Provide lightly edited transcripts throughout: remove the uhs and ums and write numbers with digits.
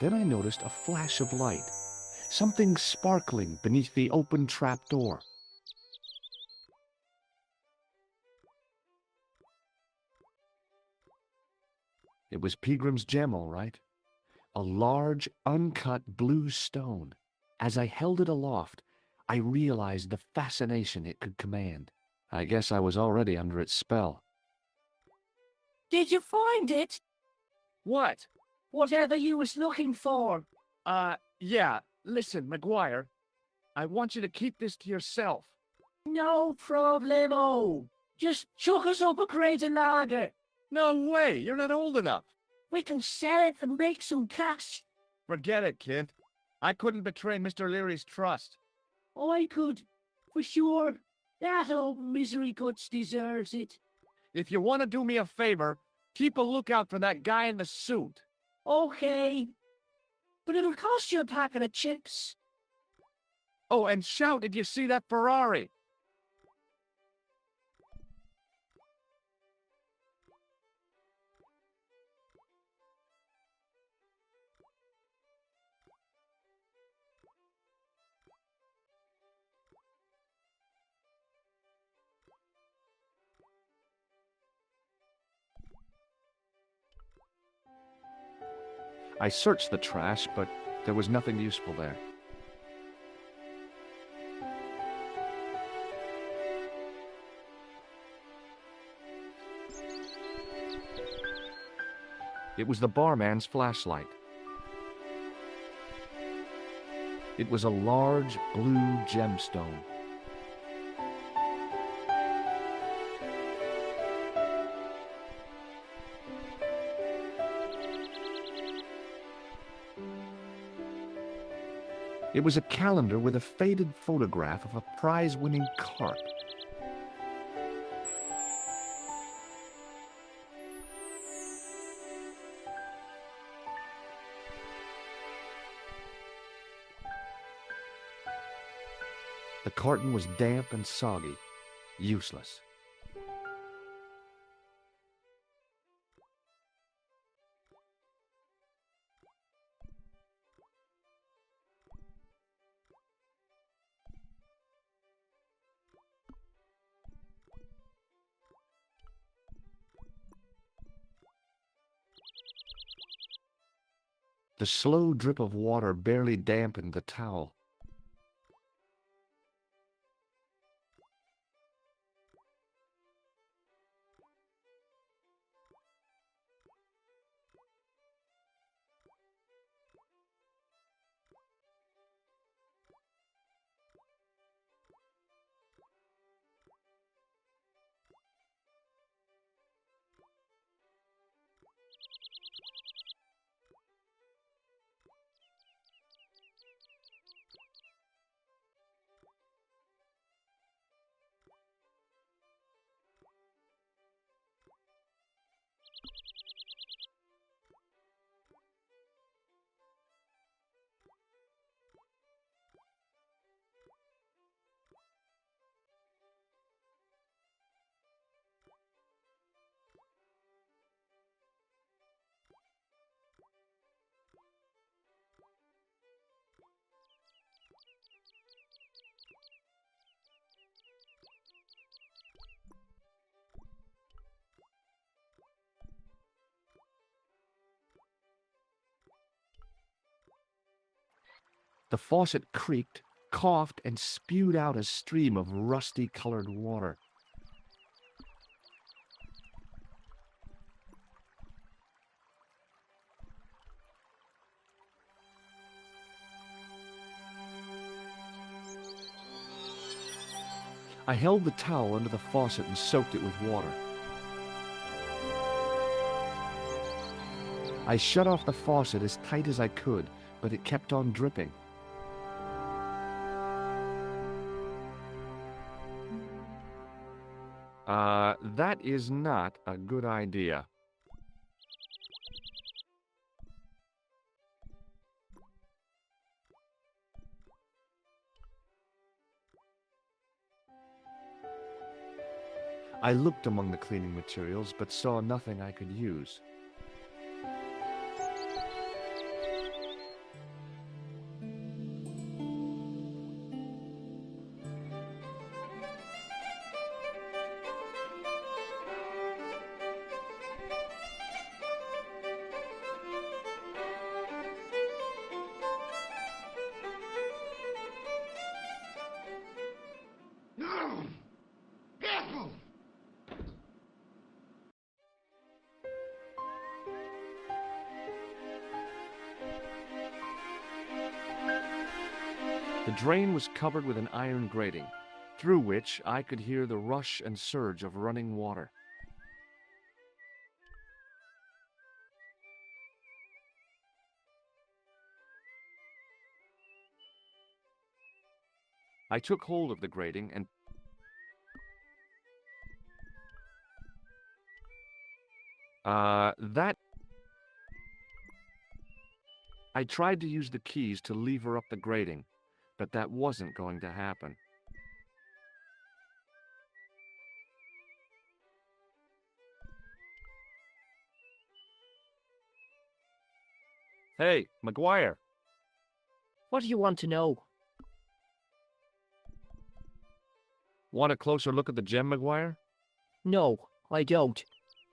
Then I noticed a flash of light, something sparkling beneath the open trap door. It was Peagrim's gem, all right. A large, uncut blue stone. As I held it aloft, I realized the fascination it could command. I guess I was already under its spell. Did you find it? What? Whatever you was looking for. Yeah. Listen, McGuire. I want you to keep this to yourself. No problemo. Just chuck us up a crate of lager. No way, you're not old enough. We can sell it and make some cash. Forget it, kid. I couldn't betray Mr. Leary's trust. I could, for sure. That old misery guts deserves it. If you want to do me a favor, keep a lookout for that guy in the suit. Okay. But it'll cost you a packet of chips. Oh, and shout if you see that Ferrari. I searched the trash, but there was nothing useful there. It was the barman's flashlight. It was a large blue gemstone. It was a calendar with a faded photograph of a prize-winning carp. The carton was damp and soggy, useless. The slow drip of water barely dampened the towel. The faucet creaked, coughed, and spewed out a stream of rusty-colored water. I held the towel under the faucet and soaked it with water. I shut off the faucet as tight as I could, but it kept on dripping. That is not a good idea. I looked among the cleaning materials, but saw nothing I could use. The drain was covered with an iron grating, through which I could hear the rush and surge of running water. I took hold of the grating and I tried to use the keys to lever up the grating, but that wasn't going to happen. Hey, McGuire. What do you want to know? Want a closer look at the gem, McGuire? No, I don't.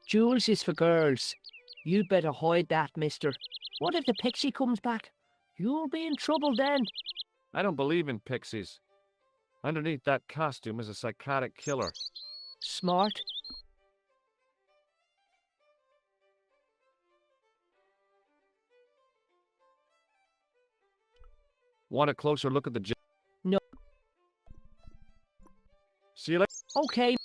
Jewels is for girls. You'd better hide that, mister. What if the pixie comes back? You'll be in trouble then. I don't believe in pixies. Underneath that costume is a psychotic killer. Smart. Want a closer look at the gem? No. See you later. Okay.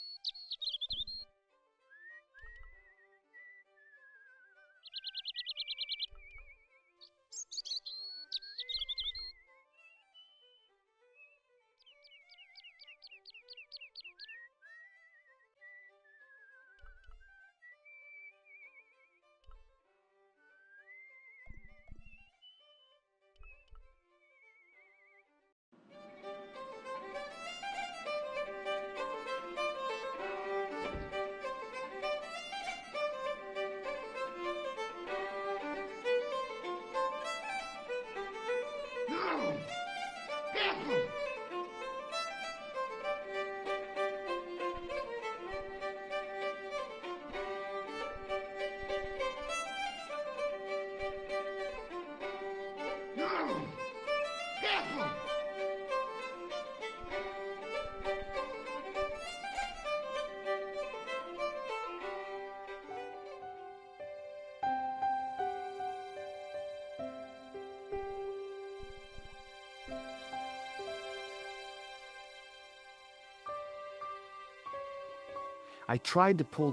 I tried to pull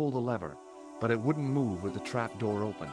the lever, but it wouldn't move with the trap door open.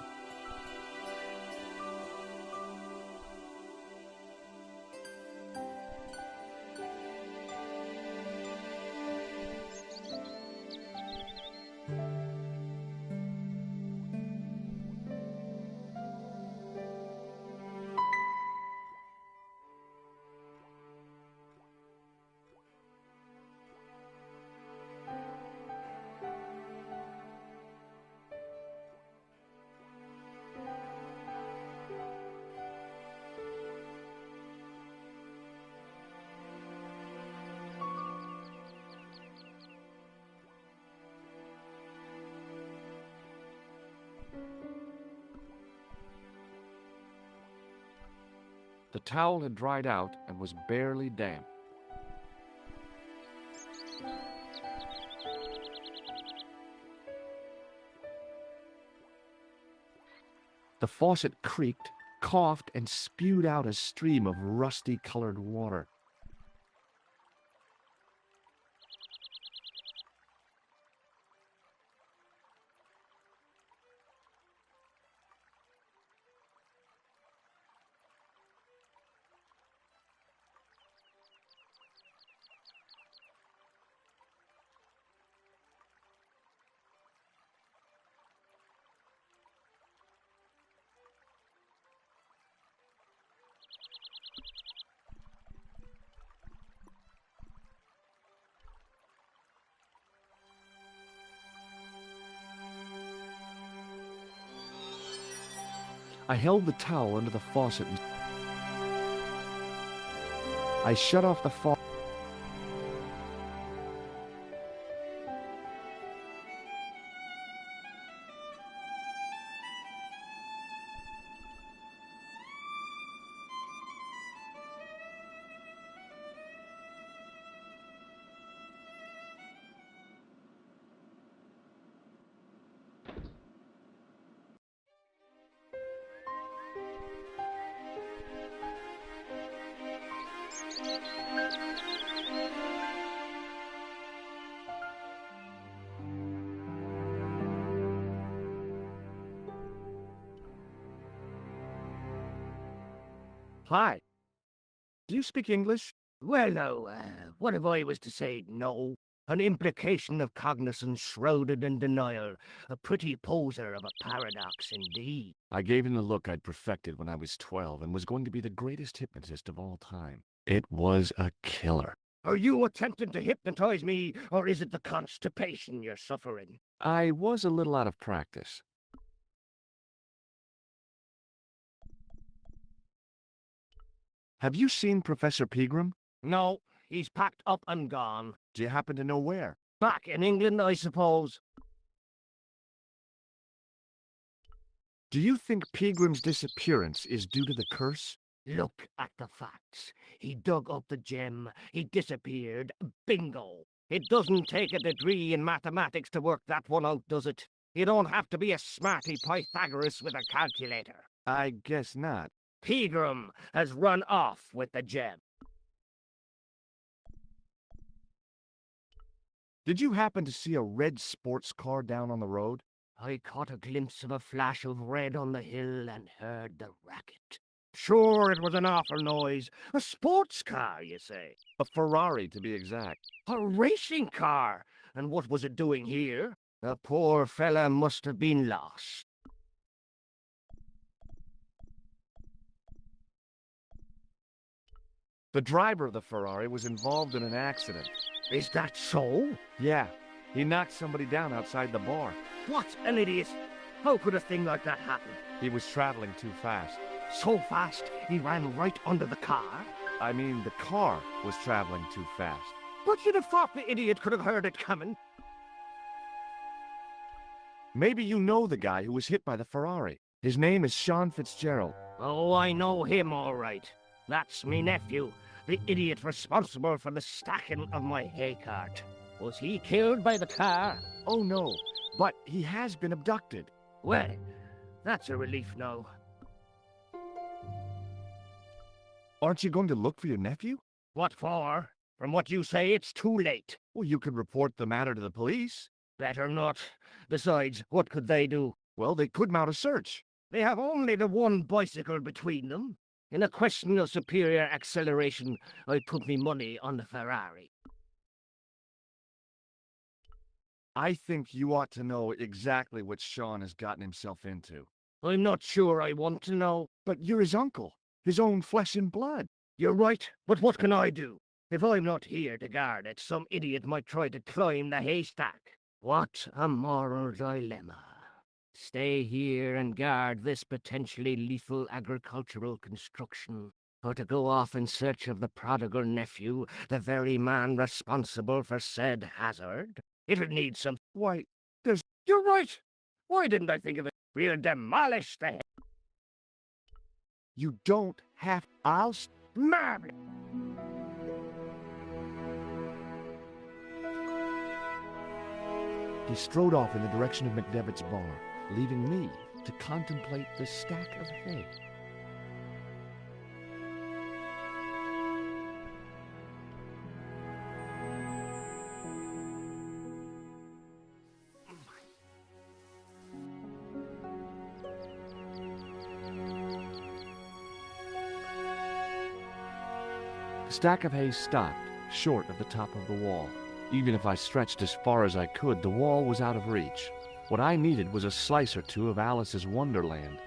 The towel had dried out and was barely damp. The faucet creaked, coughed, and spewed out a stream of rusty-colored water. I held the towel under the faucet and I shut off the faucet. Hi. Do you speak English? Well, now, what if I was to say no? An implication of cognizance shrouded in denial. A pretty poser of a paradox indeed. I gave him the look I'd perfected when I was 12 and was going to be the greatest hypnotist of all time. It was a killer. Are you attempting to hypnotize me, or is it the constipation you're suffering? I was a little out of practice. Have you seen Professor Pegram? No, he's packed up and gone. Do you happen to know where? Back in England, I suppose. Do you think Pegram's disappearance is due to the curse? Look at the facts. He dug up the gem. He disappeared. Bingo. It doesn't take a degree in mathematics to work that one out, does it? You don't have to be a smarty Pythagoras with a calculator. I guess not. Pegram has run off with the gem. Did you happen to see a red sports car down on the road? I caught a glimpse of a flash of red on the hill and heard the racket. Sure, it was an awful noise. A sports car, you say? A Ferrari, to be exact. A racing car? And what was it doing here? The poor fella must have been lost. The driver of the Ferrari was involved in an accident. Is that so? Yeah, he knocked somebody down outside the bar. What an idiot! How could a thing like that happen? He was traveling too fast. So fast, he ran right under the car? I mean, the car was traveling too fast. But you'd have thought the idiot could have heard it coming. Maybe you know the guy who was hit by the Ferrari. His name is Sean Fitzgerald. Oh, I know him all right. That's me nephew, the idiot responsible for the stacking of my hay cart. Was he killed by the car? Oh no, but he has been abducted. Well, that's a relief now. Aren't you going to look for your nephew? What for? From what you say, it's too late. Well, you could report the matter to the police. Better not. Besides, what could they do? Well, they could mount a search. They have only the one bicycle between them. In a question of superior acceleration, I'd put me money on the Ferrari. I think you ought to know exactly what Sean has gotten himself into. I'm not sure I want to know. But you're his uncle, his own flesh and blood. You're right, but what can I do? If I'm not here to guard it, some idiot might try to climb the haystack. What a moral dilemma. Stay here and guard this potentially lethal agricultural construction, or to go off in search of the prodigal nephew, the very man responsible for said hazard? It'll need some... Why, You're right! Why didn't I think of it? We'll demolish the... you don't have... I'll... Marble! He strode off in the direction of McDevitt's bar, leaving me to contemplate the stack of hay. The stack of hay stopped, short of the top of the wall. Even if I stretched as far as I could, the wall was out of reach. What I needed was a slice or two of Alice's Wonderland.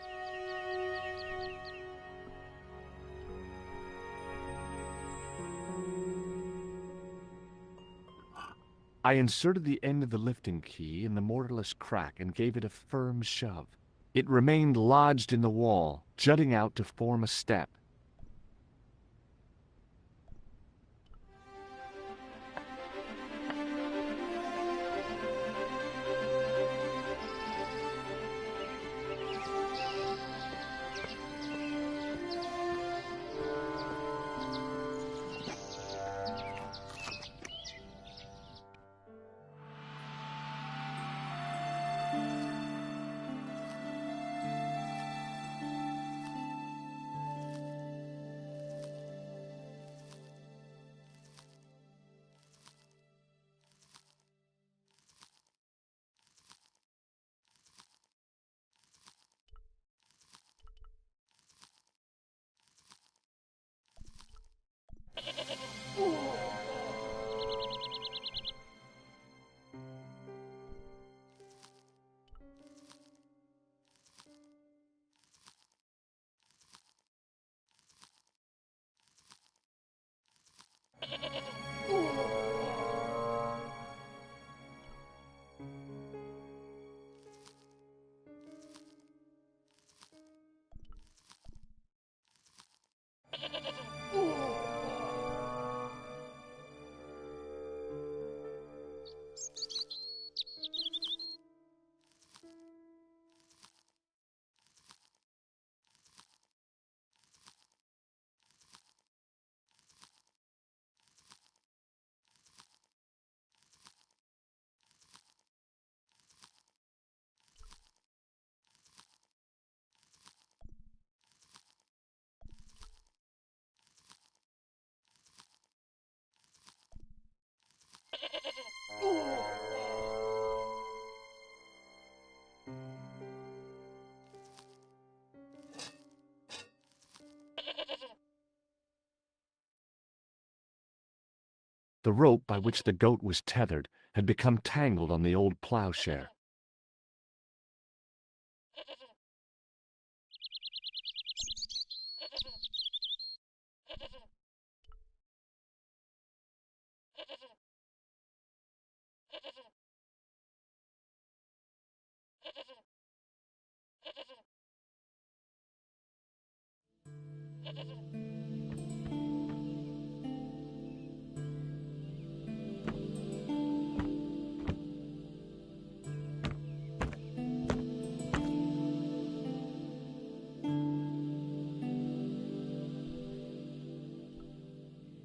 I inserted the end of the lifting key in the mortarless crack and gave it a firm shove. It remained lodged in the wall, jutting out to form a step. The rope by which the goat was tethered had become tangled on the old plowshare.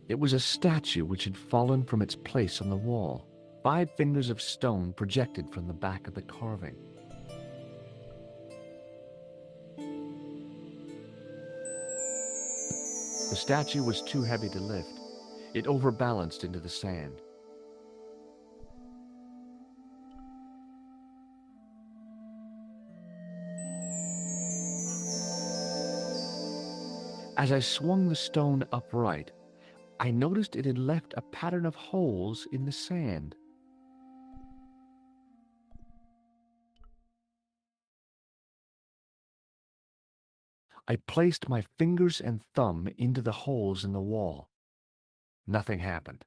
It was a statue which had fallen from its place on the wall. 5 fingers of stone projected from the back of the carving. The statue was too heavy to lift. It overbalanced into the sand. As I swung the stone upright, I noticed it had left a pattern of holes in the sand. I placed my fingers and thumb into the holes in the wall. Nothing happened.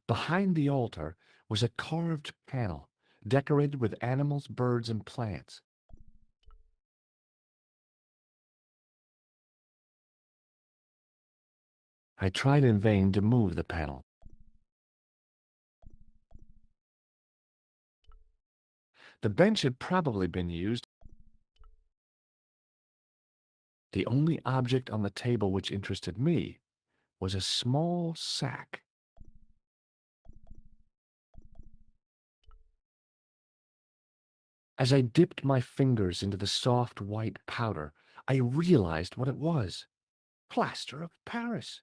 Behind the altar was a carved panel, decorated with animals, birds, and plants. I tried in vain to move the panel. The bench had probably been used. The only object on the table which interested me was a small sack. As I dipped my fingers into the soft white powder, I realized what it was. Plaster of Paris.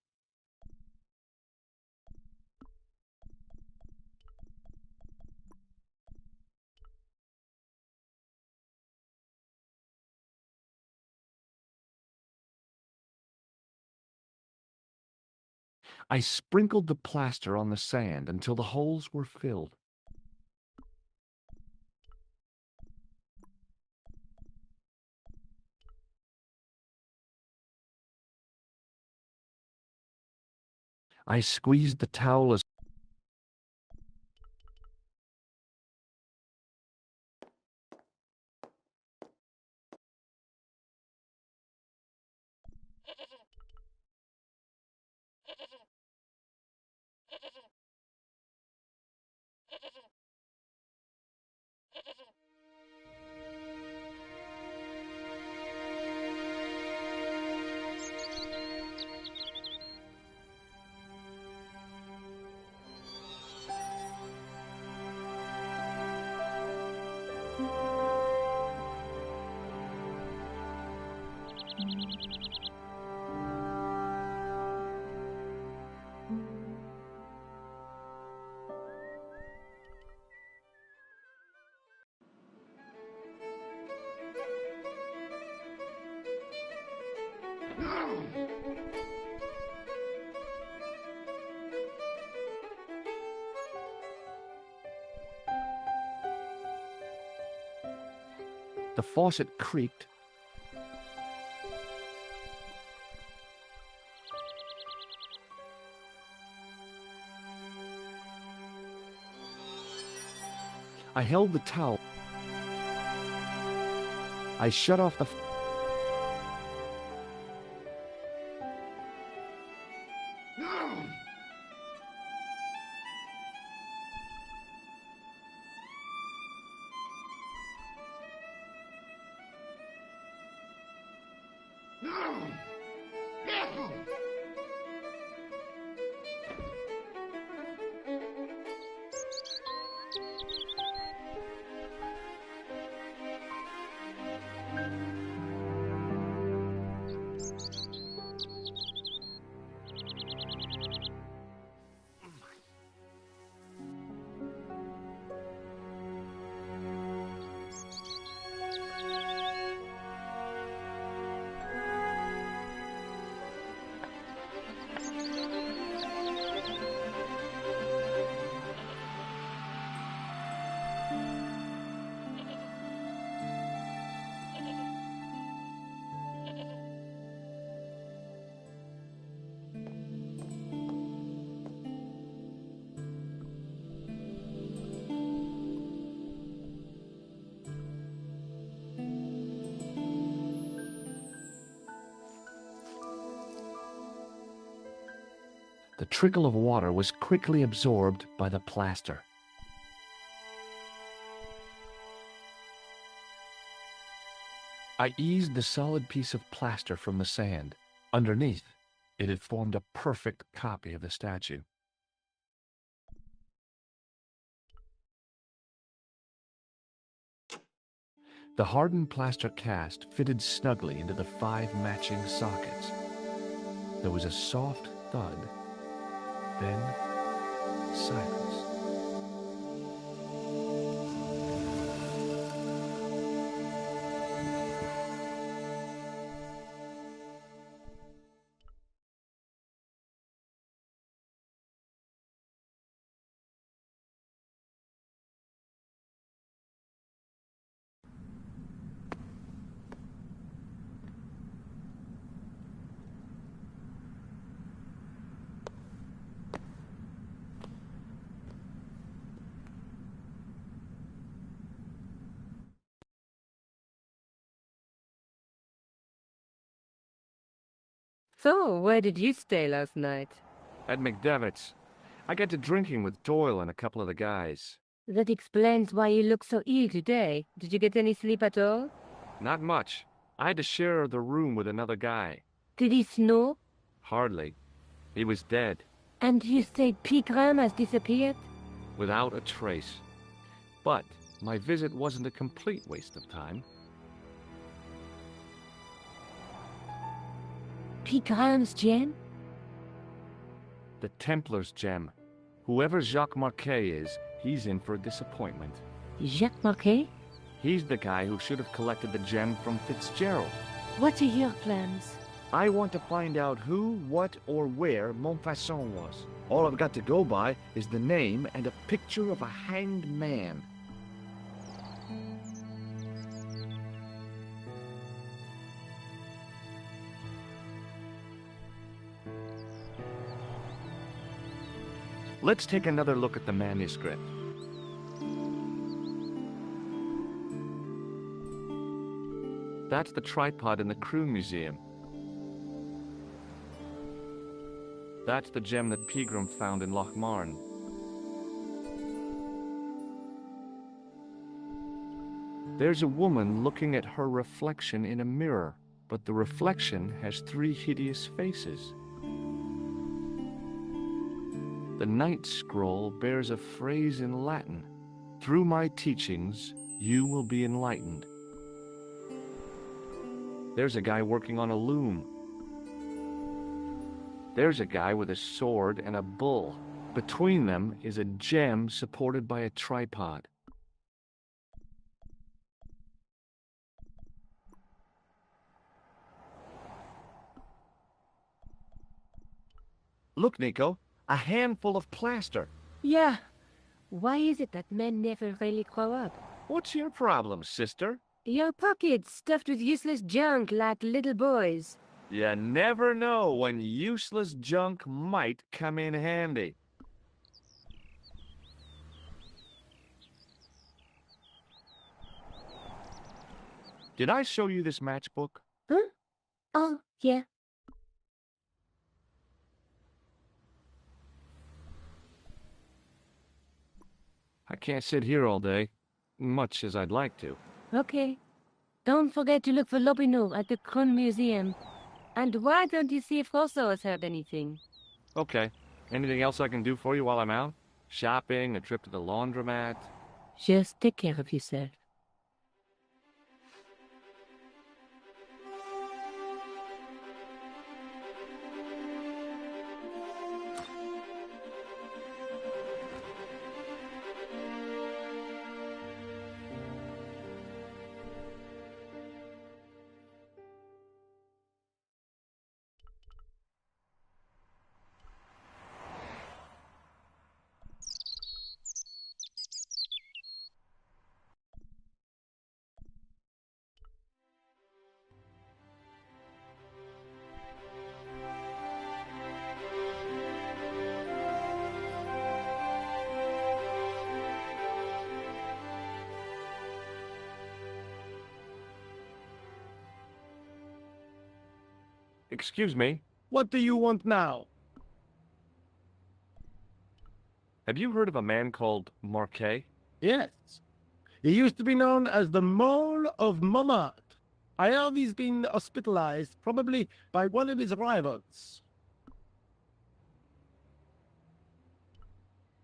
I sprinkled the plaster on the sand until the holes were filled. I squeezed the towel as The faucet creaked. I held the towel. I shut off the... The trickle of water was quickly absorbed by the plaster. I eased the solid piece of plaster from the sand. Underneath, it had formed a perfect copy of the statue. The hardened plaster cast fitted snugly into the 5 matching sockets. There was a soft thud, then silence. So, where did you stay last night? At McDevitt's, I got to drinking with Doyle and a couple of the guys. That explains why you look so ill today. Did you get any sleep at all? Not much. I had to share the room with another guy. Did he snore? Hardly. He was dead, And you say Pegram has disappeared? without a trace. But my visit wasn't a complete waste of time. Pegram's gem? The Templar's gem. Whoever Jacques Marquet is, he's in for a disappointment. Jacques Marquet? He's the guy who should have collected the gem from Fitzgerald. What are your plans? I want to find out who, what, or where Montfaucon was. All I've got to go by is the name and a picture of a hanged man. Let's take another look at the manuscript. That's the tripod in the Crew Museum. That's the gem that Pegram found in Lochmarn. There's a woman looking at her reflection in a mirror, but the reflection has three hideous faces. The ninth scroll bears a phrase in Latin. Through my teachings, you will be enlightened. There's a guy working on a loom. There's a guy with a sword and a bull. Between them is a gem supported by a tripod. Look, Nico, a handful of plaster. Yeah. Why is it that men never really grow up? What's your problem, sister? Your pockets stuffed with useless junk like little boys. You never know when useless junk might come in handy. Did I show you this matchbook? Huh? Oh, yeah. I can't sit here all day, much as I'd like to. Okay. Don't forget to look for Lopineau at the Kron Museum. And why don't you see if Rosso has heard anything? Okay. Anything else I can do for you while I'm out? Shopping, a trip to the laundromat? Just take care of yourself. Excuse me, What do you want now? have you heard of a man called Marquet? Yes. He used to be known as the Mole of Montmartre. I heard he's been hospitalized, probably by one of his rivals.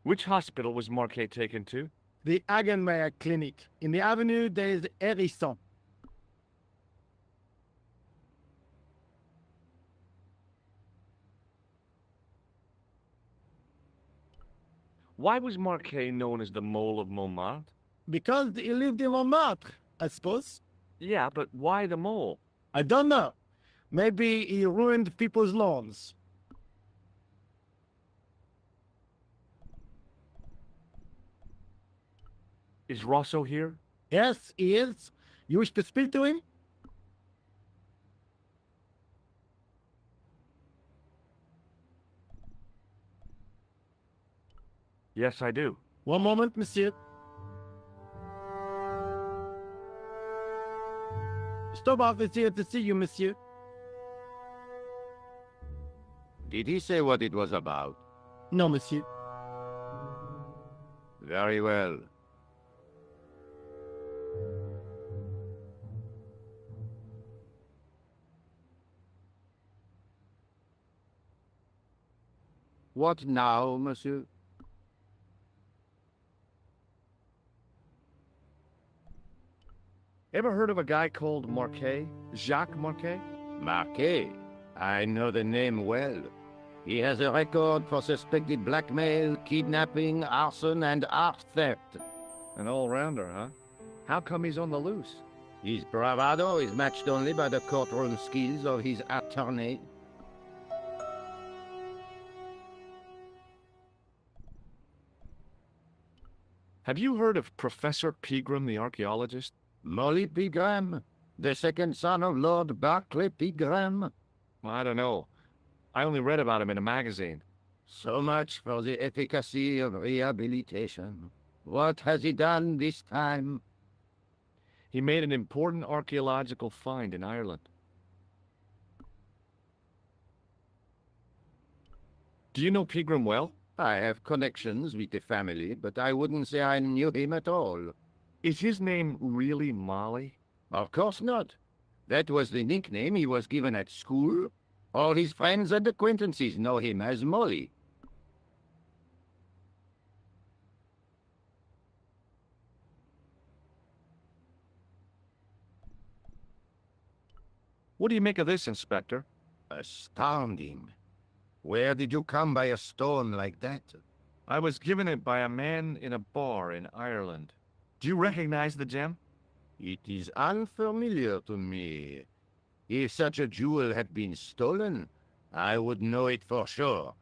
Which hospital was Marquet taken to? The Hagenmeyer Clinic in the Avenue des Hérissons. Why was Marquet known as the Mole of Montmartre? Because he lived in Montmartre, I suppose. Yeah, but why the mole? I don't know. Maybe he ruined people's lawns. Is Rosso here? Yes, he is. You wish to speak to him? Yes, I do. One moment, monsieur. Stobart is here to see you, monsieur. Did he say what it was about? No, monsieur. Very well. What now, monsieur? Ever heard of a guy called Marquet? Jacques Marquet? Marquet. I know the name well. He has a record for suspected blackmail, kidnapping, arson, and art theft. An all-rounder, huh? How come he's on the loose? His bravado is matched only by the courtroom skills of his attorney. Have you heard of Professor Pegram, the archaeologist? Molly Pegram, the second son of Lord Barclay Pegram. I don't know. I only read about him in a magazine. So much for the efficacy of rehabilitation. What has he done this time? He made an important archaeological find in Ireland. Do you know Pegram well? I have connections with the family, but I wouldn't say I knew him at all. Is his name really Molly? Of course not. That was the nickname he was given at school. All his friends and acquaintances know him as Molly. What do you make of this, Inspector? Astounding. Where did you come by a stone like that? I was given it by a man in a bar in Ireland. Do you recognize the gem? It is unfamiliar to me. If such a jewel had been stolen, I would know it for sure.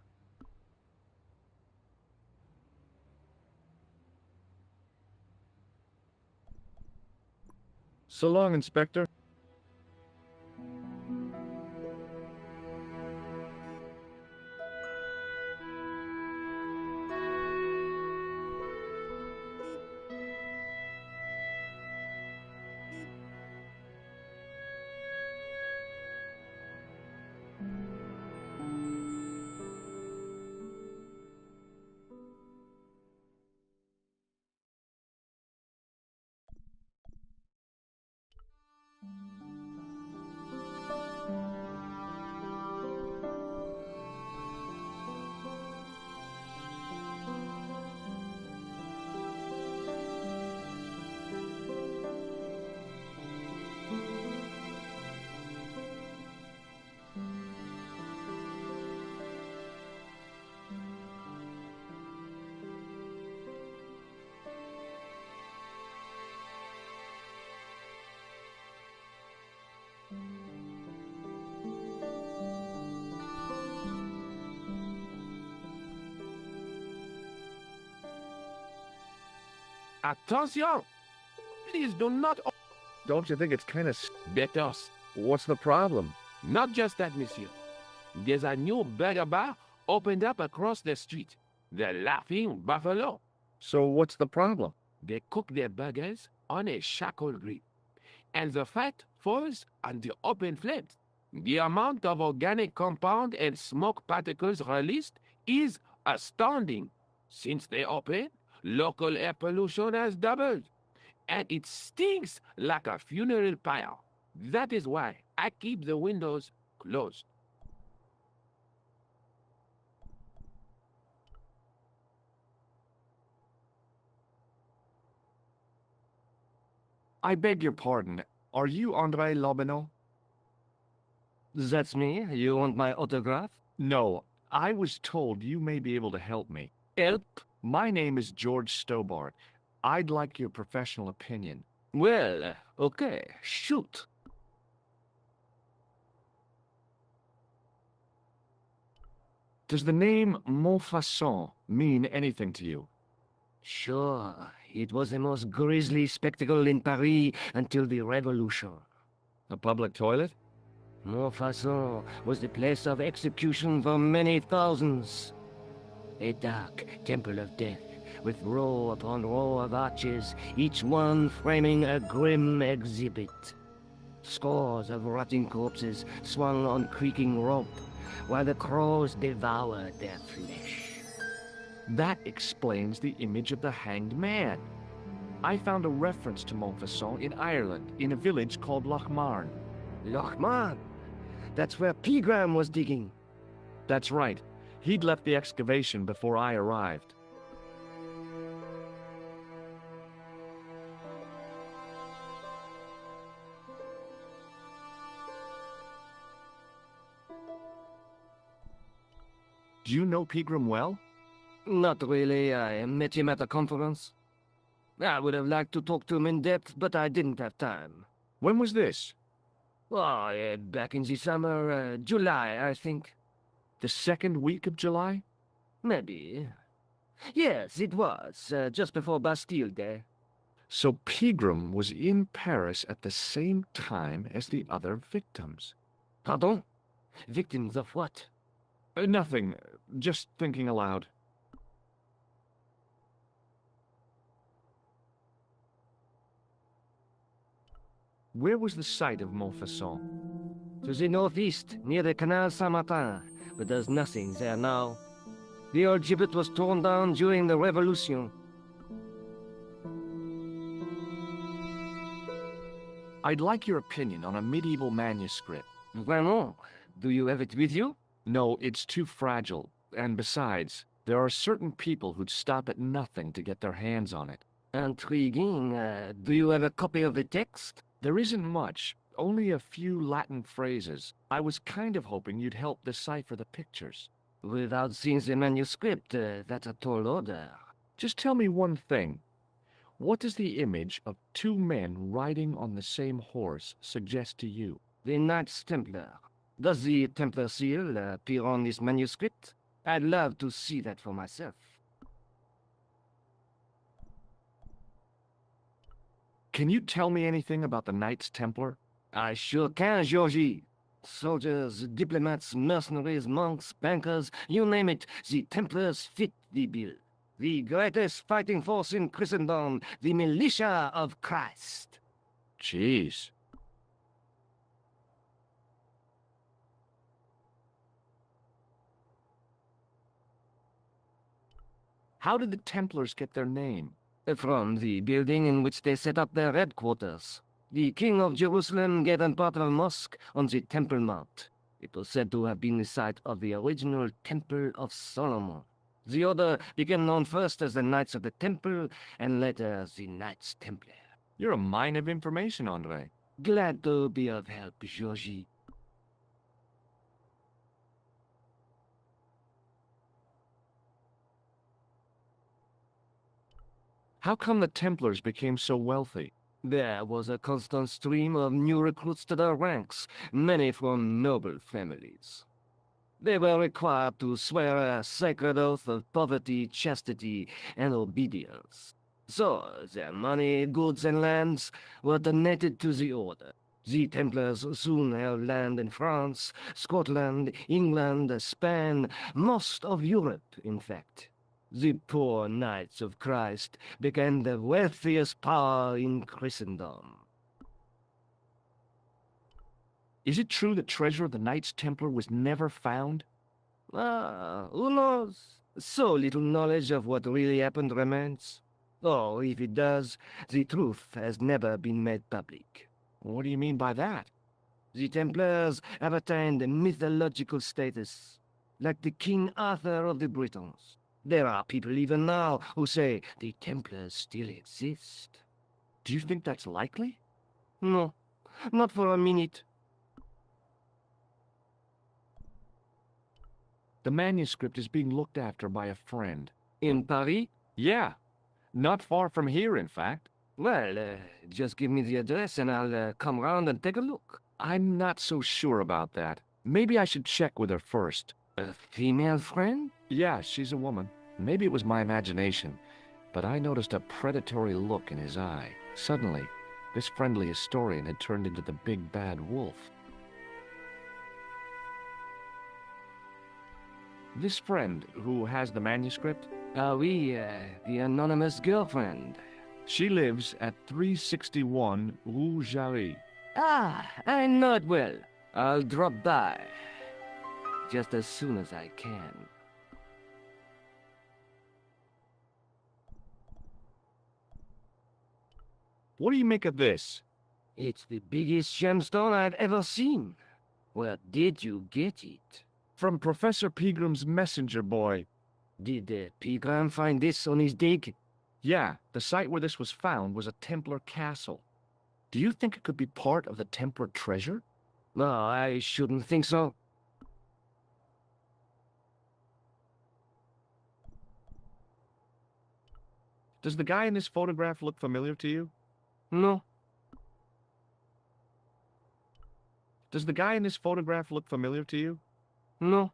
So long, Inspector. Attention! Please do not... Don't you think it's kind of... Better. What's the problem? Not just that, monsieur. There's a new burger bar opened up across the street. The Laughing Buffalo. So what's the problem? They cook their burgers on a charcoal grill, and the fat falls on the open flames. The amount of organic compound and smoke particles released is astounding. Since they opened, local air pollution has doubled, and it stinks like a funeral pyre. That is why I keep the windows closed. I beg your pardon. Are you André Lobineau? That's me. You want my autograph? No, I was told you may be able to help me. Help? My name is George Stobart. I'd like your professional opinion. Well, okay, shoot. Does the name Montfaucon mean anything to you? Sure, it was the most grisly spectacle in Paris until the Revolution. A public toilet? Montfaucon was the place of execution for many thousands. A dark temple of death, with row upon row of arches, each one framing a grim exhibit. Scores of rotting corpses swung on creaking rope, while the crows devoured their flesh. That explains the image of the hanged man. I found a reference to Montfaucon in Ireland, in a village called Lochmarn. Lochmarn? That's where Pegram was digging. That's right. He'd left the excavation before I arrived. Do you know Pegram well? Not really. I met him at a conference. I would have liked to talk to him in depth, but I didn't have time. When was this? Oh, back in the summer, July, I think. The second week of July? Maybe. Yes, it was, just before Bastille Day. So Pegram was in Paris at the same time as the other victims. Pardon? Victims of what? Nothing. Just thinking aloud. Where was the site of Montfaucon? To the northeast, near the Canal Saint-Martin, but there's nothing there now. The old gibbet was torn down during the Revolution. I'd like your opinion on a medieval manuscript. Vraiment? Do you have it with you? No, it's too fragile. And besides, there are certain people who'd stop at nothing to get their hands on it. Intriguing. Do you have a copy of the text? There isn't much, only a few Latin phrases. I was kind of hoping you'd help decipher the pictures. Without seeing the manuscript, that's a tall order. Just tell me one thing. What does the image of two men riding on the same horse suggest to you? The Knights Templar. Does the Templar seal appear on this manuscript? I'd love to see that for myself. Can you tell me anything about the Knights Templar? I sure can, Georgie. Soldiers, diplomats, mercenaries, monks, bankers, you name it, the Templars fit the bill. The greatest fighting force in Christendom, the militia of Christ. Jeez. How did the Templars get their name? From the building in which they set up their headquarters. The King of Jerusalem gave them part of a mosque on the Temple Mount. It was said to have been the site of the original Temple of Solomon. The order became known first as the Knights of the Temple, and later as the Knights Templar. You're a mine of information, Andre. Glad to be of help, Georgie. How come the Templars became so wealthy? There was a constant stream of new recruits to their ranks, many from noble families. They were required to swear a sacred oath of poverty, chastity, and obedience. So, their money, goods, and lands were donated to the order. The Templars soon held land in France, Scotland, England, Spain, most of Europe, in fact. The poor Knights of Christ became the wealthiest power in Christendom. Is it true that treasure of the Knights Templar was never found? Who knows? So little knowledge of what really happened remains. Or, if it does, the truth has never been made public. What do you mean by that? The Templars have attained a mythological status, like the King Arthur of the Britons. There are people even now who say the Templars still exist. Do you think that's likely? No, not for a minute. The manuscript is being looked after by a friend. In Paris? Yeah. Not far from here, in fact. Well, just give me the address and I'll come round and take a look. I'm not so sure about that. Maybe I should check with her first. A female friend? Yeah, she's a woman. Maybe it was my imagination, but I noticed a predatory look in his eye. Suddenly, this friendly historian had turned into the big bad wolf. This friend who has the manuscript? Oui, the anonymous girlfriend. She lives at 361 Rue Jarry. Ah, I know it well. I'll drop by. Just as soon as I can. What do you make of this? It's the biggest gemstone I've ever seen. Where did you get it? From Professor Pegram's messenger boy. Did Pegram find this on his dig? Yeah, the site where this was found was a Templar castle. Do you think it could be part of the Templar treasure? No, I shouldn't think so. Does the guy in this photograph look familiar to you? No. Does the guy in this photograph look familiar to you? No.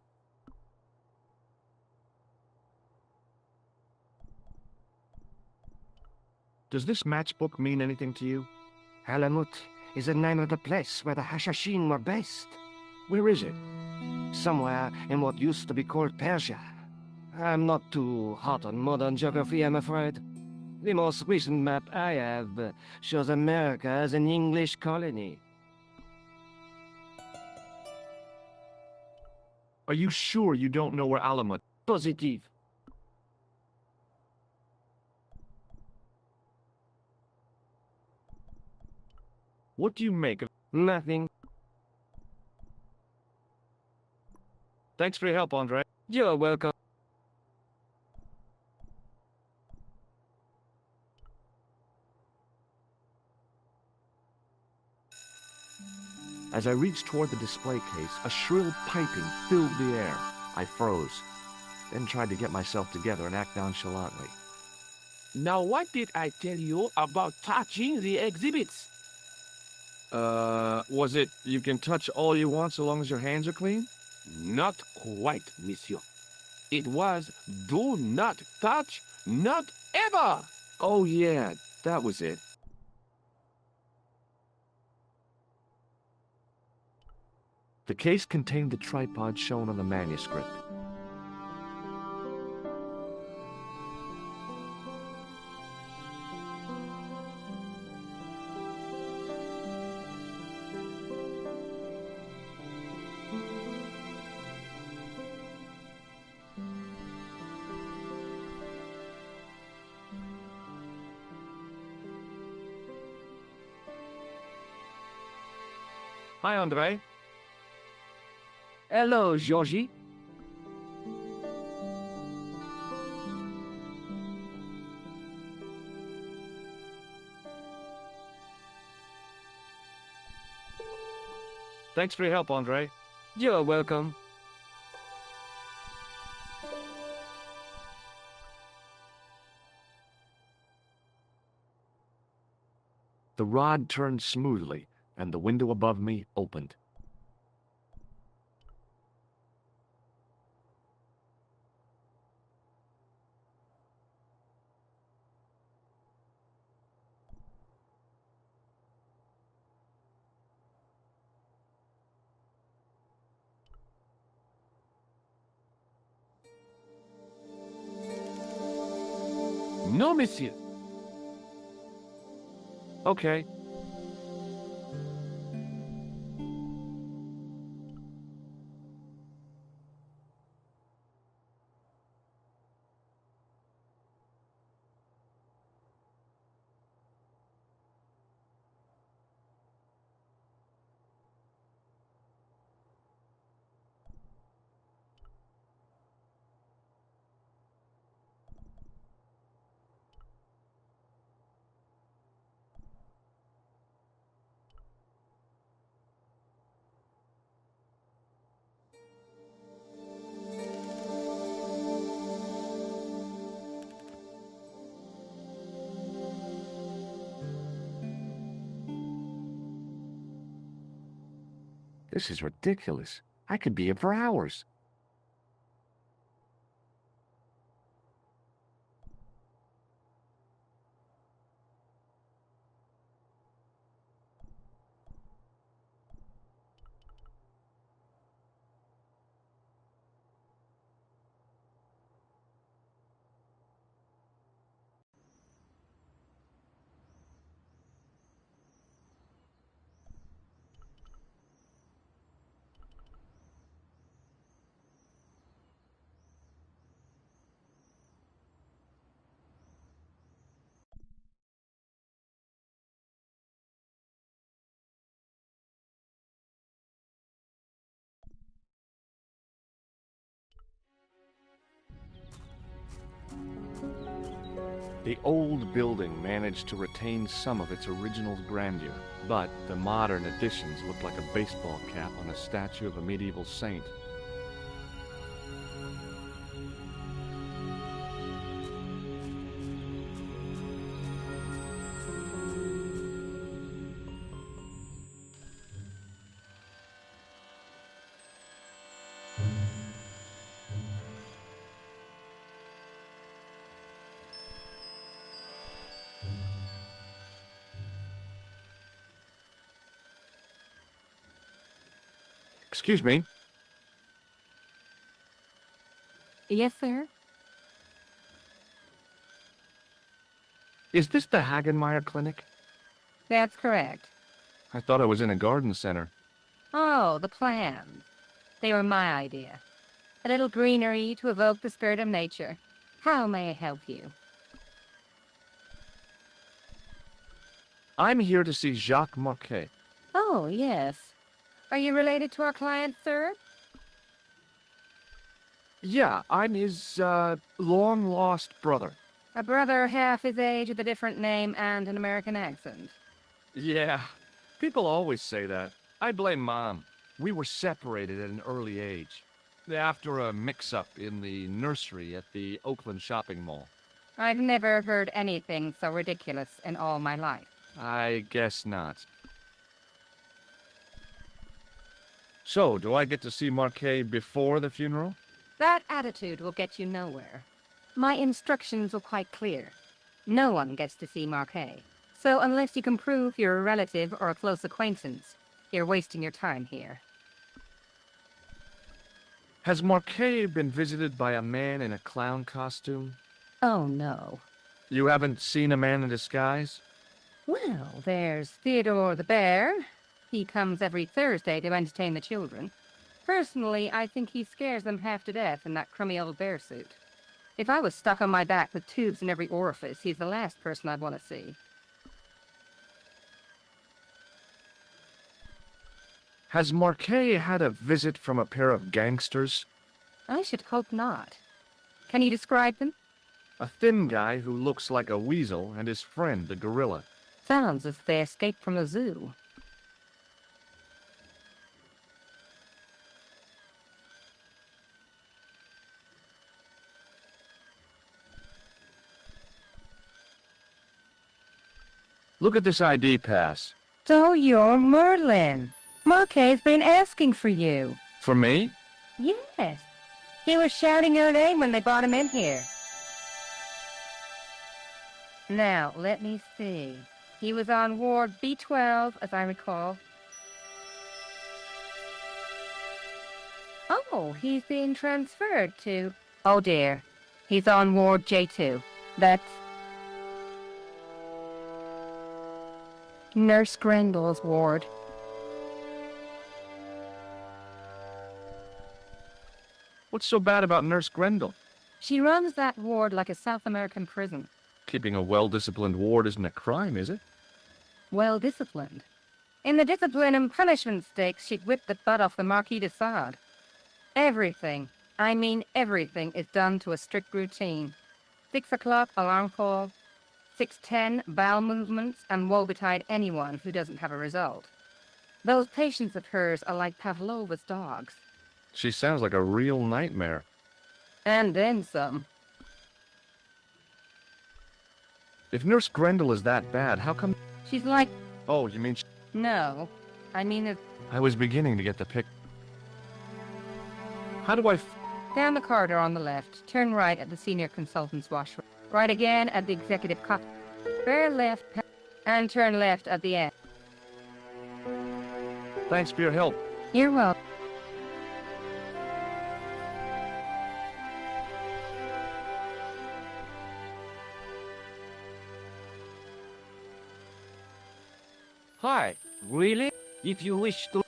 Does this matchbook mean anything to you? Halamut is the name of the place where the Hashashin were based. Where is it? Somewhere in what used to be called Persia. I'm not too hot on modern geography, I'm afraid. The most recent map I have shows America as an English colony. Are you sure you don't know where Alamut? Positive. What do you make of... Nothing. Thanks for your help, Andre. You're welcome. As I reached toward the display case, a shrill piping filled the air. I froze, then tried to get myself together and act nonchalantly. Now, what did I tell you about touching the exhibits? Was it you can touch all you want so long as your hands are clean? Not quite, monsieur. It was do not touch, not ever! Oh yeah, that was it. The case contained the tripod shown on the manuscript. Hi, Andre. Hello, Georgie. Thanks for your help, Andre. You're welcome. The rod turned smoothly, and the window above me opened. No, monsieur. Okay. This is ridiculous. I could be here for hours. The old building managed to retain some of its original grandeur, but the modern additions looked like a baseball cap on a statue of a medieval saint. Excuse me. Yes, sir? Is this the Hagenmeyer Clinic? That's correct. I thought I was in a garden center. Oh, the plans. They were my idea. A little greenery to evoke the spirit of nature. How may I help you? I'm here to see Jacques Marquet. Oh, yes. Are you related to our client, sir? Yeah, I'm his, long-lost brother. A brother half his age with a different name and an American accent. Yeah, people always say that. I blame Mom. We were separated at an early age. After a mix-up in the nursery at the Oakland shopping mall. I've never heard anything so ridiculous in all my life. I guess not. So, do I get to see Marquet before the funeral? That attitude will get you nowhere. My instructions were quite clear. No one gets to see Marquet. So unless you can prove you're a relative or a close acquaintance, you're wasting your time here. Has Marquet been visited by a man in a clown costume? Oh, no. You haven't seen a man in disguise? Well, there's Theodore the Bear. He comes every Thursday to entertain the children. Personally, I think he scares them half to death in that crummy old bear suit. If I was stuck on my back with tubes in every orifice, he's the last person I'd want to see. Has Marquet had a visit from a pair of gangsters? I should hope not. Can you describe them? A thin guy who looks like a weasel and his friend, the gorilla. Sounds as if they escaped from the zoo. Look at this ID pass. So you're Merlin. Marquet's been asking for you. For me? Yes. He was shouting your name when they brought him in here. Now, let me see. He was on Ward B12, as I recall. Oh, he's being transferred to... Oh, dear. He's on Ward J2. That's... Nurse Grendel's ward. What's so bad about Nurse Grendel? She runs that ward like a South American prison. Keeping a well-disciplined ward isn't a crime, is it? Well disciplined. In the discipline and punishment stakes, she'd whip the butt off the Marquis de Sade. Everything, I mean everything, is done to a strict routine. 6 o'clock, alarm call. 6:10, bowel movements, and woe betide anyone who doesn't have a result. Those patients of hers are like Pavlova's dogs. She sounds like a real nightmare. And then some. If Nurse Grendel is that bad, how come... She's like... Oh, you mean... No. I mean, I was beginning to get the pic... How do I... down the corridor on the left, turn right at the senior consultant's washroom. Right again at the executive cock. Bear left, and turn left at the end. Thanks for your help. You're welcome. Hi, really? If you wish to...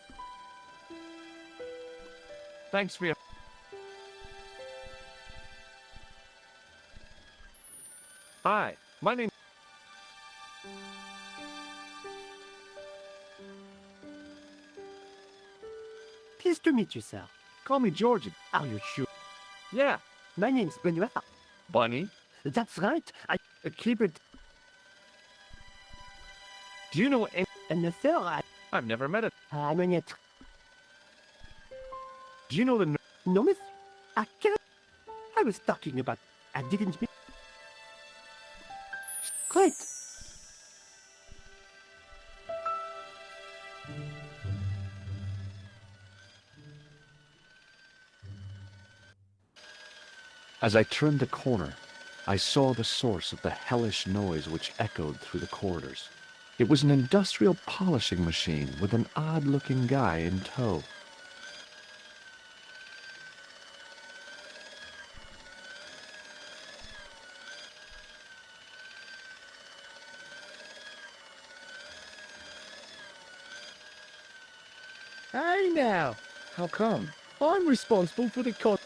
Thanks for your... Hi, my name... Pleased to meet you, sir. Call me Georgie. Are you sure? Yeah, My name's Benoit. Bunny. That's right. Keep it... Do you know any... And sir, I've never met it. I'm an Do you know the... No, miss. I can't. I was talking about... I didn't mean... Great. As I turned the corner, I saw the source of the hellish noise which echoed through the corridors. It was an industrial polishing machine with an odd-looking guy in tow. Hey now. How come? I'm responsible for the con...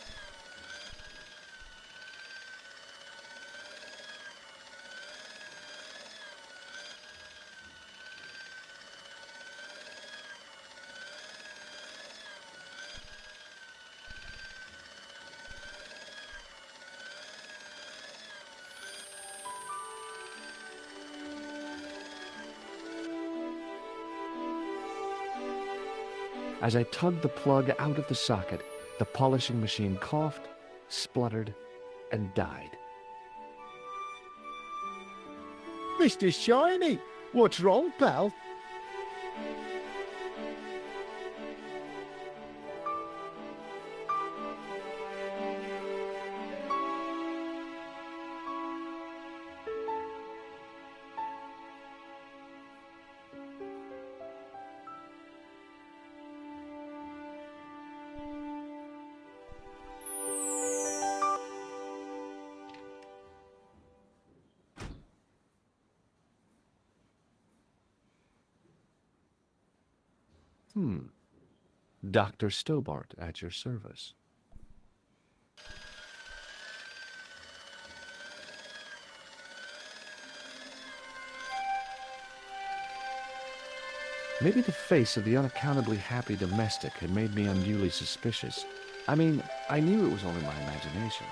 As I tugged the plug out of the socket, the polishing machine coughed, spluttered, and died. Mr. Shiny, what's wrong, pal? Dr. Stobart at your service. Maybe the face of the unaccountably happy domestic had made me unduly suspicious. I mean, I knew it was only my imagination.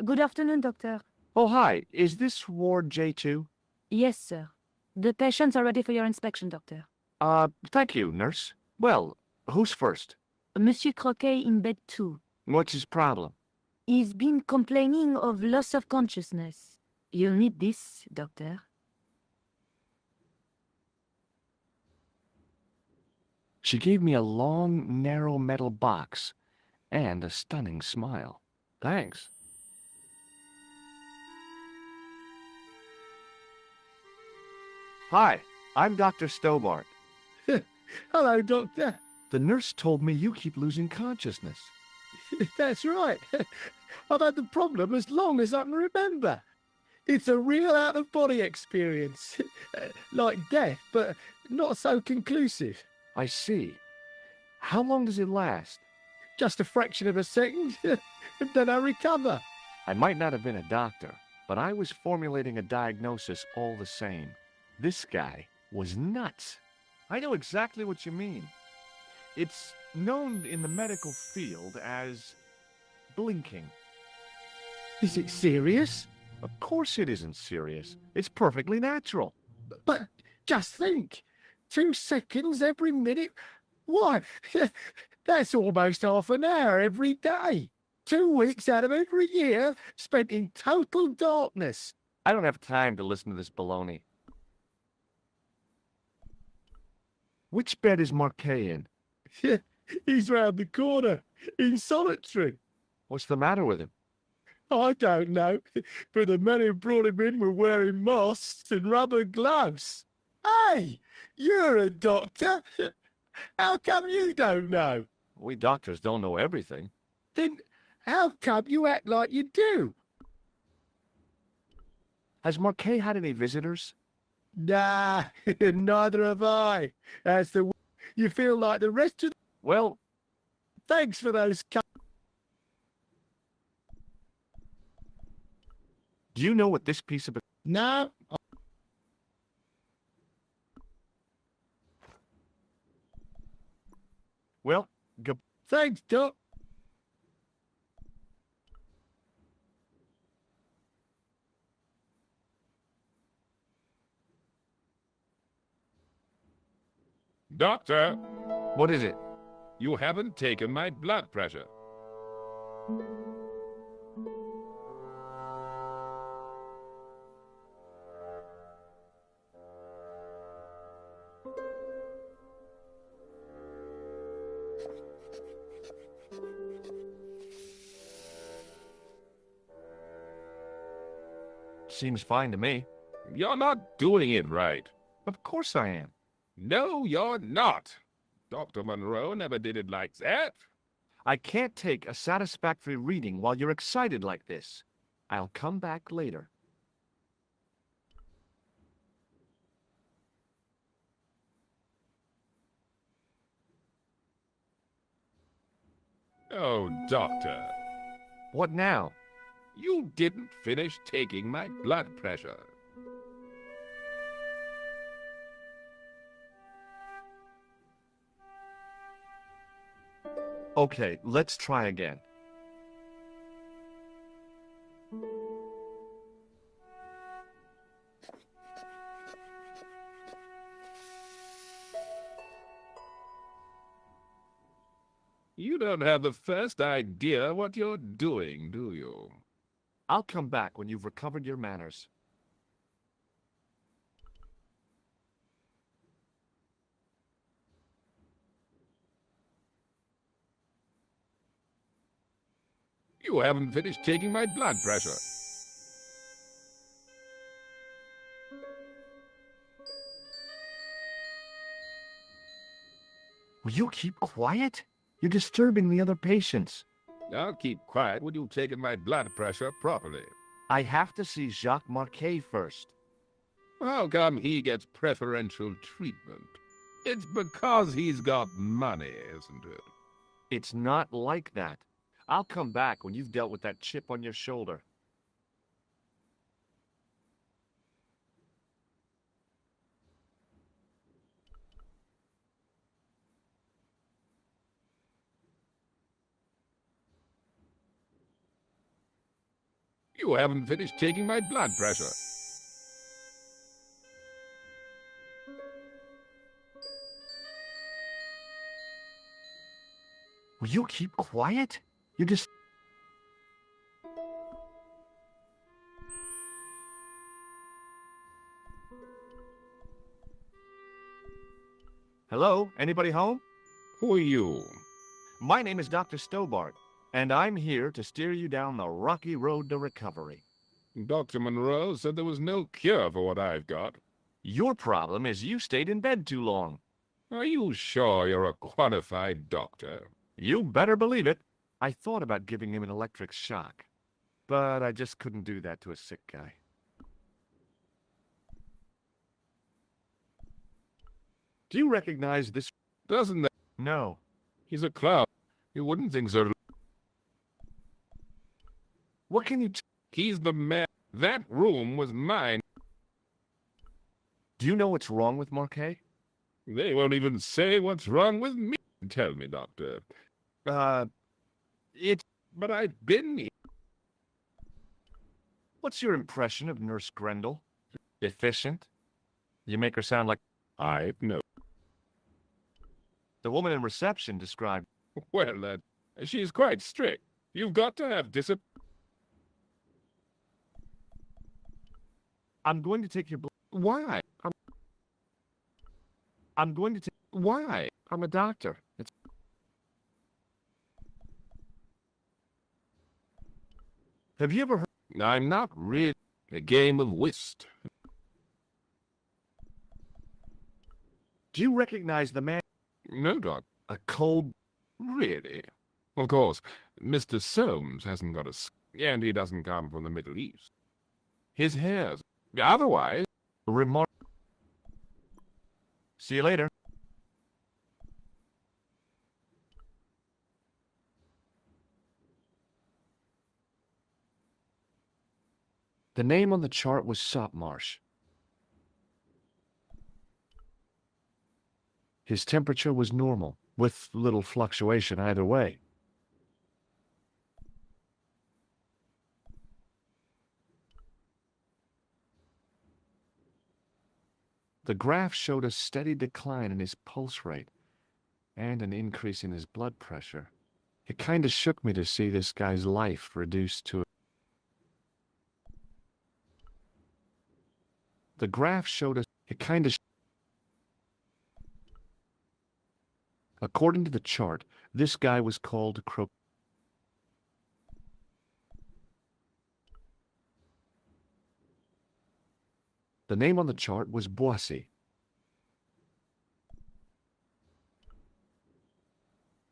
Good afternoon, doctor. Oh, hi. Is this Ward J2? Yes, sir. The patients are ready for your inspection, doctor. Thank you, nurse. Well, who's first? Monsieur Croquet in bed 2. What's his problem? He's been complaining of loss of consciousness. You'll need this, doctor. She gave me a long, narrow metal box and a stunning smile. Thanks. Hi, I'm Dr. Stobart. Hello, Doctor. The nurse told me you keep losing consciousness. That's right. I've had the problem as long as I can remember. It's a real out-of-body experience. Like death, but not so conclusive. I see. How long does it last? Just a fraction of a second, and then I recover. I might not have been a doctor, but I was formulating a diagnosis all the same. This guy was nuts. I know exactly what you mean. It's known in the medical field as blinking. Is it serious? Of course it isn't serious. It's perfectly natural. But just think, 2 seconds every minute. Why, that's almost half an hour every day. 2 weeks out of every year spent in total darkness. I don't have time to listen to this baloney. Which bed is Marquet in? He's round the corner, in solitary. What's the matter with him? I don't know, but the men who brought him in were wearing masks and rubber gloves. Hey, you're a doctor. How come you don't know? We doctors don't know everything. Then how come you act like you do? Has Marquet had any visitors? Nah, neither have I. You feel like the rest of the... Well, Thanks for those... do you know what this piece of... No. Well, Thanks, Doc. Doctor, what is it? you haven't taken my blood pressure. Seems fine to me. You're not doing it right. Of course I am. No, you're not. Dr. Monroe never did it like that. I can't take a satisfactory reading while you're excited like this. I'll come back later. Oh, Doctor, What now? you didn't finish taking my blood pressure. Okay, let's try again. You don't have the first idea what you're doing, do you? I'll come back when you've recovered your manners. You haven't finished taking my blood pressure. Will you keep quiet? You're disturbing the other patients. I'll keep quiet when you've taken my blood pressure properly. I have to see Jacques Marquet first. How come he gets preferential treatment? It's because he's got money, isn't it? It's not like that. I'll come back when you've dealt with that chip on your shoulder. You haven't finished taking my blood pressure. Will you keep quiet? You're just... Hello? Anybody home? Who are you? My name is Dr. Stobart, and I'm here to steer you down the rocky road to recovery. Dr. Monroe said there was no cure for what I've got. Your problem is you stayed in bed too long. Are you sure you're a qualified doctor? You better believe it. I thought about giving him an electric shock, but I just couldn't do that to a sick guy. Do you recognize this? Doesn't that? No. He's a clown. You wouldn't think so. What can you... He's the man. That room was mine. Do you know what's wrong with Marquet? They won't even say what's wrong with me. Tell me, doctor. It's... But I've been here. What's your impression of Nurse Grendel? Efficient? You make her sound like... I've no. The woman in reception described... Well, she's quite strict. You've got to have discipline. I'm going to take your... Why? I'm going to take... Why? I'm a doctor. It's... Have you ever heard... I'm not really a game of whist. Do you recognize the man... No, Doc. A cold... Really? Of course, Mr. Soames hasn't got a... And he doesn't come from the Middle East. His hair's... Otherwise... Remark... See you later. The name on the chart was Sopmarsh. His temperature was normal, with little fluctuation either way. The graph showed a steady decline in his pulse rate and an increase in his blood pressure. It kind of shook me to see this guy's life reduced to... The graph showed us... It kind of... According to the chart, this guy was called The name on the chart was Boissy.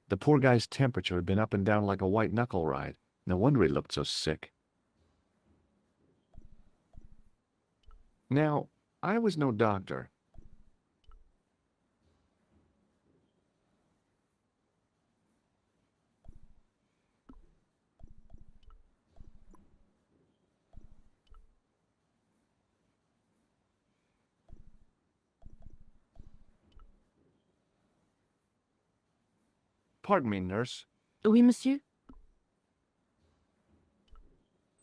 The poor guy's temperature had been up and down like a white-knuckle ride. No wonder he looked so sick. Now, I was no doctor. Pardon me, nurse. Oui, monsieur?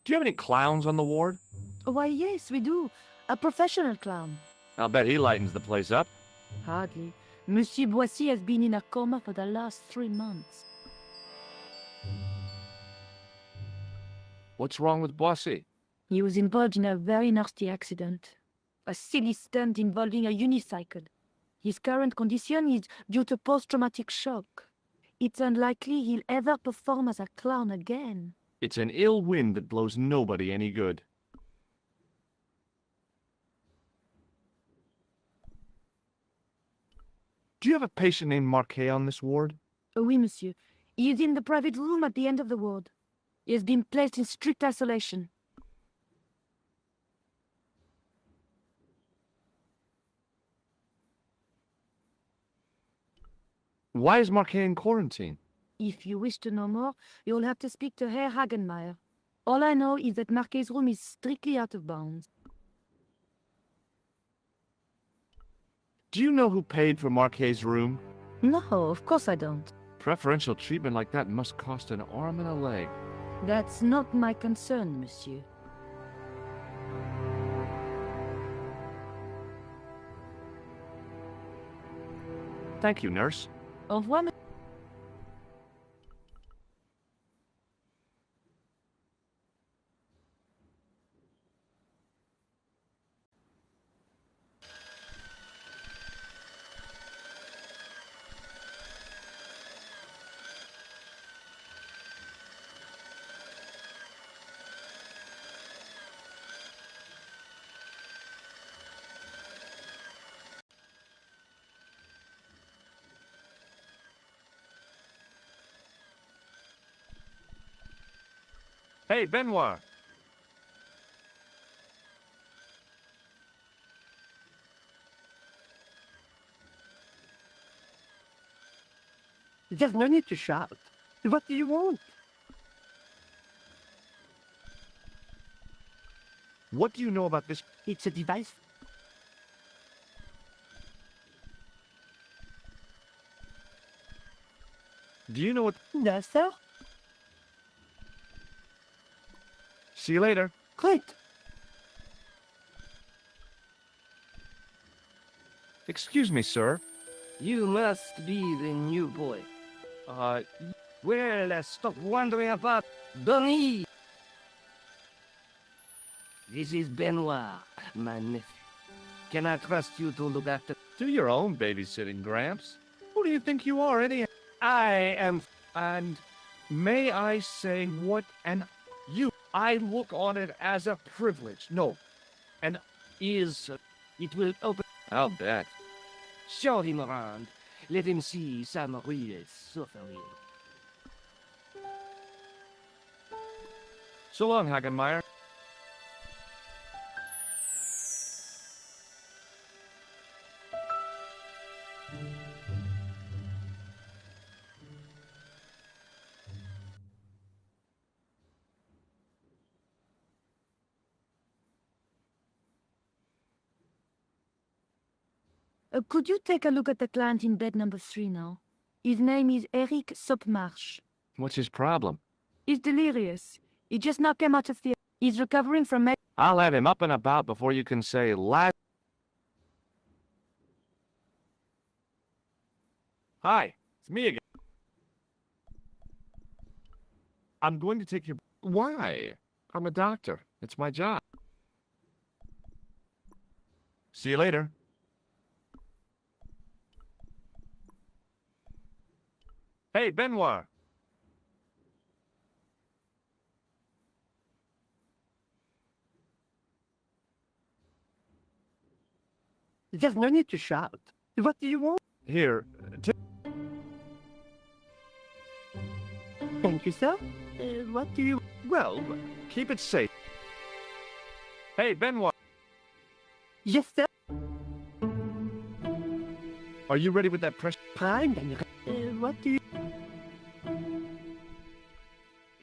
Do you have any clowns on the ward? Why, yes, we do. A professional clown. I'll bet he lightens the place up. Hardly. Monsieur Boissy has been in a coma for the last 3 months. What's wrong with Boissy? He was involved in a very nasty accident. A silly stunt involving a unicycle. His current condition is due to post-traumatic shock. It's unlikely he'll ever perform as a clown again. It's an ill wind that blows nobody any good. Do you have a patient named Marquet on this ward? Oui, monsieur. He is in the private room at the end of the ward. He has been placed in strict isolation. Why is Marquet in quarantine? If you wish to know more, you'll have to speak to Herr Hagenmeier. All I know is that Marquet's room is strictly out of bounds. Do you know who paid for Marquet's room? No, of course I don't. Preferential treatment like that must cost an arm and a leg. That's not my concern, monsieur. Thank you, nurse. Au revoir, Hey, Benoit. There's no need to shout. What do you want? What do you know about this? It's a device. Do you know what? No, sir. See you later. Great. Excuse me, sir. You must be the new boy. Well, stop wondering about Bonnie. This is Benoit, my nephew. Can I trust you to look after... Do your own babysitting, Gramps. Who do you think you are, anyhow? I am... And may I say what an... You... I look on it as a privilege. No. And is... It will open... I'll bet. Show him around. Let him see some real suffering. So long, Hagenmeier. Could you take a look at the client in bed number 3 now? His name is Eric Sopmarsh. What's his problem? He's delirious. He just now came out of the... He's recovering from... I'll have him up and about before you can say last... Hi, it's me again. I'm going to take your... Why? I'm a doctor. It's my job. See you later. Hey, Benoit. There's no need to shout. What do you want? Here, Thank you, sir. What do you... well, keep it safe. Hey, Benoit. Yes, sir. Are you ready with that press? Prime, then what do you...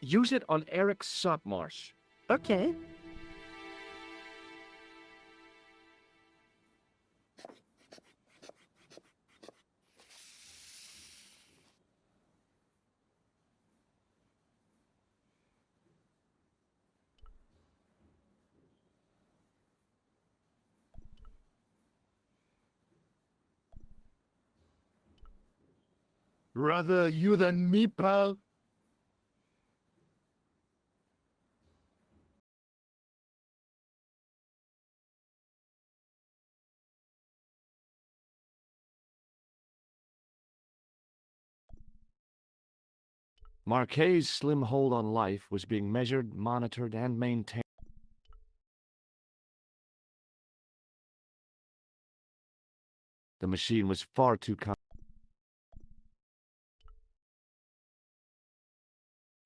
Use it on Eric Sopmarsh. Okay. Rather you than me, pal. Marquet's slim hold on life was being measured, monitored, and maintained. The machine was far too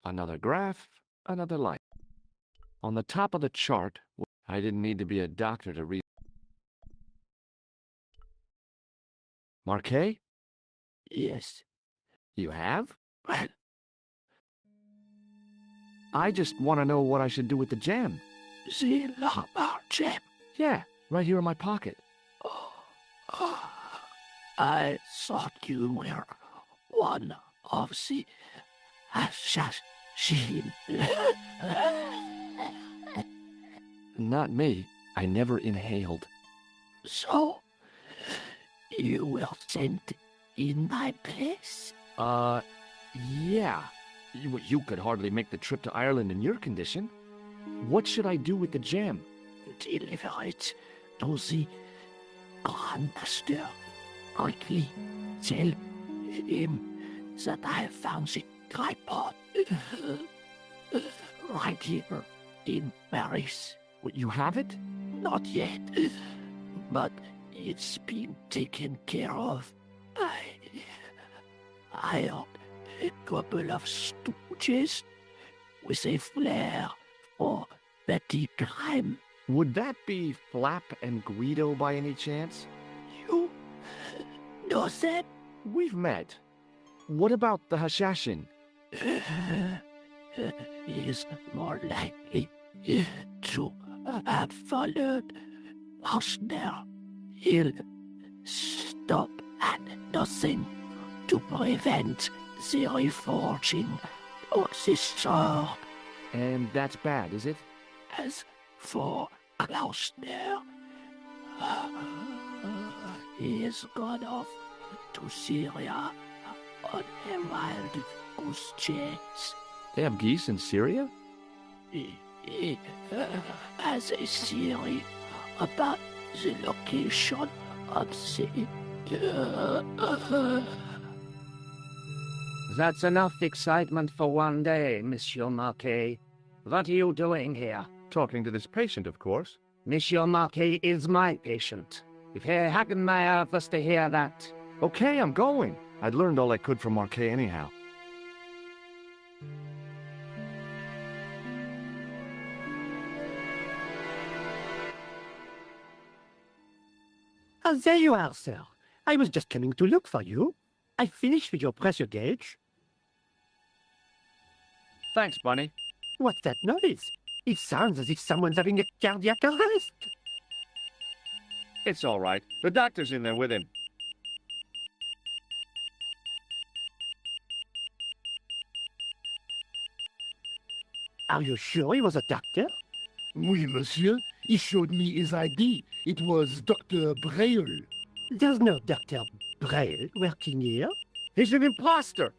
Another graph, another line. On the top of the chart, I didn't need to be a doctor to read. Marquet? Yes. You have? Well, I just want to know what I should do with the gem. the Lamar gem. Yeah, right here in my pocket. Oh, I thought you were one of the assassin. Not me. I never inhaled. So, you were sent in my place? Yeah. You could hardly make the trip to Ireland in your condition. What should I do with the gem? Deliver it to the Grand Master. Quickly tell him that I found the tripod right here in Paris. You have it? Not yet, but it's been taken care of. I hired a couple of stooges with a flair for petty crime. Would that be Flap and Guido by any chance? You know them? We've met. What about the Hashashin? Is more likely to have followed Hausner. He'll stop at nothing to prevent the reforging of the sword. And that's bad, is it? As for Klausner, he has gone off to Syria on a wild goose chase. They have geese in Syria? He has a theory about the location of the... That's enough excitement for one day, Monsieur Marquet. What are you doing here? Talking to this patient, of course. Monsieur Marquet is my patient. If Herr Hagenmeyer was to hear that... Okay, I'm going. I'd learned all I could from Marquet anyhow. There you are, sir. I was just coming to look for you. I finished with your pressure gauge. Thanks, Bunny. What's that noise? It sounds as if someone's having a cardiac arrest. It's all right. The doctor's in there with him. Are you sure he was a doctor? Oui, monsieur. He showed me his ID. It was Dr. Braille. There's no Dr. Braille working here. He's an imposter.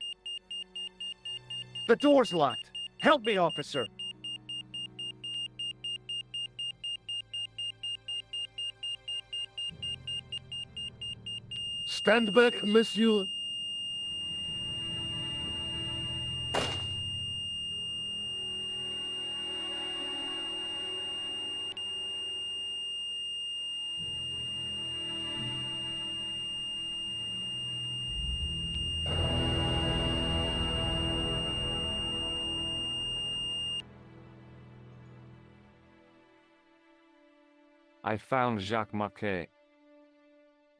The door's locked. Help me, officer. Stand back, monsieur. I found Jacques Marquet.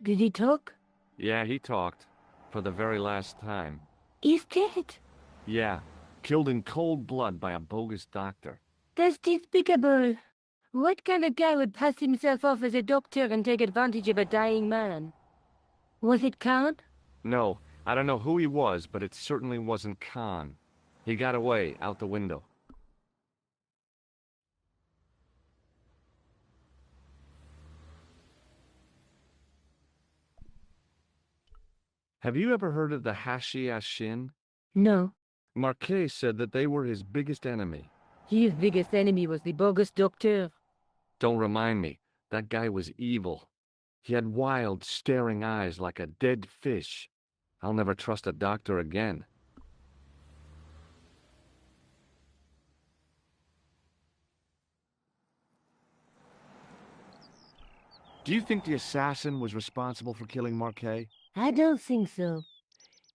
Did he talk? Yeah, he talked. For the very last time. He's dead. Yeah, killed in cold blood by a bogus doctor. That's despicable. What kind of guy would pass himself off as a doctor and take advantage of a dying man? Was it Count? No, I don't know who he was, but it certainly wasn't Khan. He got away, out the window. Have you ever heard of the Hashi Ashin? No. Marquet said that they were his biggest enemy. His biggest enemy was the bogus doctor. Don't remind me. That guy was evil. He had wild, staring eyes like a dead fish. I'll never trust a doctor again. Do you think the assassin was responsible for killing Marquet? I don't think so.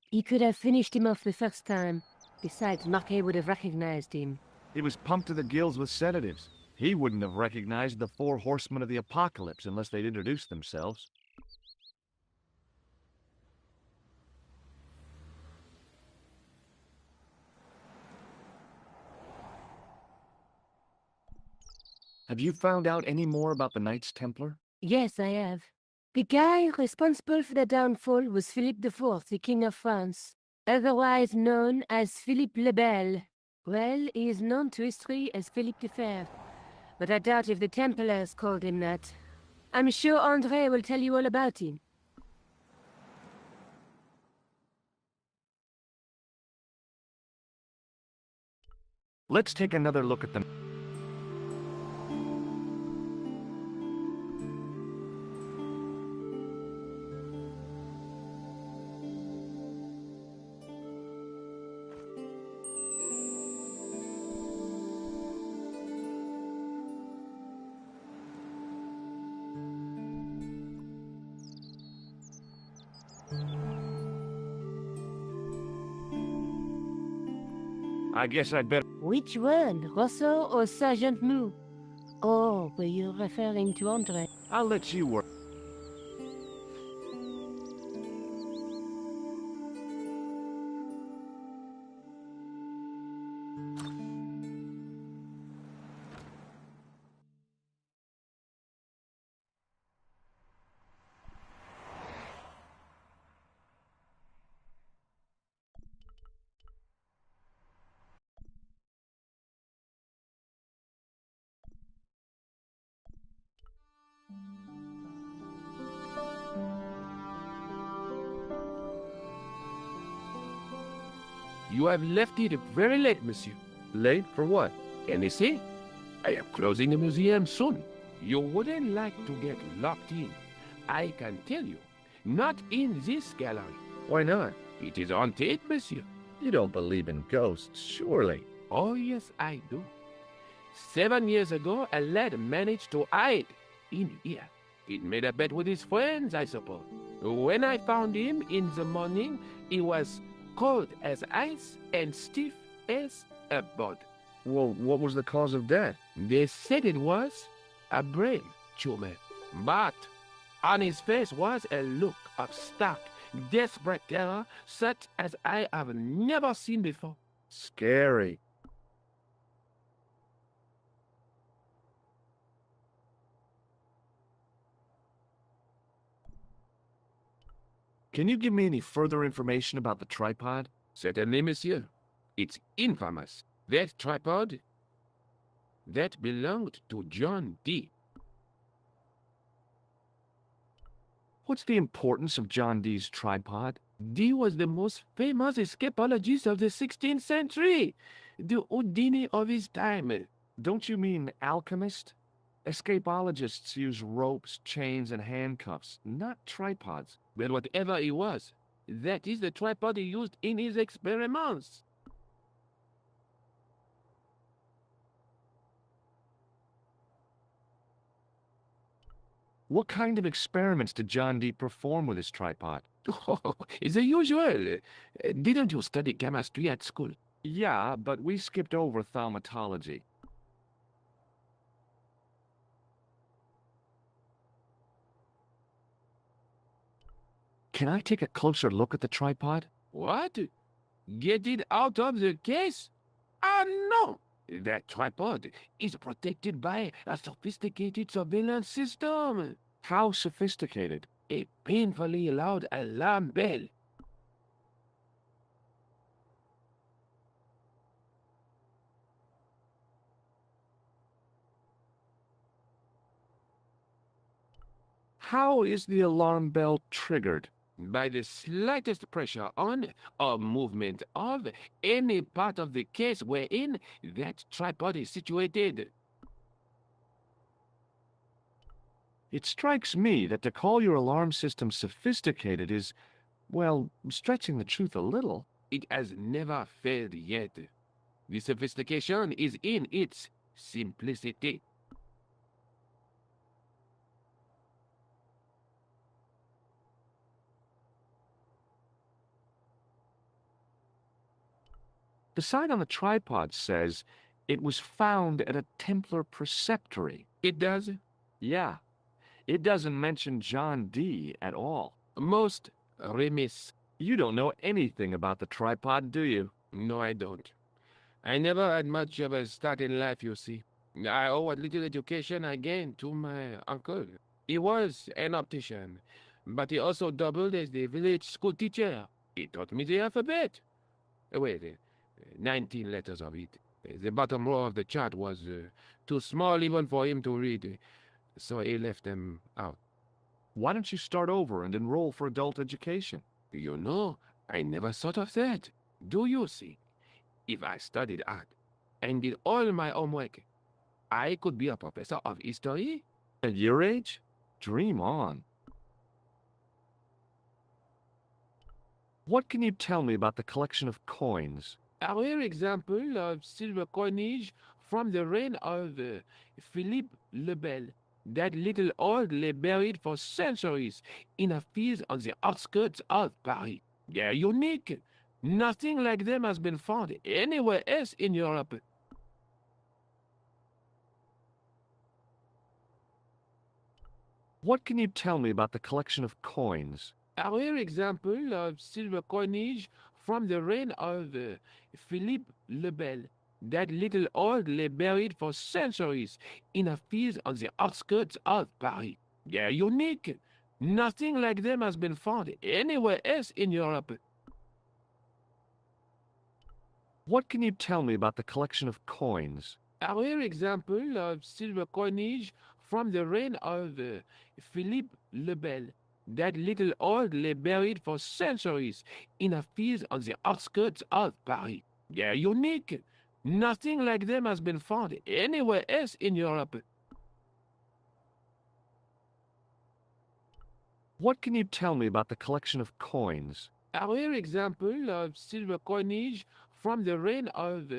He could have finished him off the first time. Besides, Marquet would have recognized him. He was pumped to the gills with sedatives. He wouldn't have recognized the 4 horsemen of the apocalypse unless they'd introduced themselves. Have you found out any more about the Knights Templar? Yes, I have. The guy responsible for the downfall was Philippe IV, the King of France, otherwise known as Philippe le Bel. Well, he is known to history as Philippe the Fair, but I doubt if the Templars called him that. I'm sure André will tell you all about him. Let's take another look at them. I guess I'd better... Which one, Rousseau or Sergeant Mou? Oh, were you referring to André? I'll let you work. You have left it very late, monsieur. Late for what? Can you see? I am closing the museum soon. You wouldn't like to get locked in. I can tell you. Not in this gallery. Why not? It is haunted, monsieur. You don't believe in ghosts, surely. Oh, yes, I do. 7 years ago, a lad managed to hide in here. He made a bet with his friends, I suppose. When I found him in the morning, he was cold as ice and stiff as a board. Well, what was the cause of death? They said it was a brain tumor. But on his face was a look of stark, desperate terror such as I have never seen before. Scary. Can you give me any further information about the tripod? Certainly, monsieur. It's infamous. That tripod, that belonged to John Dee. What's the importance of John Dee's tripod? Dee was the most famous escapologist of the 16th century, the Houdini of his time. Don't you mean alchemist? Escapologists use ropes, chains, and handcuffs, not tripods. But whatever he was, that is the tripod he used in his experiments. What kind of experiments did John Dee perform with his tripod? Oh, the usual. Didn't you study chemistry at school? Yeah, but we skipped over thaumatology. Can I take a closer look at the tripod? What? Get it out of the case? Ah, no! That tripod is protected by a sophisticated surveillance system. How sophisticated? A painfully loud alarm bell. How is the alarm bell triggered? By the slightest pressure on or movement of any part of the case wherein that tripod is situated. It strikes me that to call your alarm system sophisticated is, well, stretching the truth a little. It has never failed yet. The sophistication is in its simplicity. The sign on the tripod says it was found at a Templar preceptory. It does? Yeah, it doesn't mention John Dee at all. Most remiss. You don't know anything about the tripod, do you? No, I don't. I never had much of a start in life, you see. I owe what little education I gained to my uncle. He was an optician, but he also doubled as the village school teacher. He taught me the alphabet. Wait, 19 letters of it. The bottom row of the chart was too small even for him to read, so he left them out. Why don't you start over and enroll for adult education? You know, I never thought of that. Do you see? If I studied art and did all my homework, I could be a professor of history. At your age? Dream on. What can you tell me about the collection of coins? A rare example of silver coinage from the reign of Philippe le Bel. That little old lay buried for centuries in a field on the outskirts of Paris. They're unique. Nothing like them has been found anywhere else in Europe. What can you tell me about the collection of coins? A rare example of silver coinage from the reign of Philippe le Bel. That little old lay buried for centuries in a field on the outskirts of Paris. They're unique. Nothing like them has been found anywhere else in Europe. What can you tell me about the collection of coins? A rare example of silver coinage from the reign of Philippe le Bel. That little old lay buried for centuries in a field on the outskirts of Paris. They're unique. Nothing like them has been found anywhere else in Europe. What can you tell me about the collection of coins? A rare example of silver coinage from the reign of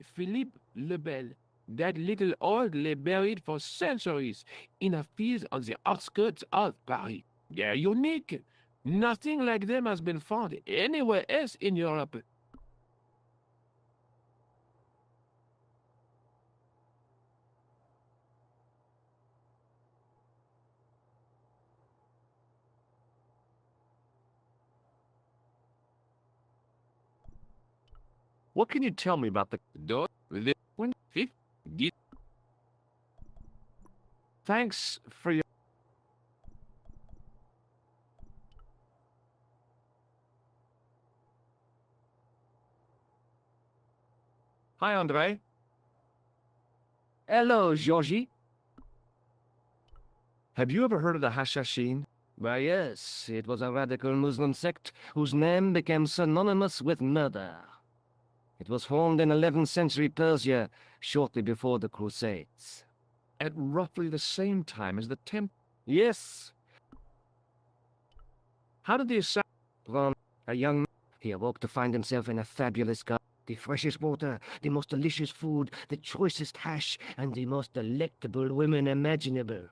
Philippe le Bel. That little old lay buried for centuries in a field on the outskirts of Paris. They're unique. Nothing like them has been found anywhere else in Europe. What can you tell me about the... Thanks for your... Hi, Andre. Hello, Georgie. Have you ever heard of the Hashashin? Why, yes, it was a radical Muslim sect whose name became synonymous with murder. It was formed in 11th century Persia, shortly before the Crusades. At roughly the same time as the Yes. How did the assassin... From a young man, he awoke to find himself in a fabulous garden. The freshest water, the most delicious food, the choicest hash, and the most delectable women imaginable.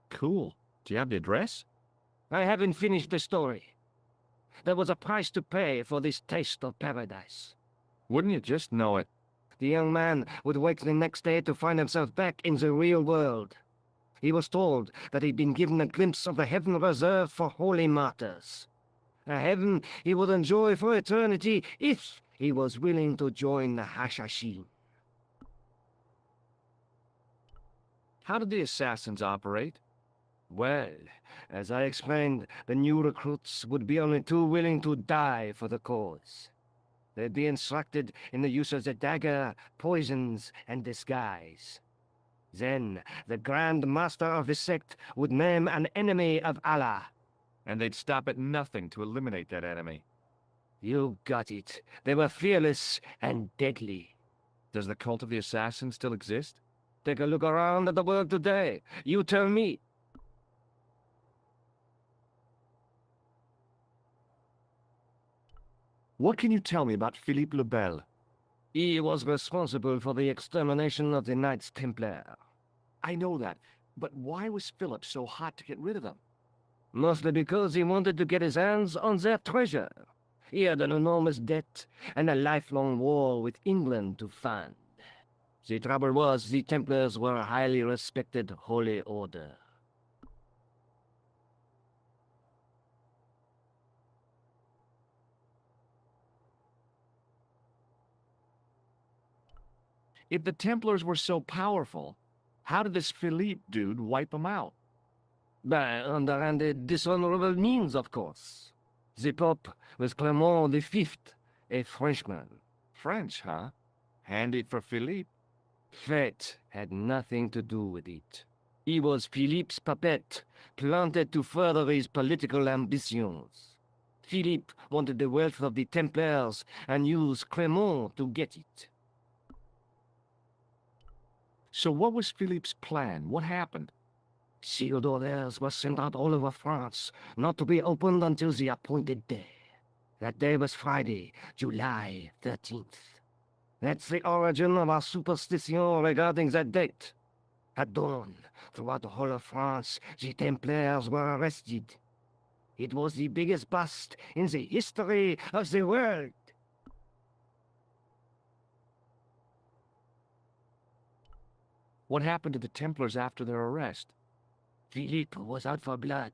Cool. Do you have the address? I haven't finished the story. There was a price to pay for this taste of paradise. Wouldn't you just know it? The young man would wake the next day to find himself back in the real world. He was told that he'd been given a glimpse of the heaven reserved for holy martyrs. A heaven he would enjoy for eternity if he was willing to join the Hashashin. How did the assassins operate? Well, as I explained, the new recruits would be only too willing to die for the cause. They'd be instructed in the use of the dagger, poisons, and disguise. Then, the Grand Master of the sect would name an enemy of Allah. And they'd stop at nothing to eliminate that enemy. You got it. They were fearless and deadly. Does the cult of the assassin still exist? Take a look around at the world today. You tell me. What can you tell me about Philippe le Bel? He was responsible for the extermination of the Knights Templar. I know that, but why was Philip so hot to get rid of them? Mostly because he wanted to get his hands on their treasure. He had an enormous debt and a lifelong war with England to fund. The trouble was, the Templars were a highly respected holy order. If the Templars were so powerful, how did this Philippe dude wipe them out? By underhanded, dishonorable means, of course. The Pope was Clement V, a Frenchman. French, huh? Handy for Philippe. Fate had nothing to do with it. He was Philippe's puppet, planted to further his political ambitions. Philippe wanted the wealth of the Templars and used Clement to get it. So what was Philippe's plan? What happened? Sealed orders were sent out all over France, not to be opened until the appointed day. That day was Friday, July 13th. That's the origin of our superstition regarding that date. At dawn, throughout the whole of France, the Templars were arrested. It was the biggest bust in the history of the world. What happened to the Templars after their arrest? Philippe was out for blood,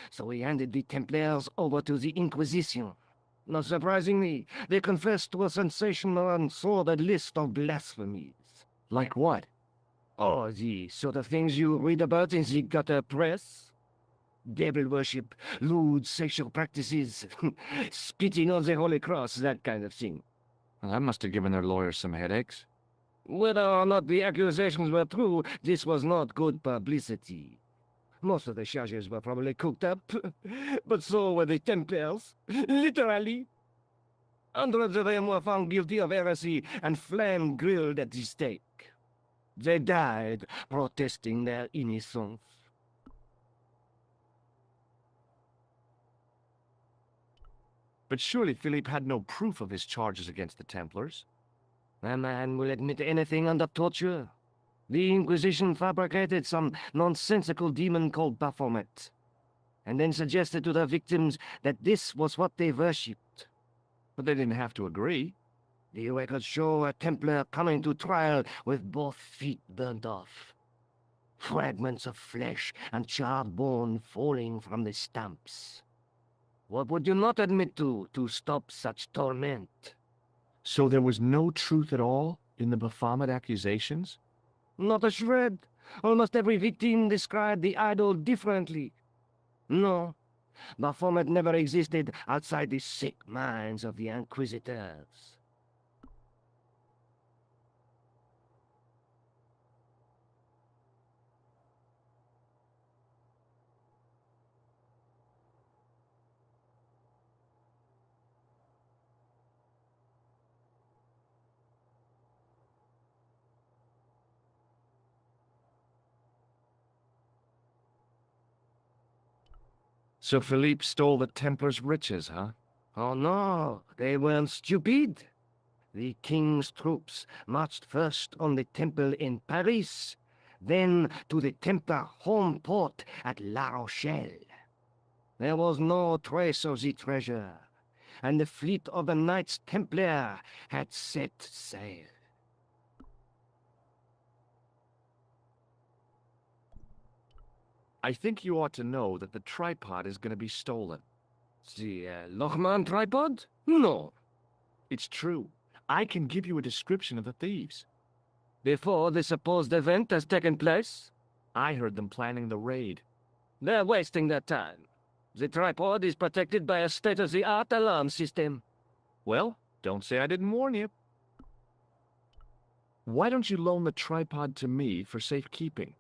so he handed the Templars over to the Inquisition. Not surprisingly, they confessed to a sensational and sordid list of blasphemies. Like what? Oh, the sort of things you read about in the gutter press. Devil worship, lewd sexual practices, spitting on the Holy Cross, that kind of thing. Well, that must have given their lawyers some headaches. Whether or not the accusations were true, this was not good publicity. Most of the charges were probably cooked up, but so were the Templars, literally. Hundreds of them were found guilty of heresy and flame-grilled at the stake. They died protesting their innocence. But surely Philippe had no proof of his charges against the Templars. A man will admit anything under torture. The Inquisition fabricated some nonsensical demon called Baphomet, and then suggested to their victims that this was what they worshipped. But they didn't have to agree. The records show a Templar coming to trial with both feet burnt off. Fragments of flesh and charred bone falling from the stumps. What would you not admit to stop such torment? So there was no truth at all in the Baphomet accusations? Not a shred. Almost every victim described the idol differently. No, Baphomet never existed outside the sick minds of the Inquisitors. So Philippe stole the Templars' riches, huh? Oh no, they weren't stupid. The king's troops marched first on the temple in Paris, then to the Templar home port at La Rochelle. There was no trace of the treasure, and the fleet of the Knights Templar had set sail. I think you ought to know that the tripod is going to be stolen. The Lochman tripod? No. It's true. I can give you a description of the thieves. Before the supposed event has taken place? I heard them planning the raid. They're wasting their time. The tripod is protected by a state-of-the-art alarm system. Well, don't say I didn't warn you. Why don't you loan the tripod to me for safekeeping?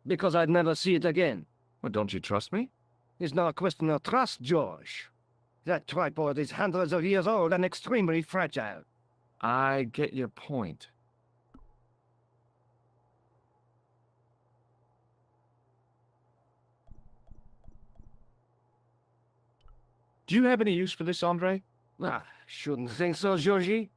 Because I'd never see it again. Well, don't you trust me? It's not a question of trust, George. That tripod is hundreds of years old and extremely fragile. I get your point. Do you have any use for this, Andre? Ah, shouldn't think so, Georgie.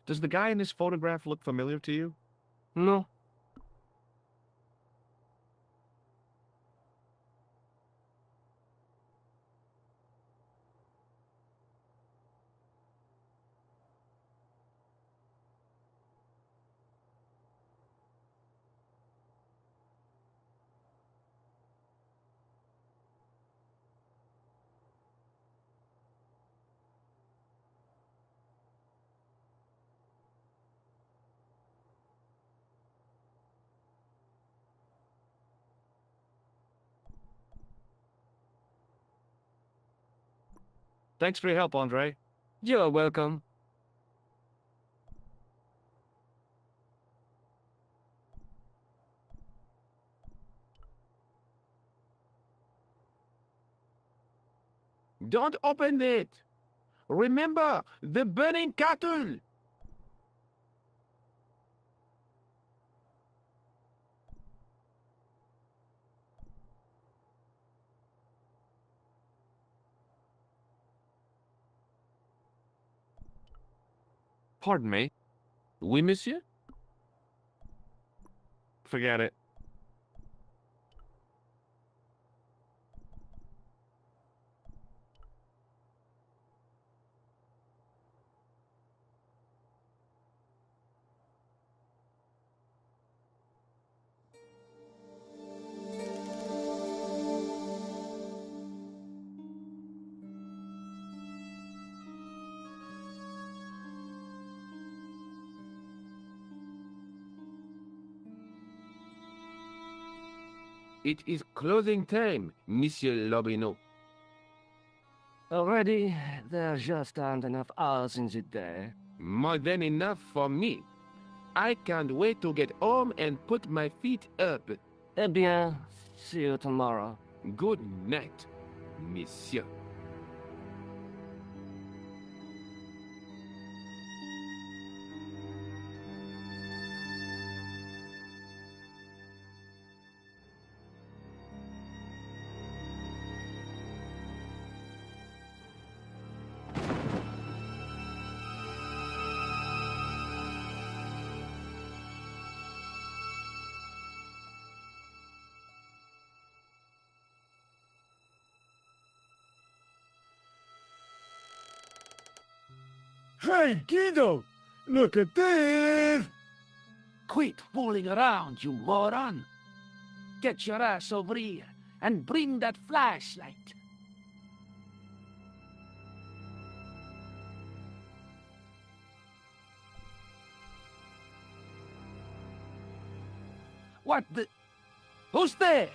Does the guy in this photograph look familiar to you? No. Thanks for your help, Andre. You're welcome. Don't open it! Remember, the burning cattle! Pardon me. Oui, monsieur? Forget it. It is closing time, Monsieur Lobineau. Already, there just aren't enough hours in the day. More than enough for me. I can't wait to get home and put my feet up. Eh bien, see you tomorrow. Good night, monsieur. Hey, Guido! Look at this! Quit fooling around, you moron! Get your ass over here and bring that flashlight. What the... Who's there?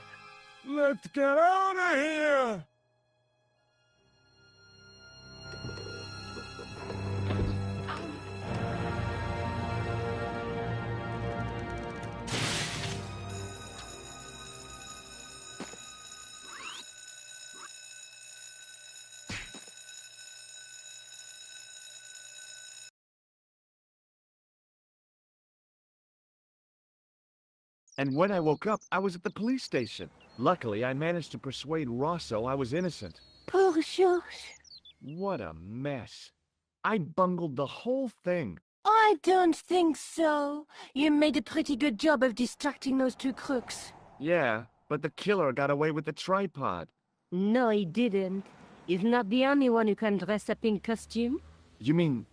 Let's get out of here! And when I woke up, I was at the police station. Luckily, I managed to persuade Rosso I was innocent. Poor Georges. What a mess. I bungled the whole thing. I don't think so. You made a pretty good job of distracting those two crooks. Yeah, but the killer got away with the tripod. No, he didn't. He's not the only one who can dress up in costume. You mean...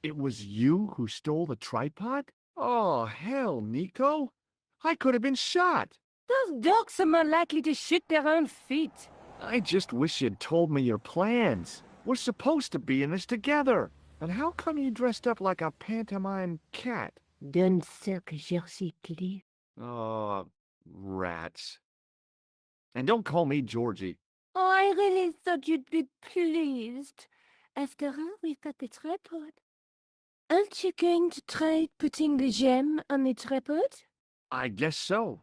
it was you who stole the tripod? Oh, hell, Nico. I could have been shot. Those dogs are more likely to shoot their own feet. I just wish you'd told me your plans. We're supposed to be in this together. And how come you dressed up like a pantomime cat? D'un cercle jersey. Oh, rats. And don't call me Georgie. Oh, I really thought you'd be pleased. After all, we've got the tripod. Aren't you going to try putting the gem on the tripod? I guess so.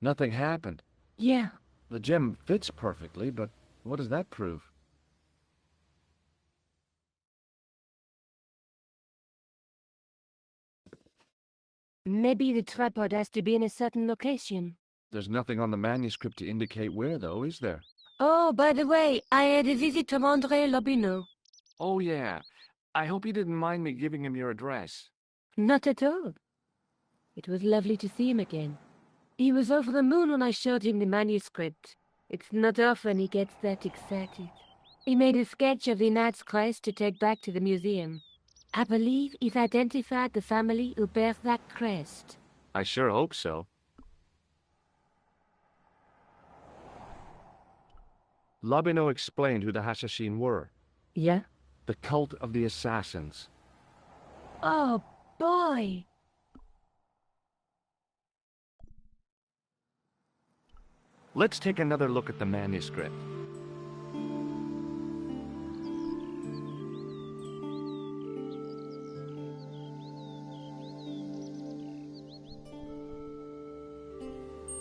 Nothing happened. Yeah. The gem fits perfectly, but what does that prove? Maybe the tripod has to be in a certain location. There's nothing on the manuscript to indicate where, though, is there? Oh, by the way, I had a visit from André Lobineau. Oh, yeah. I hope you didn't mind me giving him your address. Not at all. It was lovely to see him again. He was over the moon when I showed him the manuscript. It's not often he gets that excited. He made a sketch of the Knight's crest to take back to the museum. I believe he's identified the family who bears that crest. I sure hope so. Lobineau explained who the Hashashin were. Yeah? The cult of the assassins. Oh, boy! Let's take another look at the manuscript.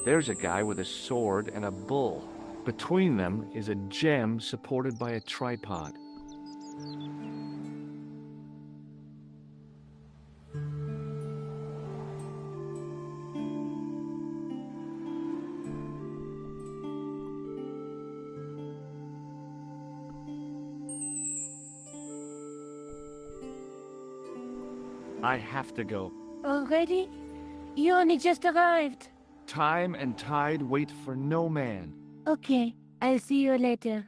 There's a guy with a sword and a bull. Between them is a gem supported by a tripod. I have to go. Already? You only just arrived. Time and tide wait for no man. Okay, I'll see you later.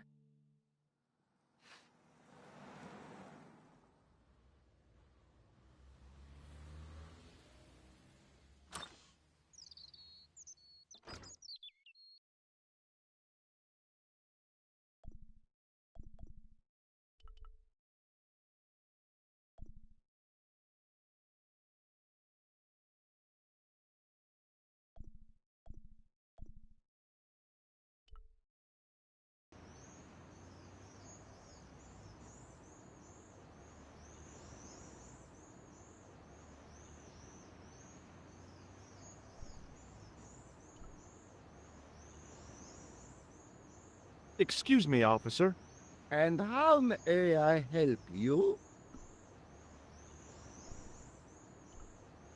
Excuse me, officer. And how may I help you?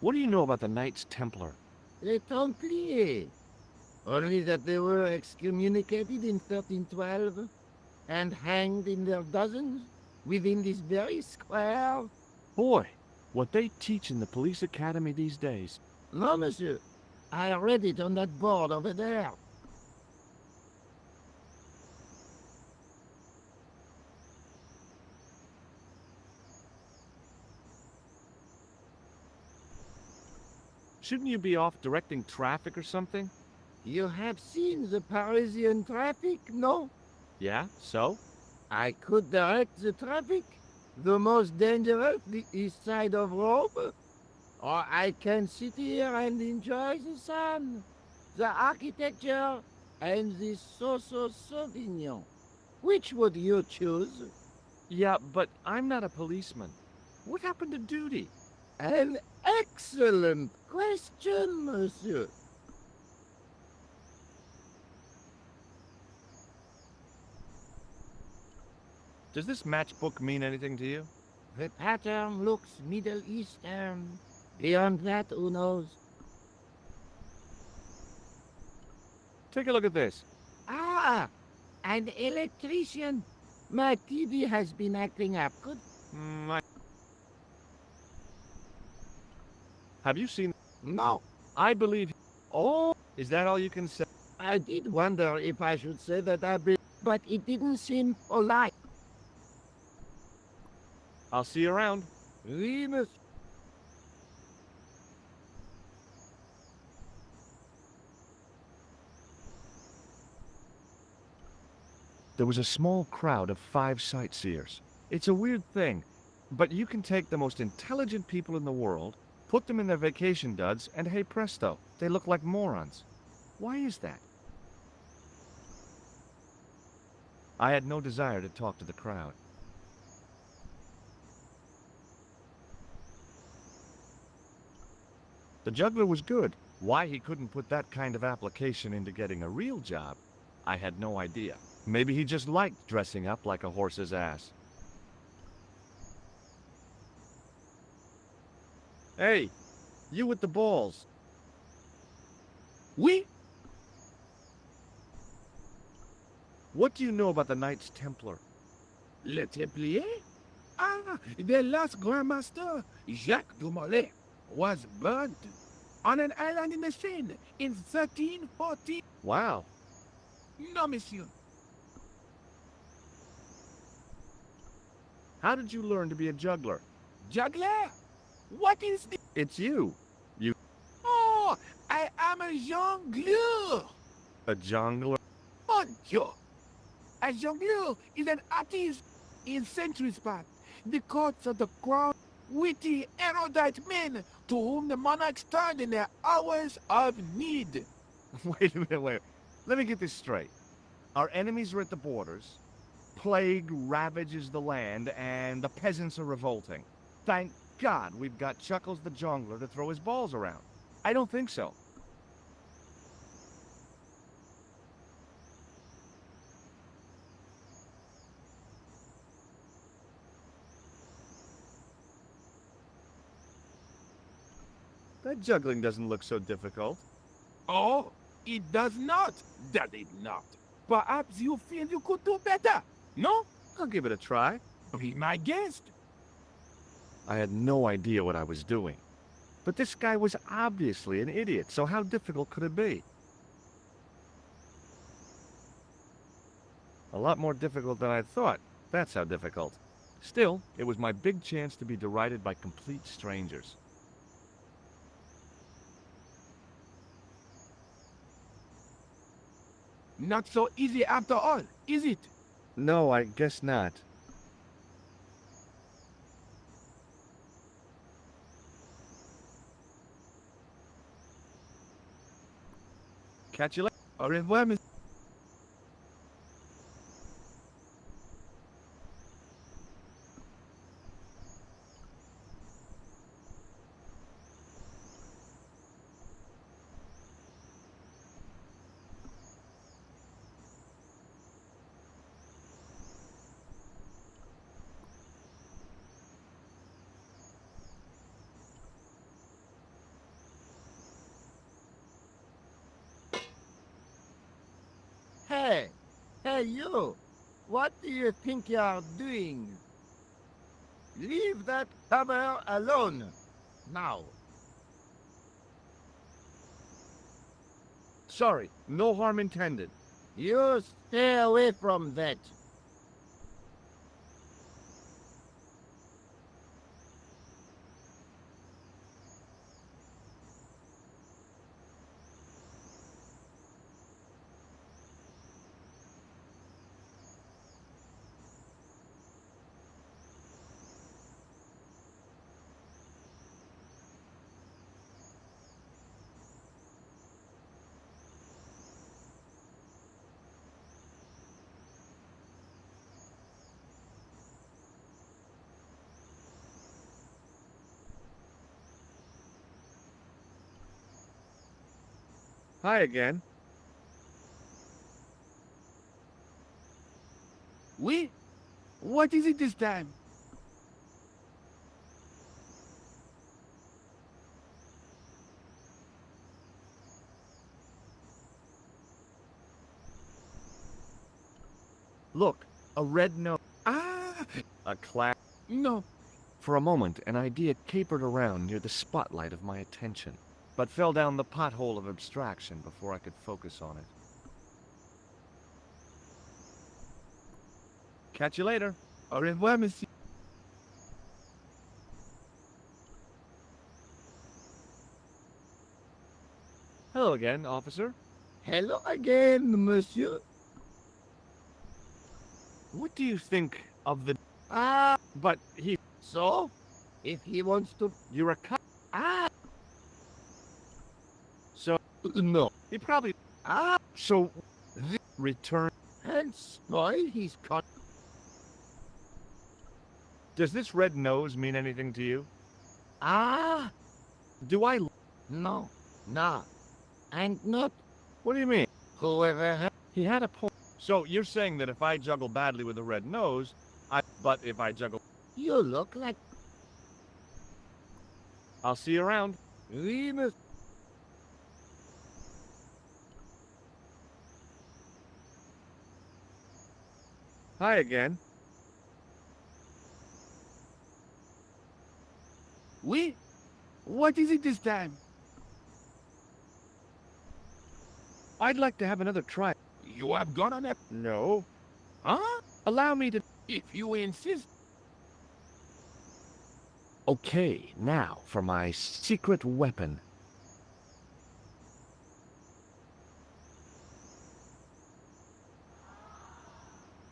What do you know about the Knights Templar? Les Templiers. Only that they were excommunicated in 1312 and hanged in their dozens within this very square. Boy, what they teach in the police academy these days. No, monsieur. I read it on that board over there. Shouldn't you be off directing traffic or something? You have seen the Parisian traffic, no? Yeah, so? I could direct the traffic. The most dangerous, the east side of Rome. Or I can sit here and enjoy the sun, the architecture, and the so-so Sauvignon. Which would you choose? Yeah, but I'm not a policeman. What happened to duty? An excellent question, monsieur. Does this matchbook mean anything to you? The pattern looks Middle Eastern. Beyond that, who knows? Take a look at this. Ah, an electrician. My TV has been acting up. Good. Have you seen... No, I believe... Oh, is that all you can say? I did wonder if I should say that I believe, but it didn't seem polite. I'll see you around. Oui, monsieur. There was a small crowd of 5 sightseers. It's a weird thing, but you can take the most intelligent people in the world, Put them in their vacation duds, and hey presto, they look like morons. Why is that? I had no desire to talk to the crowd. The juggler was good. Why he couldn't put that kind of application into getting a real job, I had no idea. Maybe he just liked dressing up like a horse's ass. Hey, you with the balls. Oui? What do you know about the Knights Templar? Le Templier? Ah, the last Grand Master, Jacques de Molay, was burnt on an island in the Seine in 1314. Wow. No, monsieur. How did you learn to be a juggler? Juggler? What is this? It's you. Oh, I am a jongleur. A jongler? Mon Dieu. A jongleur is an artist in centuries past. The courts of the crown, witty, erudite men to whom the monarchs turned in their hours of need. Wait a minute, wait. Let me get this straight. Our enemies are at the borders, plague ravages the land, and the peasants are revolting. Thank God we've got Chuckles the Jongler to throw his balls around. I don't think so. That juggling doesn't look so difficult. Oh, it does not, does it not? Perhaps you feel you could do better, no? I'll give it a try. Be my guest. I had no idea what I was doing. But this guy was obviously an idiot, so how difficult could it be? A lot more difficult than I thought. That's how difficult. Still, it was my big chance to be derided by complete strangers. Not so easy after all, is it? No, I guess not. Catch you later. Au revoir, monsieur. Hey, hey you! What do you think you are doing? Leave that comer alone, now. Sorry, no harm intended. You stay away from that. Hi again. Oui? What is it this time? Look, a red note. Ah, A clap. no. For a moment, an idea capered around near the spotlight of my attention, but fell down the pothole of abstraction before I could focus on it. Catch you later. Au revoir, monsieur. Hello again, officer. Hello again, monsieur. What do you think of the... Ah, But he... so? If he wants to... You're a cop. Ah, No. He probably... Ah, So, return... and spoil his con... Does this red nose mean anything to you? Ah, Do I... no, no. And not What do you mean? whoever... He had a point. So, you're saying that if I juggle badly with a red nose, But if I juggle... You look like I'll see you around. Remus. Hi again. Oui? What is it this time? I'd like to have another try. You have gone on a... No. Huh? Allow me to... If you insist. Okay, now for my secret weapon.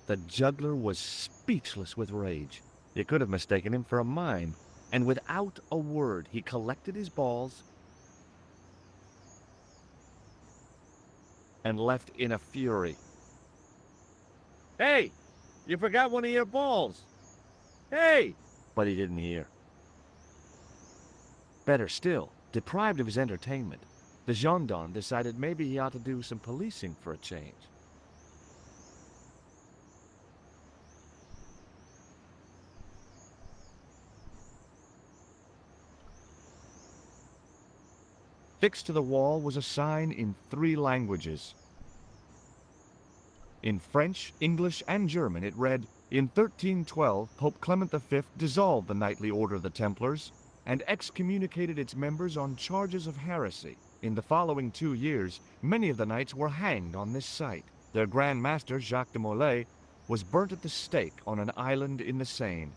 The juggler was speechless with rage. You could have mistaken him for a mime, and without a word he collected his balls and left in a fury. Hey! You forgot one of your balls! Hey! But he didn't hear. Better still, deprived of his entertainment, the gendarme decided maybe he ought to do some policing for a change. Fixed to the wall was a sign in 3 languages. In French, English, and German it read, "In 1312, Pope Clement V dissolved the Knightly Order of the Templars and excommunicated its members on charges of heresy. In the following 2 years, many of the knights were hanged on this site. Their Grand Master, Jacques de Molay, was burnt at the stake on an island in the Seine."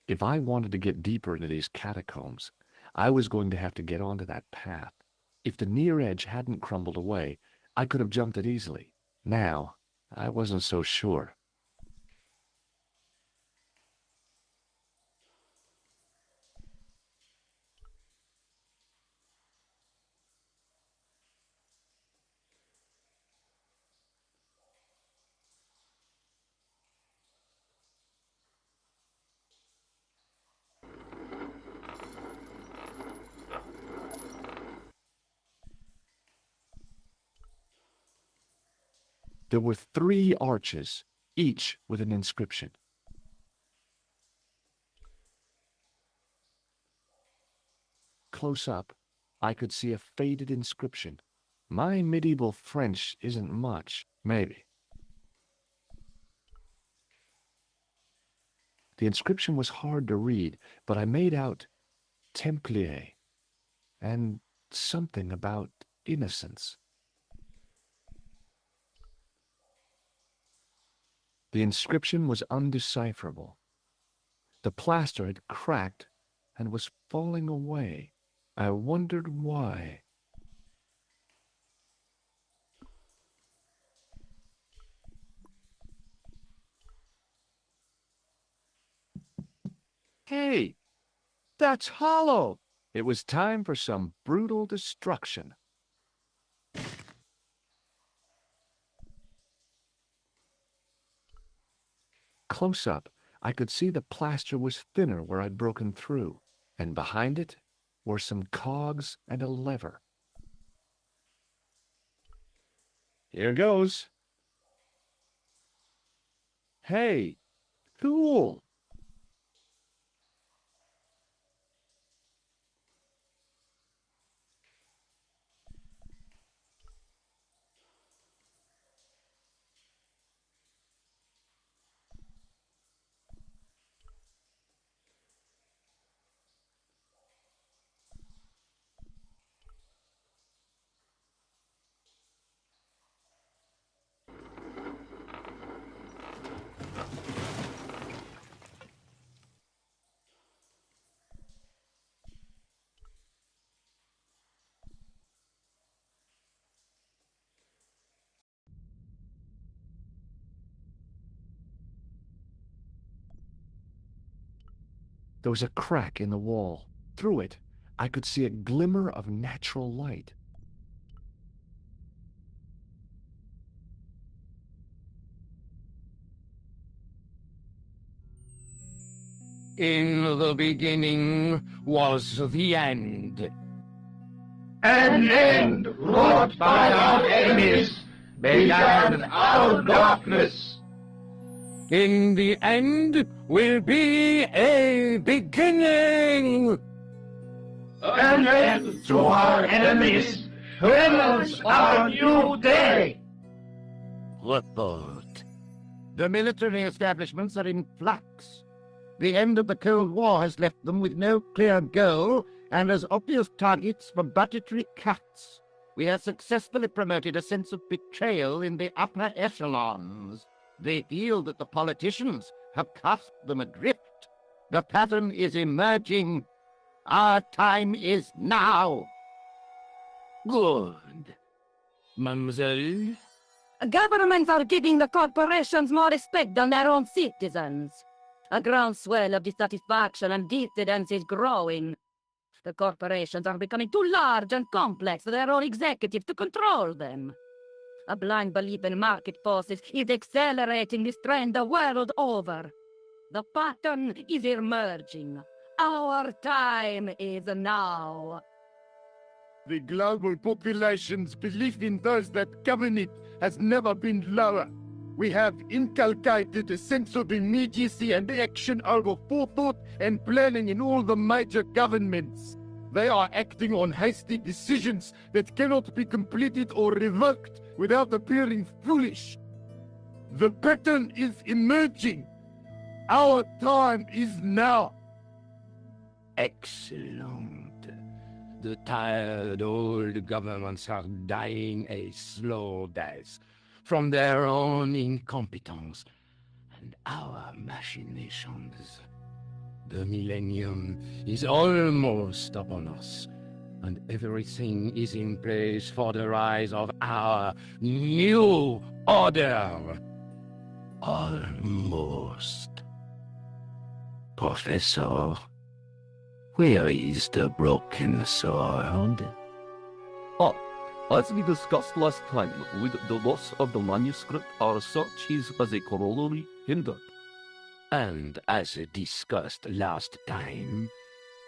If I wanted to get deeper into these catacombs, I was going to have to get onto that path. If the near edge hadn't crumbled away, I could have jumped it easily. Now, I wasn't so sure. There were 3 arches, each with an inscription. Close up, I could see a faded inscription. My medieval French isn't much, maybe. The inscription was hard to read, but I made out Templier and something about innocence. The inscription was undecipherable. The plaster had cracked and was falling away. I wondered why. Hey, that's hollow! It was time for some brutal destruction. Close up, I could see the plaster was thinner where I'd broken through, and behind it were some cogs and a lever. Here goes. Hey, cool. There was a crack in the wall. Through it, I could see a glimmer of natural light. In the beginning was the end. An end wrought by our enemies began our darkness. In the end will be a beginning. An end to our enemies heralds our new day. Report. The military establishments are in flux. The end of the Cold War has left them with no clear goal and as obvious targets for budgetary cuts. We have successfully promoted a sense of betrayal in the upper echelons. They feel that the politicians have cast them adrift. The pattern is emerging. Our time is now. Good. Mademoiselle? Governments are giving the corporations more respect than their own citizens. A groundswell of dissatisfaction and dissidence is growing. The corporations are becoming too large and complex for their own executives to control them. A blind belief in market forces is accelerating this trend the world over. The pattern is emerging. Our time is now. The global population's belief in those that govern it has never been lower. We have inculcated a sense of immediacy and action over forethought and planning in all the major governments. They are acting on hasty decisions that cannot be completed or revoked without appearing foolish. The pattern is emerging. Our time is now. Excellent. The tired old governments are dying a slow death from their own incompetence and our machinations. The millennium is almost upon us, and everything is in place for the rise of our new order. Almost. Professor, where is the broken sword? As we discussed last time, with the loss of the manuscript, our search is as a corollary hindered. And as discussed last time,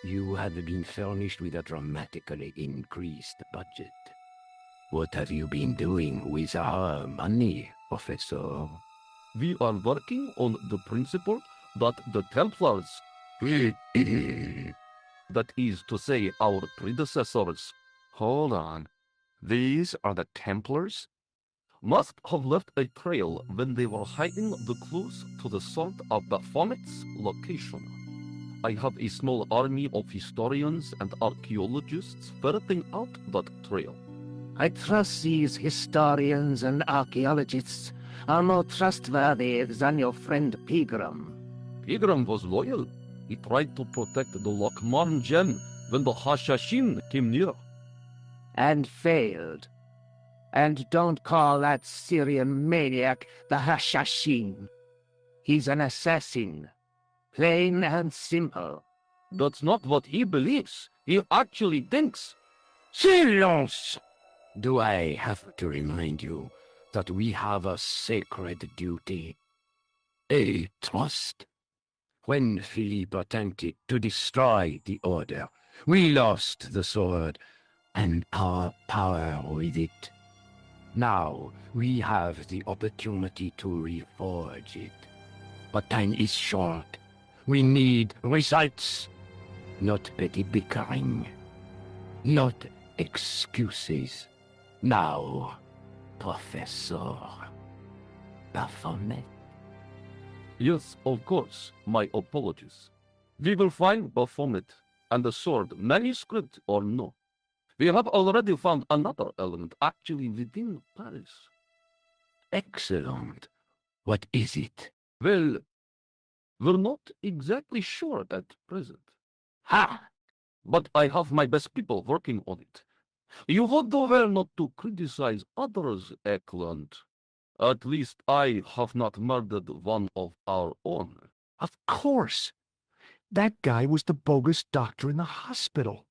you have been furnished with a dramatically increased budget. What have you been doing with our money, Professor? We are working on the principle that the Templars, that is to say, our predecessors, Hold on. These are the Templars? must have left a trail when they were hiding the clues to the sort of Baphomet's location. I have a small army of historians and archaeologists ferreting out that trail. I trust these historians and archaeologists are more trustworthy than your friend Pegram. Pegram was loyal. He tried to protect the Lokman gem when the Hashashin came near. And failed. And don't call that Syrian maniac the Hashashin. He's an assassin. Plain and simple. That's not what he believes. He actually thinks. Silence! Do I have to remind you that we have a sacred duty? A trust? When Philippe attempted to destroy the Order, we lost the sword and our power with it. Now we have the opportunity to reforge it. But time is short. We need results, not petty bickering, not excuses. Now, Professor Baphomet. Yes, of course. My apologies. We will find Baphomet and the sword, manuscript or no. We have already found another element actually within Paris. Excellent. What is it? Well, we're not exactly sure at present. Ha! But I have my best people working on it. You would do well not to criticize others, Eklund. At least I have not murdered one of our own. Of course. That guy was the bogus doctor in the hospital.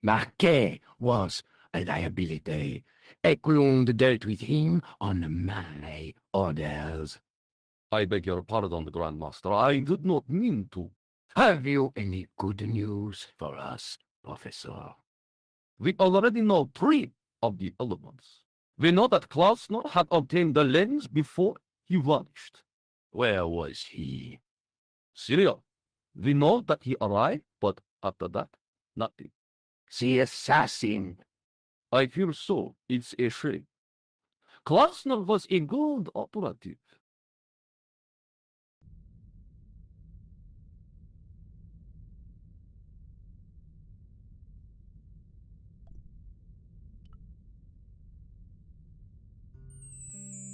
Marquet was a liability. Eklund dealt with him on my orders. I beg your pardon, Grandmaster. I did not mean to. Have you any good news for us, Professor? We already know 3 of the elements. We know that Klausner had obtained the lens before he vanished. Where was he? Syria. We know that he arrived, but after that, nothing. The assassin. I fear so. It's a shame. Klausner was a good operative.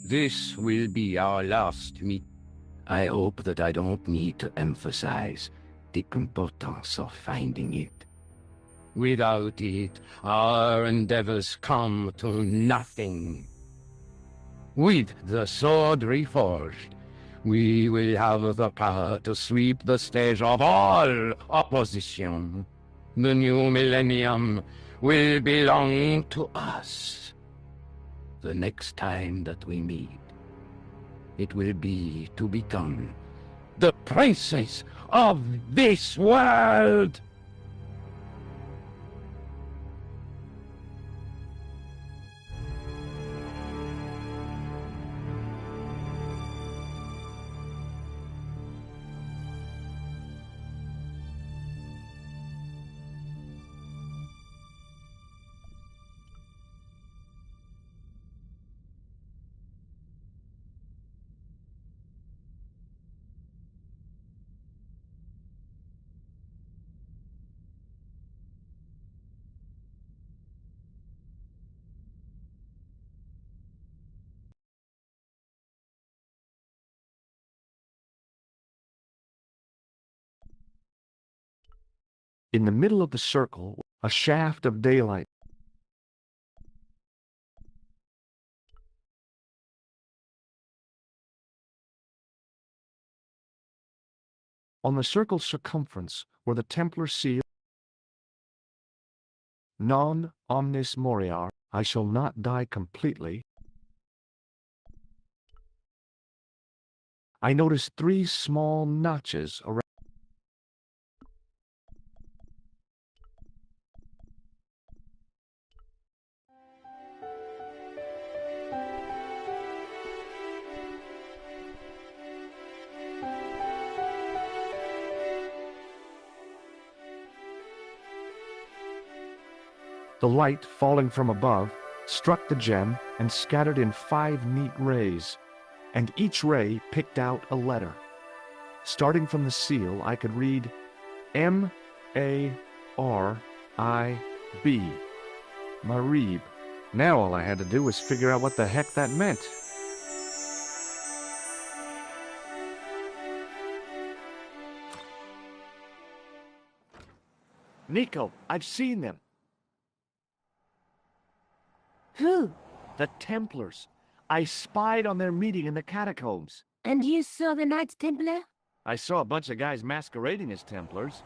This will be our last meet. I hope that I don't need to emphasize the importance of finding it. Without it, our endeavors come to nothing. With the sword reforged, we will have the power to sweep the stage of all opposition. The new millennium will belong to us. The next time that we meet, it will be to become the princes of this world. In the middle of the circle, a shaft of daylight. On the circle's circumference were the Templar seal, Non omnis moriar, I shall not die completely. I noticed 3 small notches around. The light, falling from above, struck the gem and scattered in 5 neat rays, and each ray picked out a letter. Starting from the seal, I could read M-A-R-I-B, Marib. Now all I had to do was figure out what the heck that meant. Nico, I've seen them. Who? The Templars. I spied on their meeting in the catacombs. And you saw the Knights Templar? I saw a bunch of guys masquerading as Templars.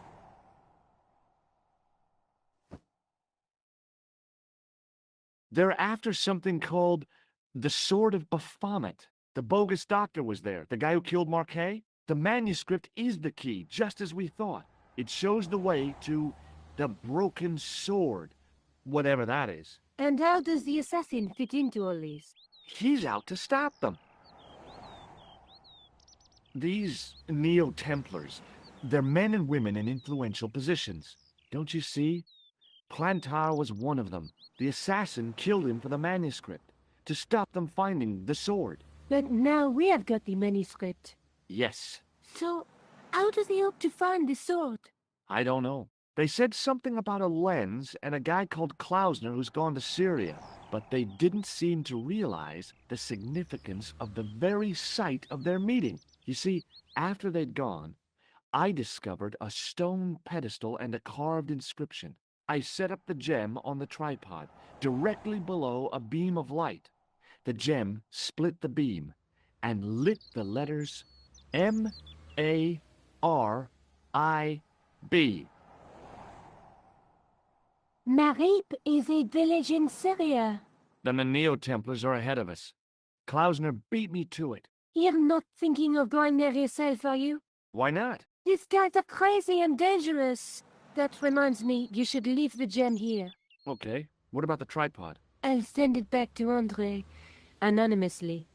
They're after something called the Sword of Baphomet. The bogus doctor was there, the guy who killed Marquet. The manuscript is the key, just as we thought. It shows the way to the broken sword, whatever that is. And how does the assassin fit into all this? He's out to stop them. These Neo-Templars, they're men and women in influential positions. Don't you see? Plantar was one of them. The assassin killed him for the manuscript, to stop them finding the sword. But now we have got the manuscript. Yes. So, how do they hope to find the sword? I don't know. They said something about a lens and a guy called Klausner who's gone to Syria, but they didn't seem to realize the significance of the very site of their meeting. You see, after they'd gone, I discovered a stone pedestal and a carved inscription. I set up the gem on the tripod, directly below a beam of light. The gem split the beam and lit the letters M-A-R-I-B B. Marib is a village in Syria. Then the Neo-Templars are ahead of us. Klausner beat me to it. You're not thinking of going there yourself, are you? Why not? These guys are crazy and dangerous. That reminds me, you should leave the gem here. Okay. What about the tripod? I'll send it back to Andre, anonymously.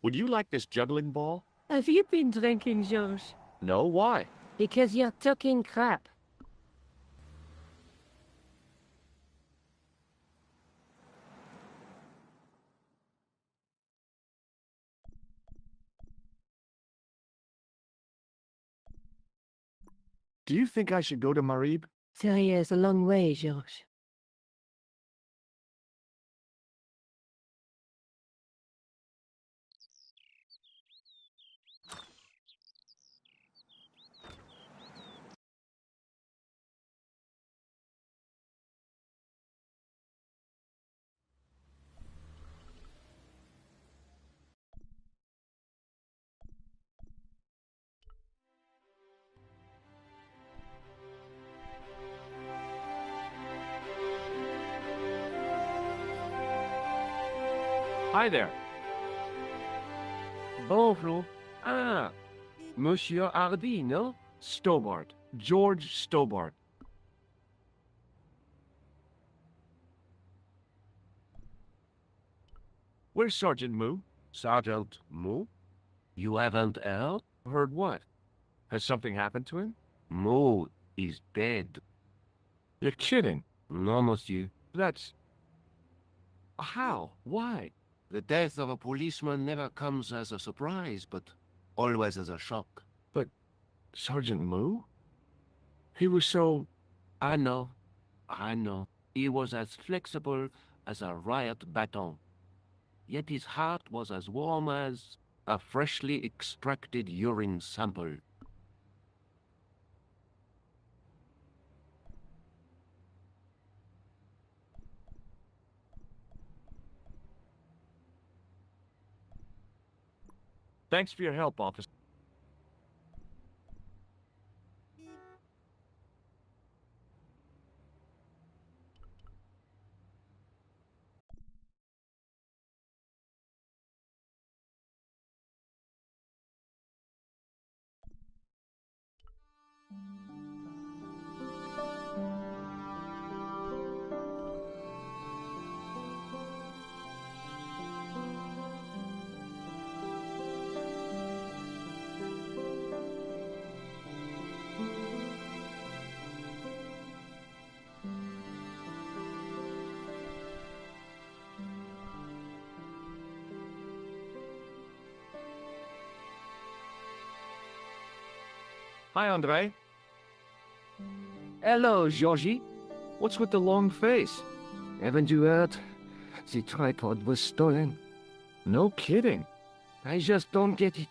Would you like this juggling ball? Have you been drinking, Georges? No, why? Because you're talking crap. Do you think I should go to Marib? Syria is a long way, Georges. Hi there. Bonjour. Ah, Monsieur Hardy, no? Stobart. George Stobart. Where's Sergeant Moo? Sergeant Moo? You haven't heard? Heard what? Has something happened to him? Moo is dead. You're kidding. No, monsieur. That's... How? Why? The death of a policeman never comes as a surprise, but always as a shock. But Sergeant Moo? He was so... I know. He was as flexible as a riot baton. Yet his heart was as warm as a freshly extracted urine sample. Thanks for your help, officer. Hi, Andre. Hello, Georgie. What's with the long face? Haven't you heard? The tripod was stolen. No kidding. I just don't get it.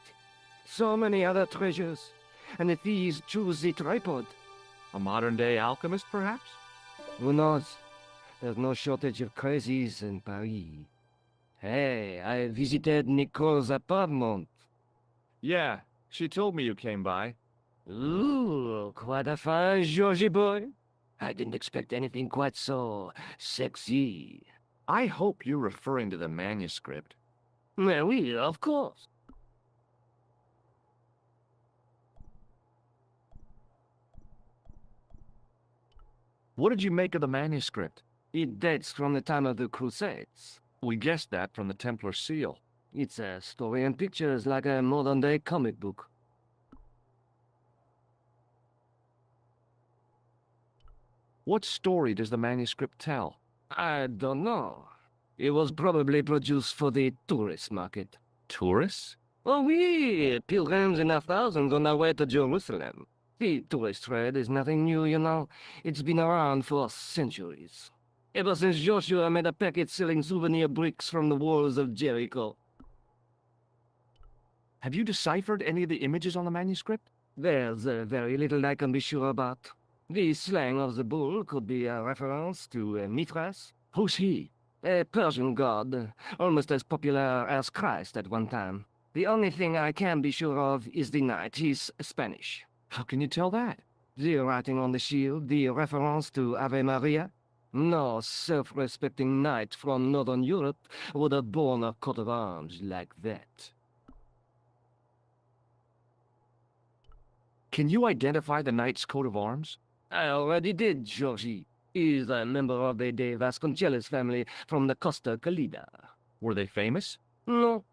So many other treasures, and the thieves choose the tripod. A modern-day alchemist, perhaps? Who knows? There's no shortage of crazies in Paris. Hey, I visited Nicole's apartment. Yeah, she told me you came by. Ooh, quite a fine Georgie boy. I didn't expect anything quite so sexy. I hope you're referring to the manuscript. Well, oui, of course. What did you make of the manuscript? It dates from the time of the Crusades. We guessed that from the Templar seal. It's a story and pictures like a modern-day comic book. What story does the manuscript tell? I don't know. It was probably produced for the tourist market. Tourists? Oh, oui, pilgrims in their thousands on their way to Jerusalem. The tourist trade is nothing new, you know. It's been around for centuries. Ever since Joshua made a packet selling souvenir bricks from the walls of Jericho. Have you deciphered any of the images on the manuscript? There's very little I can be sure about. The slang of the bull could be a reference to Mithras. Who's he? A Persian god, almost as popular as Christ at one time. The only thing I can be sure of is the knight. He's Spanish. How can you tell that? The writing on the shield, the reference to Ave Maria. No self-respecting knight from Northern Europe would have borne a coat of arms like that. Can you identify the knight's coat of arms? I already did, Georgie. He's a member of the De Vasconcelos family from the Costa Calida. Were they famous? No,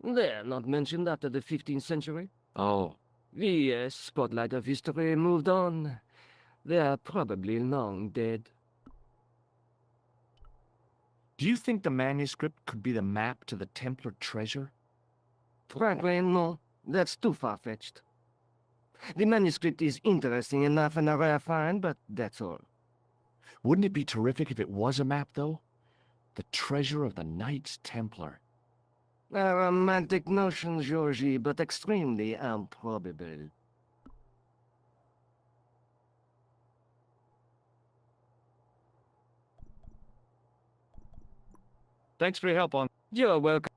they're not mentioned after the 15th century. Oh. The spotlight of history moved on. They're probably long dead. Do you think the manuscript could be the map to the Templar treasure? Frankly, no. That's too far-fetched. The manuscript is interesting enough and a rare find, but that's all. Wouldn't it be terrific if it was a map, though? The treasure of the Knights Templar. A romantic notion, Georgie, but extremely improbable. Thanks for your help on... You're welcome.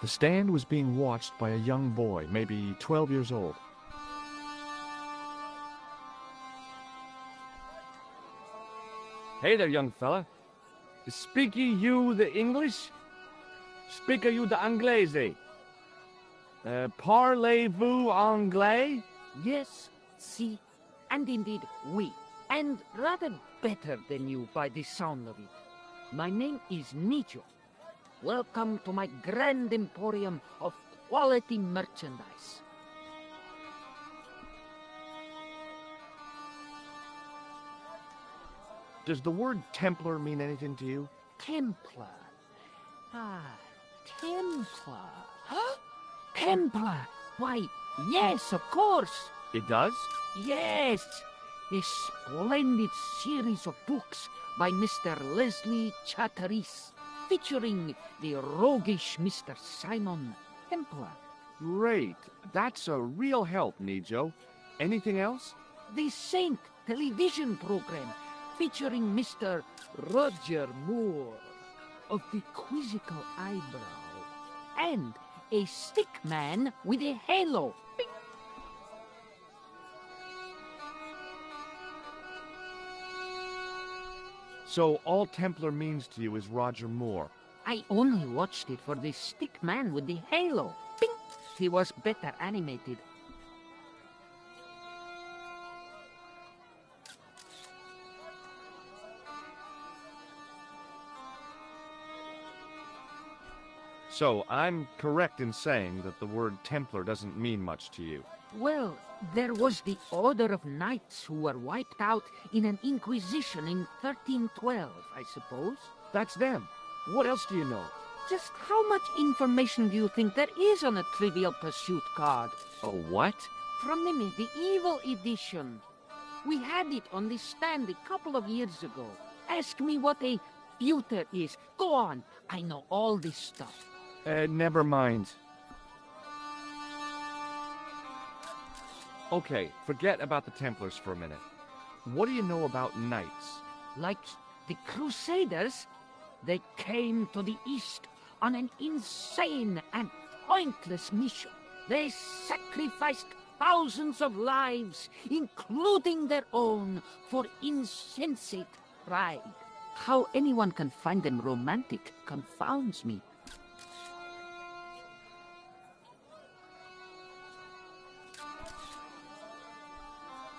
The stand was being watched by a young boy, maybe 12 years old. Hey there, young fella. Speak you the English? Speak you the Anglais? Parlez-vous anglais? Yes, si, and indeed oui, and rather better than you by the sound of it. My name is Nijo. Welcome to my grand emporium of quality merchandise. Does the word Templar mean anything to you? Templar. Ah, Templar. Huh? Templar. Why, yes, of course. It does? Yes. A splendid series of books by Mr. Leslie Charteris, featuring the roguish Mr. Simon Templar. Great. That's a real help, Nijo. Anything else? The Saint television program, featuring Mr. Roger Moore of the quizzical eyebrow, and a stick man with a halo. Bing. So all Templar means to you is Roger Moore. I only watched it for the stick man with the halo. Bing. He was better animated. So I'm correct in saying that the word Templar doesn't mean much to you. Well, there was the Order of Knights who were wiped out in an Inquisition in 1312, I suppose. That's them. What else do you know? Just how much information do you think there is on a Trivial Pursuit card? A what? From the medieval edition. We had it on the stand a couple of years ago. Ask me what a pewter is. Go on. I know all this stuff. Never mind. Okay, forget about the Templars for a minute. What do you know about knights? Like the Crusaders, they came to the East on an insane and pointless mission. They sacrificed thousands of lives, including their own, for insensate pride. How anyone can find them romantic confounds me.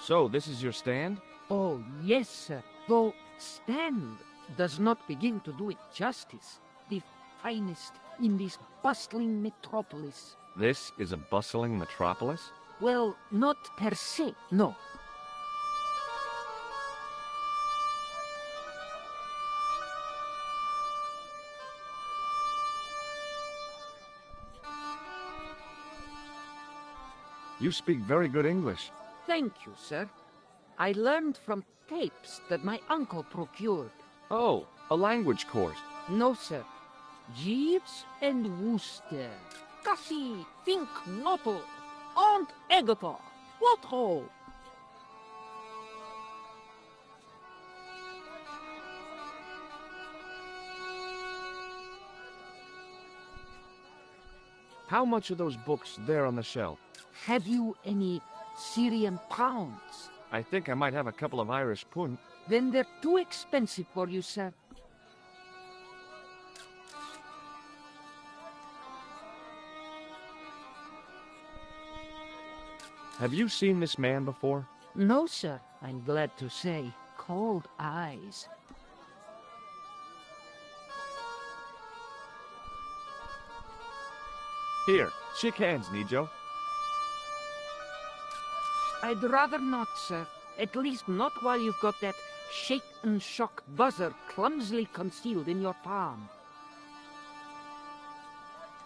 So, this is your stand? Oh, yes, sir. Though stand does not begin to do it justice. The finest in this bustling metropolis. This is a bustling metropolis? Well, not per se, no. You speak very good English. Thank you, sir. I learned from tapes that my uncle procured. Oh, a language course. No, sir. Jeeves and Wooster. Gussie, think noto. Und Egerton. What ho? How much are those books there on the shelf? Have you any Syrian pounds? I think I might have a couple of Irish pund. Then they're too expensive for you, sir. Have you seen this man before? No, sir. I'm glad to say. Cold eyes. Here, shake hands, Nijo. I'd rather not, sir. At least not while you've got that shake and shock buzzer clumsily concealed in your palm.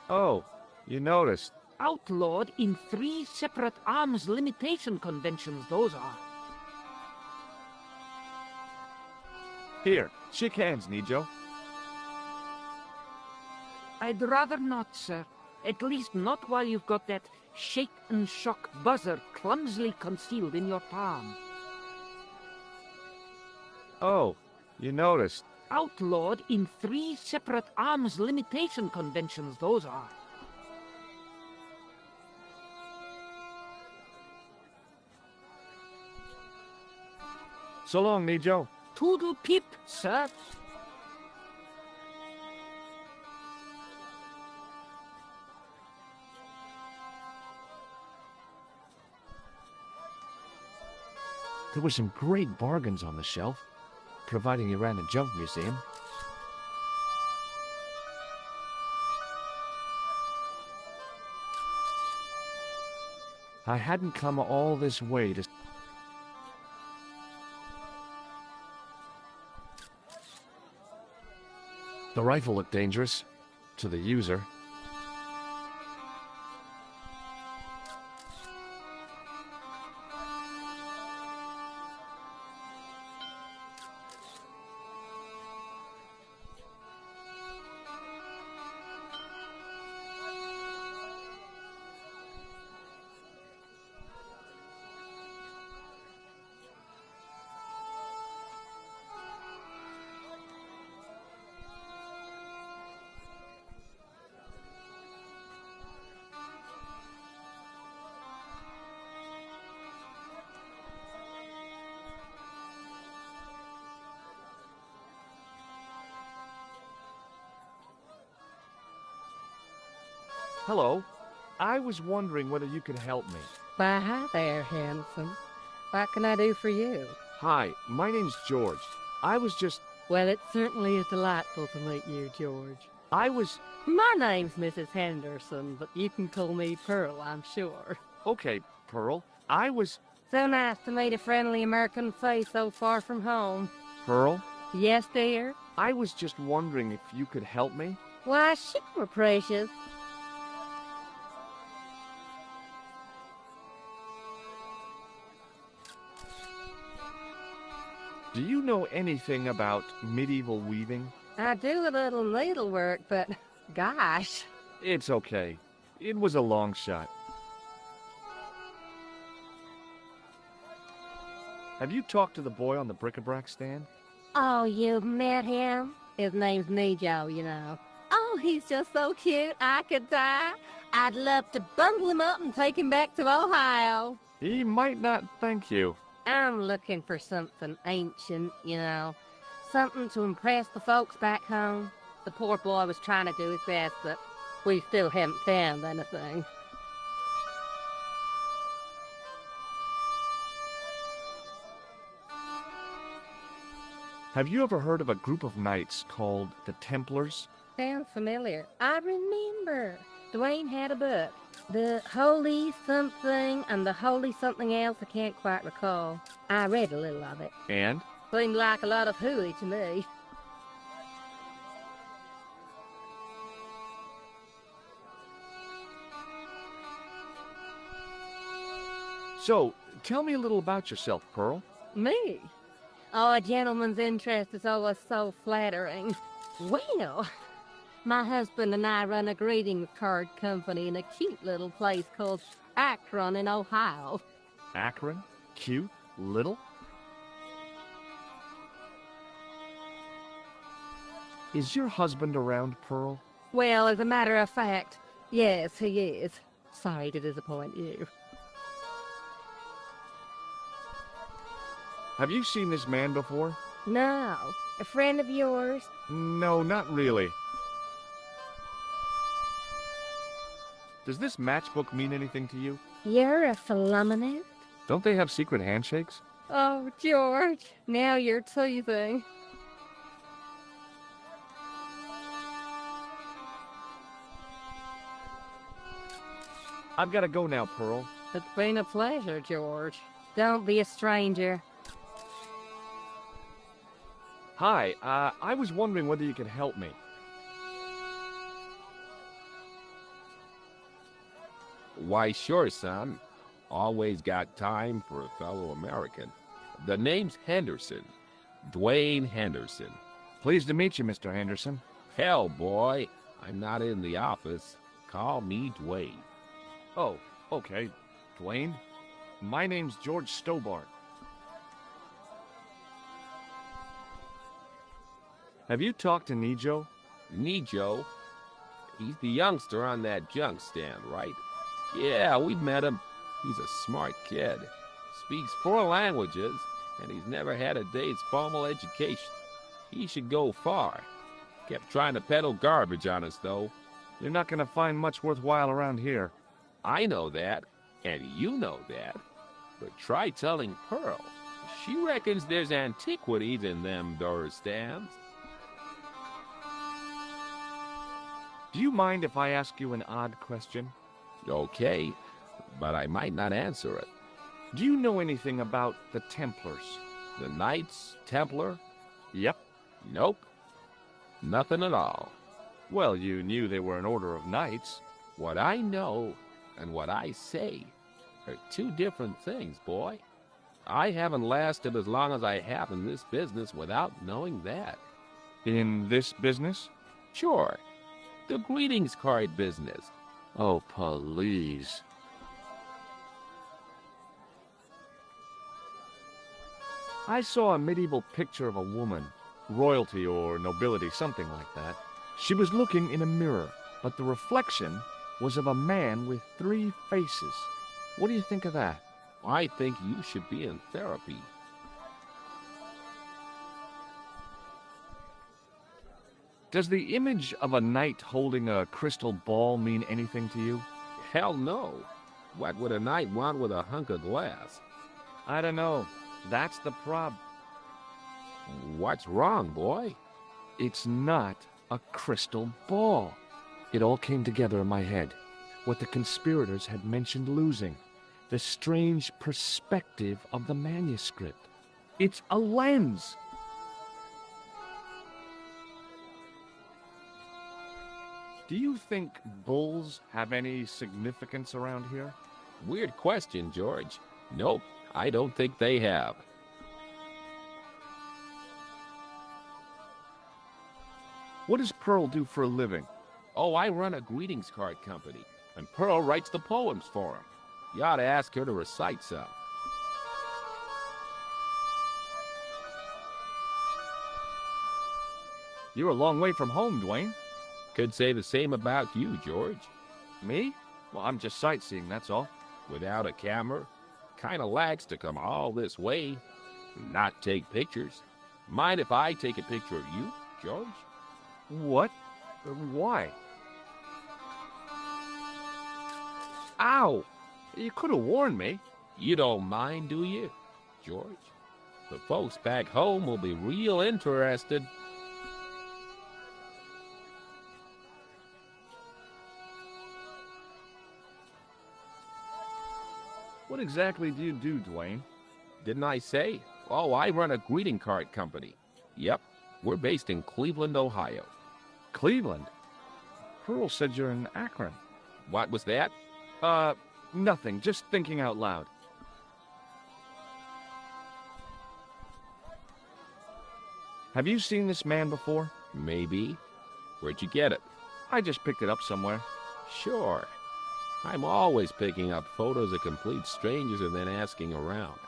Oh, you noticed. Outlawed in 3 separate arms limitation conventions, those are. Here, shake hands, Nijo. I'd rather not, sir. At least not while you've got that shake and shock buzzer clumsily concealed in your palm. Oh, you noticed. Outlawed in 3 separate arms limitation conventions, those are. So long, Nijo. Toodle pip, sir. There were some great bargains on the shelf, providing you ran a junk museum. I hadn't come all this way to... The rifle looked dangerous, to the user. Hello. I was wondering whether you could help me. Why, hi there, handsome. What can I do for you? Hi, my name's George. I was just... Well, it certainly is delightful to meet you, George. I was... My name's Mrs. Henderson, but you can call me Pearl, I'm sure. Okay, Pearl. I was... So nice to meet a friendly American face so far from home. Pearl? Yes, dear? I was just wondering if you could help me. Why, sure, precious. Do you know anything about medieval weaving? I do a little needlework, but gosh. It's okay. It was a long shot. Have you talked to the boy on the bric-a-brac stand? Oh, you've met him? His name's Nijo, you know. Oh, he's just so cute, I could die. I'd love to bundle him up and take him back to Ohio. He might not thank you. I'm looking for something ancient, you know. Something to impress the folks back home. The poor boy was trying to do his best, but we still haven't found anything. Have you ever heard of a group of knights called the Templars? Sounds familiar. I remember. Dwayne had a book. The Holy Something and the Holy Something Else, I can't quite recall. I read a little of it. And? Seemed like a lot of hooey to me. So, tell me a little about yourself, Pearl. Me? Oh, a gentleman's interest is always so flattering. Well, my husband and I run a greeting card company in a cute little place called Akron in Ohio. Akron? Cute? Little? Is your husband around, Pearl? Well, as a matter of fact, yes, he is. Sorry to disappoint you. Have you seen this man before? No. A friend of yours? No, not really. Does this matchbook mean anything to you? You're a phenomenon? Don't they have secret handshakes? Oh, George, now you're teasing. I've got to go now, Pearl. It's been a pleasure, George. Don't be a stranger. Hi, I was wondering whether you could help me. Why, sure, son. Always got time for a fellow American. The name's Henderson. Dwayne Henderson. Pleased to meet you, Mr. Henderson. Hell, boy, I'm not in the office. Call me Dwayne. Oh, okay. Dwayne? My name's George Stobart. Have you talked to Nijo? Nijo? He's the youngster on that junk stand, right? Yeah, we've met him. He's a smart kid. Speaks 4 languages, and he's never had a day's formal education. He should go far. Kept trying to peddle garbage on us, though. You're not going to find much worthwhile around here. I know that, and you know that. But try telling Pearl. She reckons there's antiquities in them door stands. Do you mind if I ask you an odd question? Okay, but I might not answer it. Do you know anything about the Templars? The Knights Templar? Yep. Nope. Nothing at all. Well, you knew they were an order of knights. What I know and what I say are 2 different things, boy. I haven't lasted as long as I have in this business without knowing that. In this business? Sure. The greetings card business. Oh, please. I saw a medieval picture of a woman, royalty or nobility, something like that. She was looking in a mirror, but the reflection was of a man with 3 faces. What do you think of that? I think you should be in therapy. Does the image of a knight holding a crystal ball mean anything to you? Hell no. What would a knight want with a hunk of glass? I don't know. That's the problem. What's wrong, boy? It's not a crystal ball. It all came together in my head. What the conspirators had mentioned losing. The strange perspective of the manuscript. It's a lens. Do you think bulls have any significance around here? Weird question, George. Nope, I don't think they have. What does Pearl do for a living? Oh, I run a greetings card company, and Pearl writes the poems for him. You ought to ask her to recite some. You're a long way from home, Dwayne. Could say the same about you, George. Me? Well, I'm just sightseeing, that's all. Without a camera? Kinda lags to come all this way and not take pictures. Mind if I take a picture of you, George? What? Why? Ow! You could have warned me. You don't mind, do you, George? The folks back home will be real interested. What exactly do you do, Dwayne? Didn't I say? Oh, I run a greeting card company. Yep, we're based in Cleveland, Ohio. Cleveland? Pearl said you're in Akron. What was that? Nothing. Just thinking out loud. Have you seen this man before? Maybe. Where'd you get it? I just picked it up somewhere. Sure. I'm always picking up photos of complete strangers and then asking around.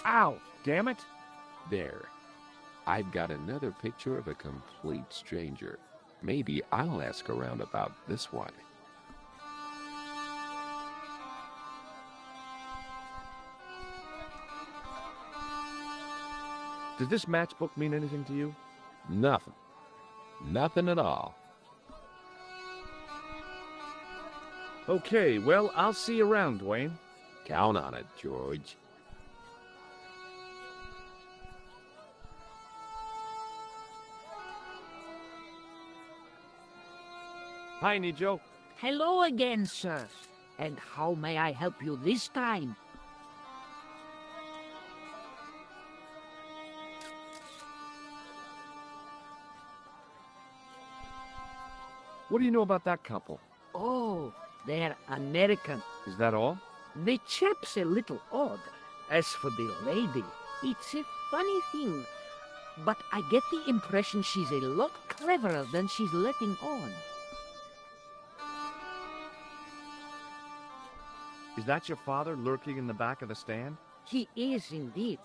Ow, damn it. There. I've got another picture of a complete stranger. Maybe I'll ask around about this one. Does this matchbook mean anything to you? Nothing. Nothing at all. Okay, well, I'll see you around, Dwayne. Count on it, George. Hi, Nijo. Hello again, sir. And how may I help you this time? What do you know about that couple? Oh, they're American. Is that all? The chap's a little odd. As for the lady, it's a funny thing. But I get the impression she's a lot cleverer than she's letting on. Is that your father lurking in the back of the stand? He is indeed.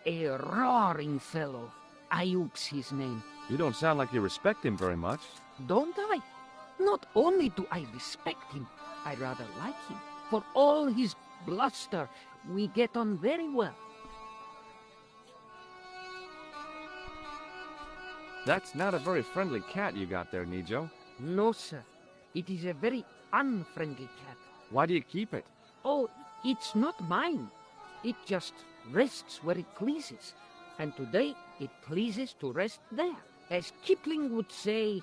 A roaring fellow. Ayuk's his name. You don't sound like you respect him very much. Don't I? Not only do I respect him, I rather like him. For all his bluster, we get on very well. That's not a very friendly cat you got there, Nijo. No, sir. It is a very unfriendly cat. Why do you keep it? Oh, it's not mine. It just rests where it pleases. And today, it pleases to rest there. As Kipling would say,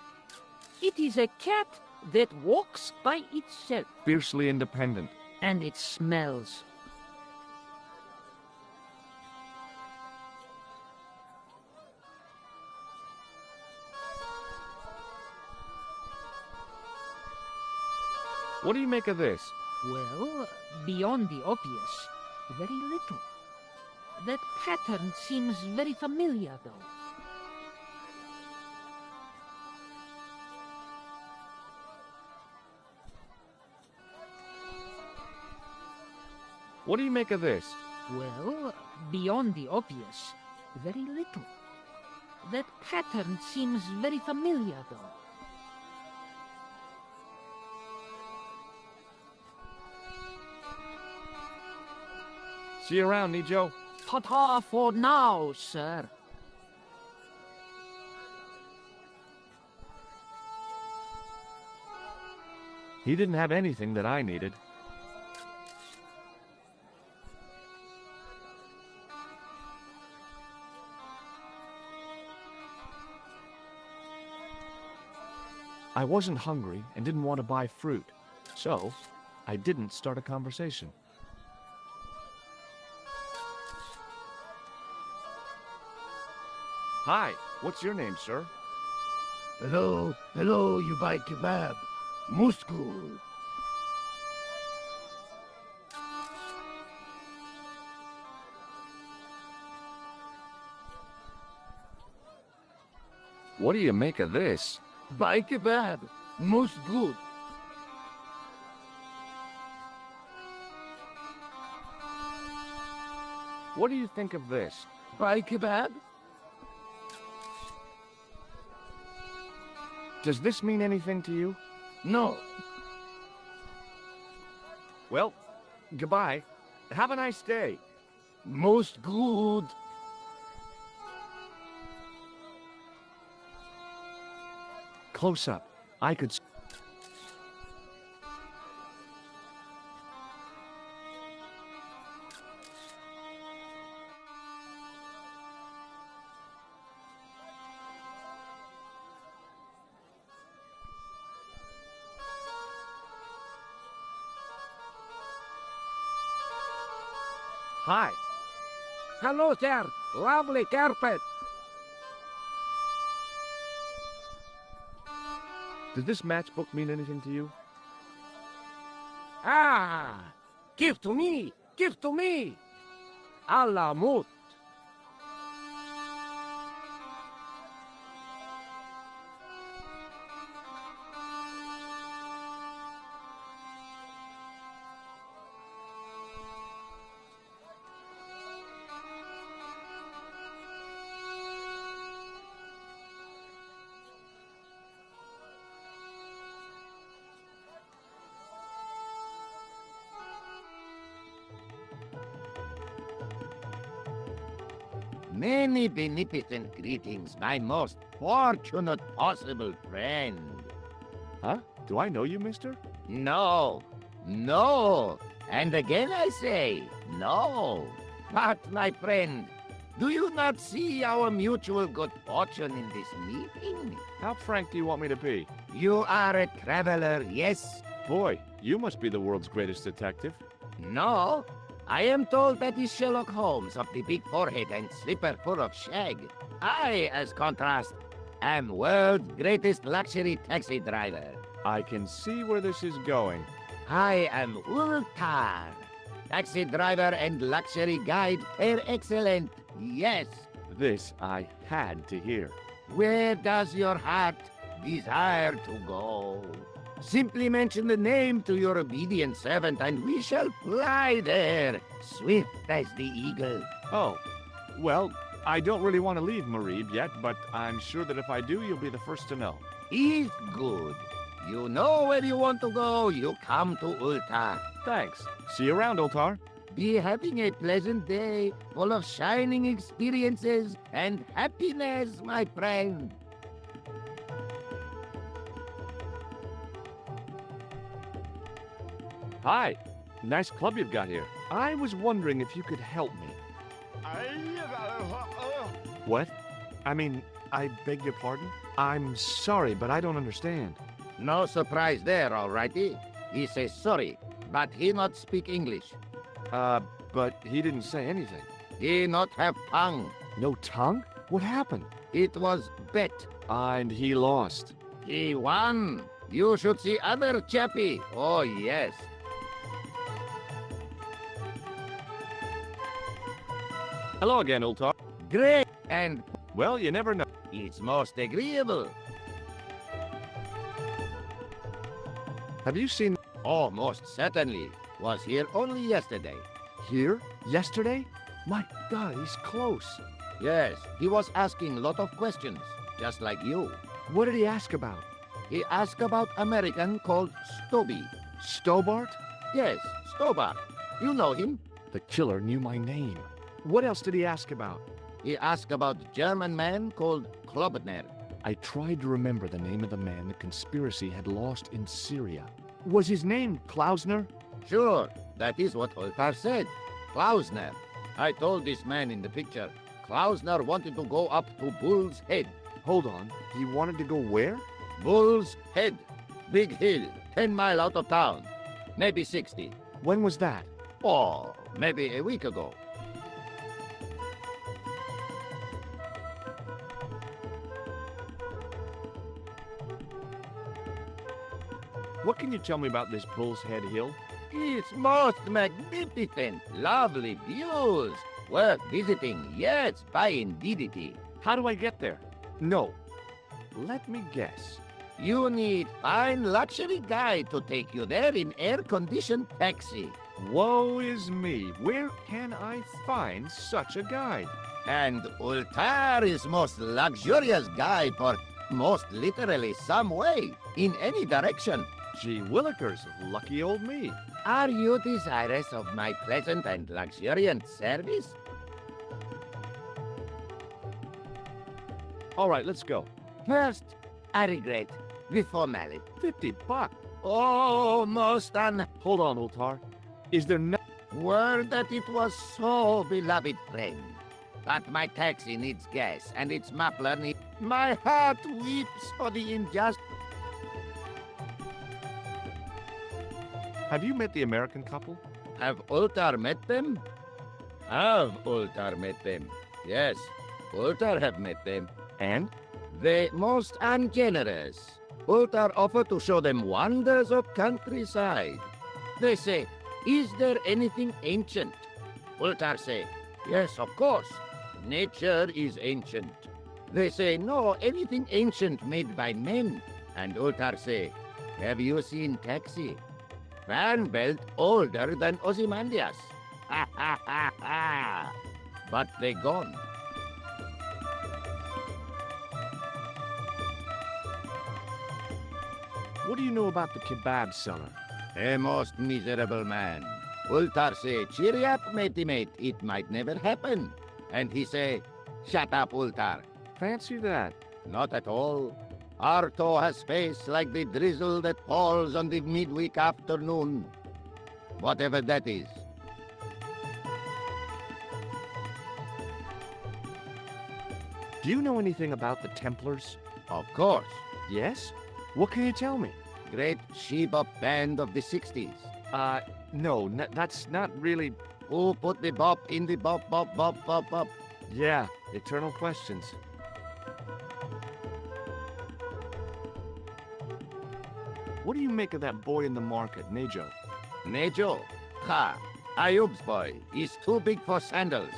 it is a cat that walks by itself. Fiercely independent. And it smells. What do you make of this? Well, beyond the obvious, very little. That pattern seems very familiar, though. What do you make of this? Well, beyond the obvious, very little. That pattern seems very familiar, though. See you around, Nijo. Ta-ta for now, sir. He didn't have anything that I needed. I wasn't hungry and didn't want to buy fruit, so I didn't start a conversation. Hi, what's your name, sir? Hello, you buy kebab. Muskul. What do you make of this? Buy kebab. Most good. What do you think of this? Buy kebab? Does this mean anything to you? No. Well, goodbye. Have a nice day. Most good. Close up. I could... Hi. Hello, sir. Lovely carpet. Does this matchbook mean anything to you? Ah! Give to me! Give to me! Allah mut! Many beneficent greetings, my most fortunate possible friend. Huh? Do I know you, mister? No, no, and again I say, no. But, my friend, do you not see our mutual good fortune in this meeting? How frank do you want me to be? You are a traveler, yes? Boy, you must be the world's greatest detective. No, I am told that is Sherlock Holmes of the big forehead and slipper full of shag. I, as contrast, am world's greatest luxury taxi driver. I can see where this is going. I am Ultar, taxi driver and luxury guide per excellent. Yes. This I had to hear. Where does your heart desire to go? Simply mention the name to your obedient servant, and we shall fly there, swift as the eagle. Oh, well, I don't really want to leave Marib yet, but I'm sure that if I do, you'll be the first to know. Is good. You know where you want to go, you come to Ultar. Thanks. See you around, Ultar. Be having a pleasant day, full of shining experiences and happiness, my friend. Hi. Nice club you've got here. I was wondering if you could help me. What? I mean, I beg your pardon? I'm sorry, but I don't understand. No surprise there, alrighty. He says sorry, but he not speak English. But he didn't say anything. He not have tongue. No tongue? What happened? It was bet. And he lost. He won. You should see other chappie. Oh, yes. Hello again, Ultar. Great. And, well, you never know. It's most agreeable. Have you seen... Oh, most certainly. Was here only yesterday. Here? Yesterday? My God, he's close. Yes, he was asking a lot of questions, just like you. What did he ask about? He asked about American called Stobie. Stobart? Yes, Stobart. You know him. The killer knew my name. What else did he ask about? He asked about German man called Klobner. I tried to remember the name of the man the conspiracy had lost in Syria. Was his name Klausner? Sure, that is what Ultar said. Klausner. I told this man in the picture, Klausner wanted to go up to Bull's Head. Hold on, he wanted to go where? Bull's Head. Big hill, 10 miles out of town. Maybe 60. When was that? Oh, maybe a week ago. What can you tell me about this Bull's Head Hill? It's most magnificent. Lovely views. Worth visiting, yes, by indeedity. How do I get there? No. Let me guess. You need fine luxury guide to take you there in air-conditioned taxi. Woe is me. Where can I find such a guide? And Ultar is most luxurious guide for most literally some way, in any direction. Gee willikers, lucky old me. Are you desirous of my pleasant and luxuriant service? All right, let's go. First, I regret the formality. $50. Oh, most Hold on, Ultar. Is there no... Word that it was so, beloved friend. But my taxi needs gas, and its muffler needs... My heart weeps for the injustice. Have you met the American couple? Have Ultar met them? Have Ultar met them? Yes, Ultar have met them. And? They most ungenerous. Ultar offer to show them wonders of countryside. They say, is there anything ancient? Ultar say, yes, of course. Nature is ancient. They say, no, anything ancient made by men. And Ultar say, have you seen taxi? Fan belt older than Ozymandias. Ha ha ha ha. But they gone. What do you know about the kebab seller? A most miserable man. Ultar say, cheer up, matey mate, it might never happen. And he say, Shut up, Ultar. Fancy that. Not at all. Arto has face like the drizzle that falls on the midweek afternoon. Whatever that is. Do you know anything about the Templars? Of course. Yes? What can you tell me? Great Sheba band of the 60s. No, that's not really... Who put the bop in the bop, bop, bop, bop, bop? Yeah, eternal questions. What do you make of that boy in the market, Nejo? Nejo? Ha! Ayub's boy. He's too big for sandals.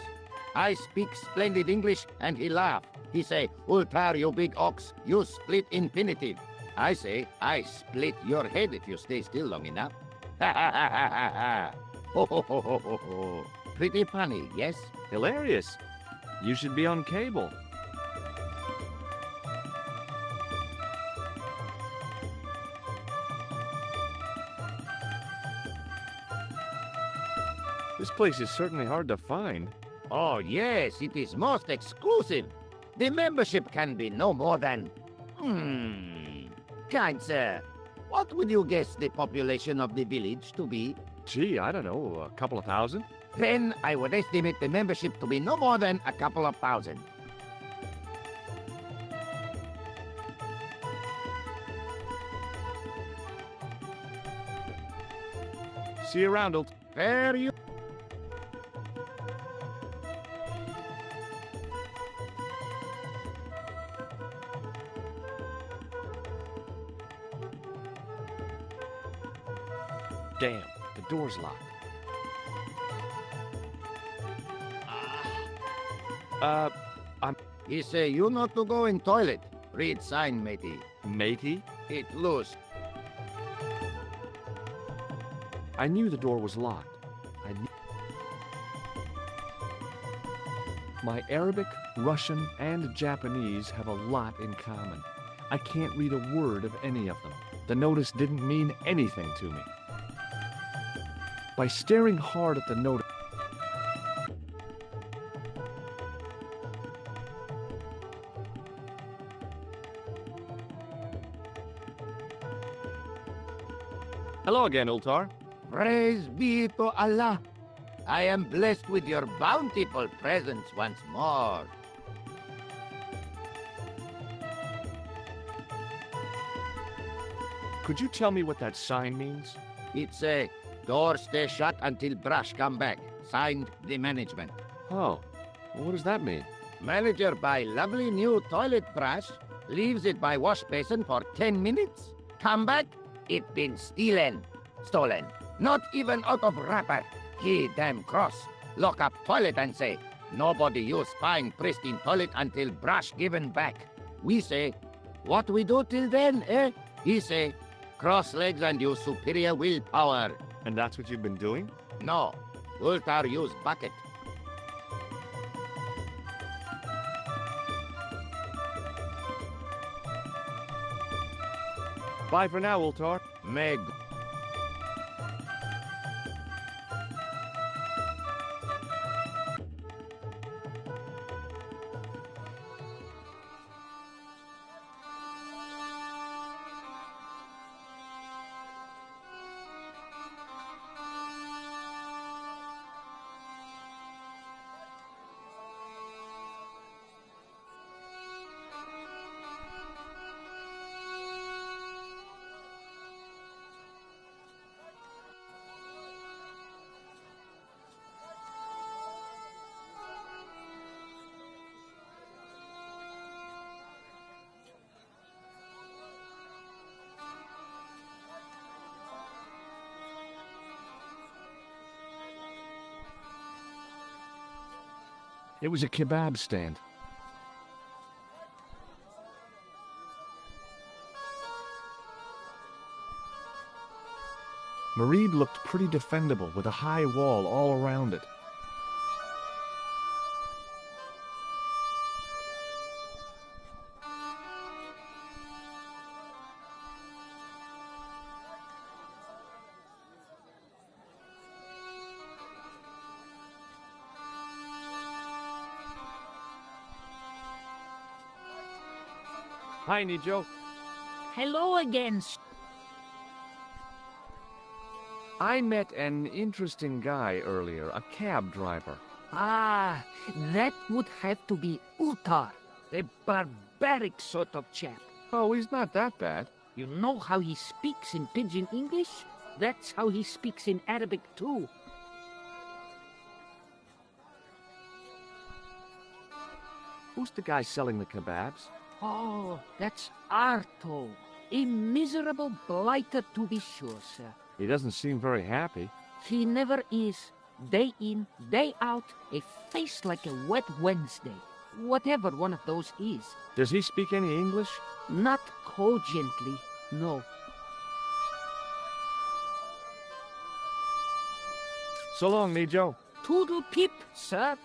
I speak splendid English, and he laugh. He say, Ultar, you big ox, you split infinitive. I say, I split your head if you stay still long enough. Ha ha ha ha ha ha. Ho ho ho ho ho ho. Pretty funny, yes? Hilarious. You should be on cable. This place is certainly hard to find. Oh, yes, it is most exclusive. The membership can be no more than... Kind sir, what would you guess the population of the village to be? Gee, I don't know, a couple of thousand? Then I would estimate the membership to be no more than a couple of thousand. See you around, old... Fare you... Damn, the door's locked. He say you not to go in toilet. Read sign, matey. Matey? It loose. I knew the door was locked. My Arabic, Russian, and Japanese have a lot in common. I can't read a word of any of them. The notice didn't mean anything to me. By staring hard at the notice, hello again, Ultar. Praise be to Allah. I am blessed with your bountiful presence once more. Could you tell me what that sign means? It's a door stay shut until brush come back. Signed, the management. Oh, well, what does that mean? Manager buy lovely new toilet brush, leaves it by wash basin for 10 minutes. Come back, it been stolen. Not even out of wrapper. He damn cross. Lock up toilet and say, nobody use fine pristine toilet until brush given back. We say, what we do till then, eh? He say, cross legs and use superior willpower. And that's what you've been doing? No. Ultar use bucket. Bye for now, Ultar. Meg. It was a kebab stand. Mareed looked pretty defendable with a high wall all around it. Hi, Nijo. Hello again. I met an interesting guy earlier, a cab driver. Ah, that would have to be Utar, a barbaric sort of chap. Oh, he's not that bad. You know how he speaks in Pidgin English? That's how he speaks in Arabic too. Who's the guy selling the kebabs? Oh, that's Arto, a miserable blighter to be sure, sir. He doesn't seem very happy. He never is. Day in, day out, a face like a wet Wednesday. Whatever one of those is. Does he speak any English? Not cogently, no. So long, Nijo. Toodle pip, sir.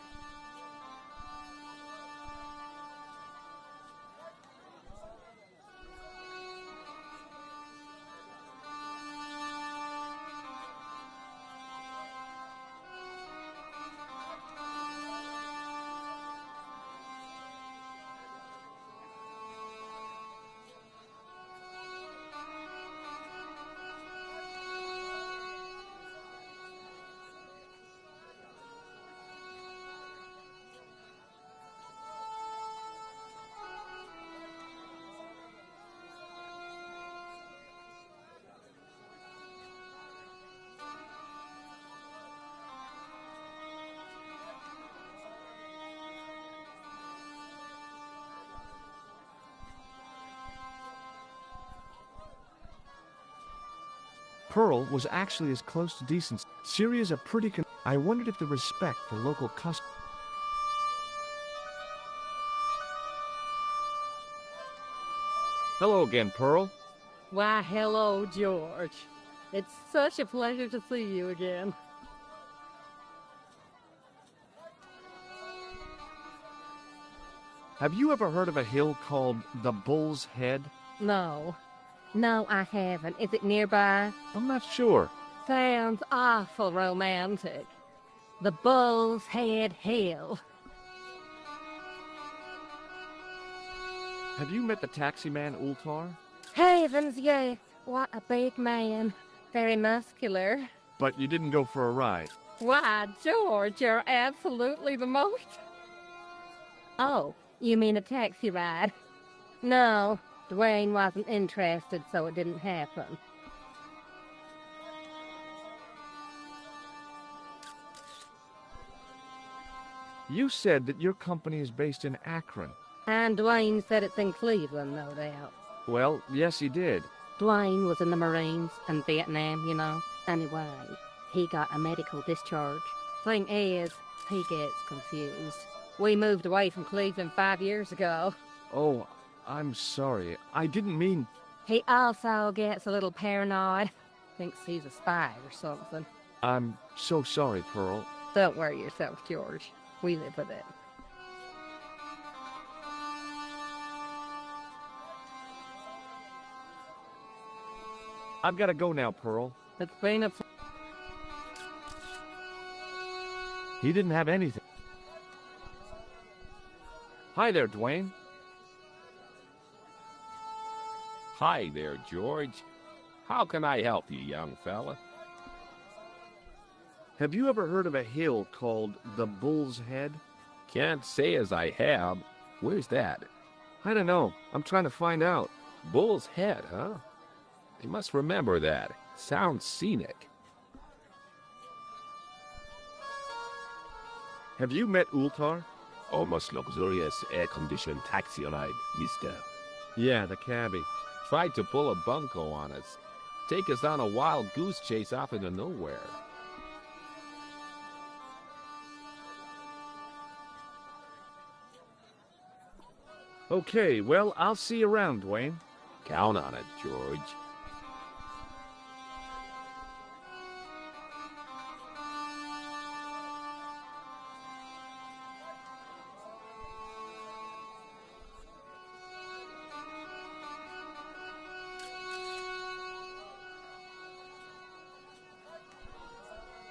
Pearl was actually as close to decency. Syria's a pretty I wondered if the respect for local customs. Hello again, Pearl. Why, hello, George. It's such a pleasure to see you again. Have you ever heard of a hill called the Bull's Head? No. No, I haven't. Is it nearby? I'm not sure. Sounds awful romantic. The Bull's Head Hill. Have you met the taxi man, Ultar? Heavens, yes. What a big man. Very muscular. But you didn't go for a ride. Why, George, you're absolutely the most... Oh, you mean a taxi ride? No, Dwayne wasn't interested, so it didn't happen. You said that your company is based in Akron. And Dwayne said it's in Cleveland, no doubt. Well, yes, he did. Dwayne was in the Marines and Vietnam, you know. Anyway, he got a medical discharge. Thing is, he gets confused. We moved away from Cleveland 5 years ago. Oh, I'm sorry. I didn't mean... He also gets a little paranoid. Thinks he's a spy or something. I'm so sorry, Pearl. Don't worry yourself, George. We live with it. I've got to go now, Pearl. It's been a... He didn't have anything. Hi there, Dwayne. Hi there, George. How can I help you, young fella? Have you ever heard of a hill called the Bull's Head? Can't say as I have. Where's that? I don't know. I'm trying to find out. Bull's Head, huh? I must remember that. Sounds scenic. Have you met Ultar? Almost luxurious air-conditioned taxi ride, mister. Yeah, the cabbie. Tried to pull a bunco on us. Take us on a wild goose chase off into nowhere. Okay, well, I'll see you around, Dwayne. Count on it, George.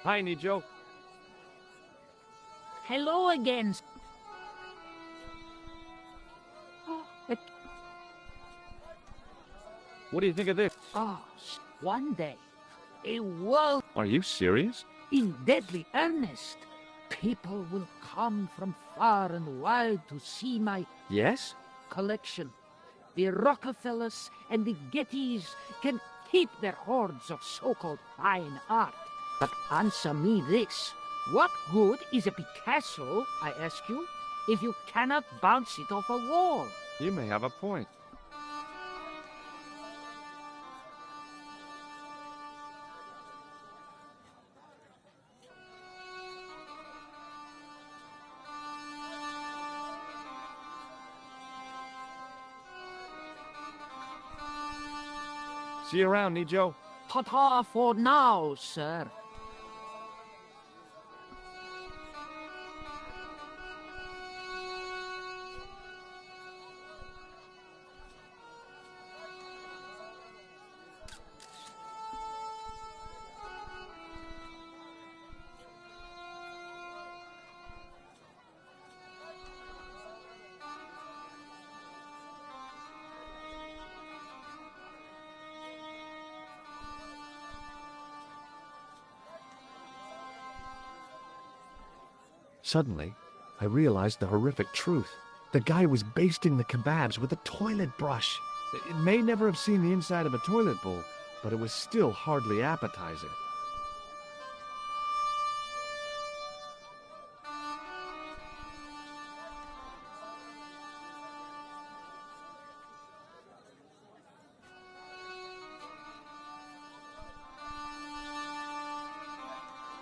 Hi, Nijo. Hello again. What do you think of this? Oh, one day, a world Are you serious? in deadly earnest. People will come from far and wide to see my Yes? collection. The Rockefellers and the Gettys can keep their hordes of so-called fine art. But answer me this. What good is a Picasso, I ask you, if you cannot bounce it off a wall? You may have a point. See you around, Nijo. Ta-ta for now, sir. Suddenly, I realized the horrific truth. The guy was basting the kebabs with a toilet brush. It may never have seen the inside of a toilet bowl, but it was still hardly appetizing.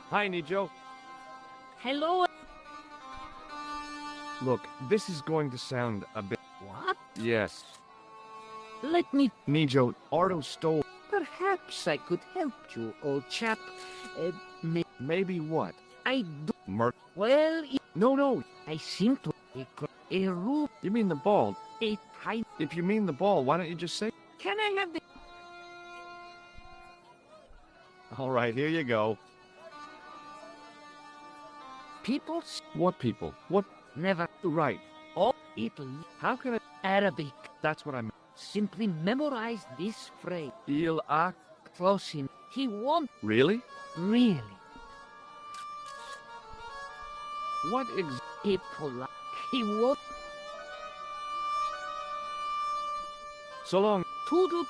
Hi, Nijo. Hello? Look, this is going to sound a bit... What? Yes. Let me... Nijo, Ardo stole... Perhaps I could help you, old chap. Maybe what? I do... Well, No. I seem to... A roof... You mean the ball? A tiny... If you mean the ball, why don't you just say... Can I have the... All right, here you go. People... What people? What? Never... Right. Oh, Italy. How can I... Arabic. That's what I meant. Simply memorize this phrase. Il a... Close in. He won't... Really? Really. What Hippolyte. He won't... So long. Toodle...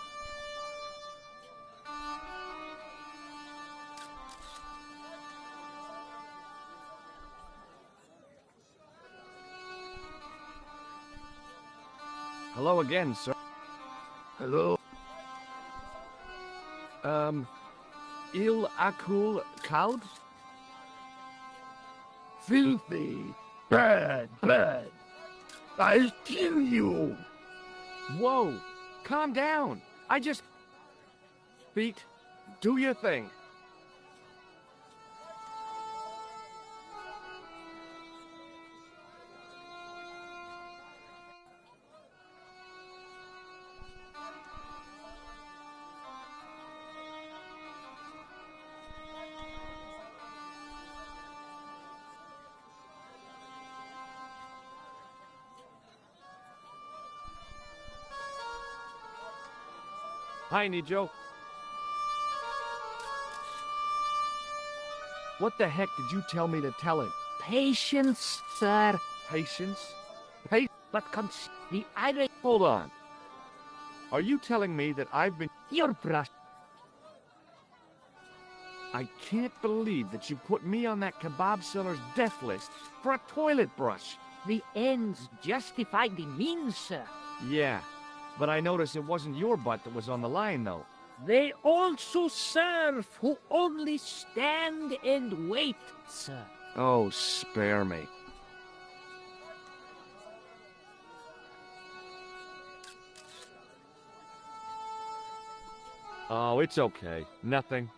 Hello again, sir. Hello? Il Akul Cloud? Filthy, bad blood. I'll kill you. Whoa! Calm down. I just... Feet, do your thing. Hi, Nijo. What the heck did you tell me to tell him? Patience, sir. Patience? But the irate... Hold on. Are you telling me that I've been... Your brush. I can't believe that you put me on that kebab seller's death list for a toilet brush. The ends justify the means, sir. Yeah, but I noticed it wasn't your butt that was on the line, though. They also serve who only stand and wait, sir. Oh, spare me. Oh, it's okay. Nothing.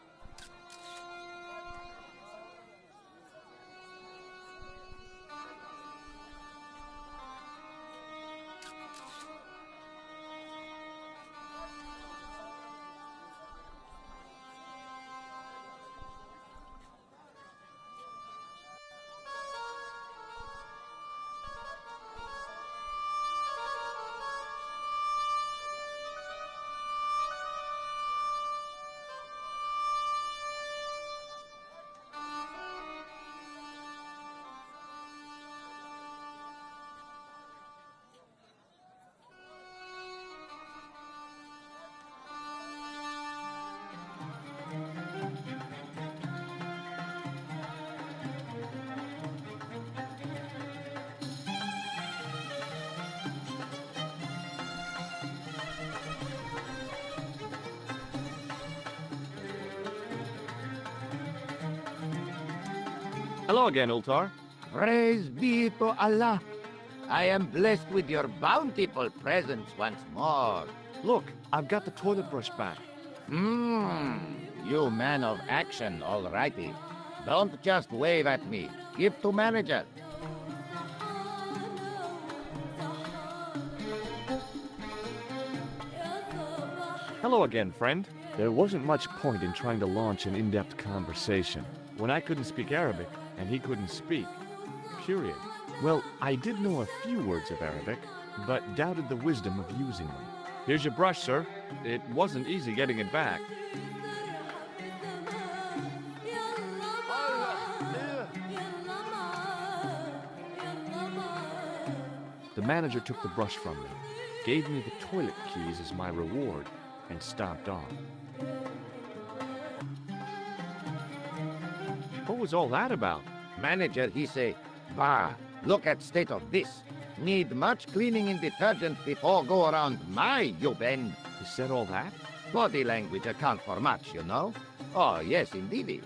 Hello again, Ultar. Praise be to Allah. I am blessed with your bountiful presence once more. Look, I've got the toilet brush back. You man of action, all righty. Don't just wave at me. Give to manager. Hello again, friend. There wasn't much point in trying to launch an in-depth conversation when I couldn't speak Arabic and he couldn't speak. Period. Well, I did know a few words of Arabic, but doubted the wisdom of using them. Here's your brush, sir. It wasn't easy getting it back. The manager took the brush from me, gave me the toilet keys as my reward, and stomped off. What was all that about? Manager, he say, bah, look at state of this. Need much cleaning in detergent before go around my, you bend. He said all that? Body language account for much, you know? Oh, yes, indeedy.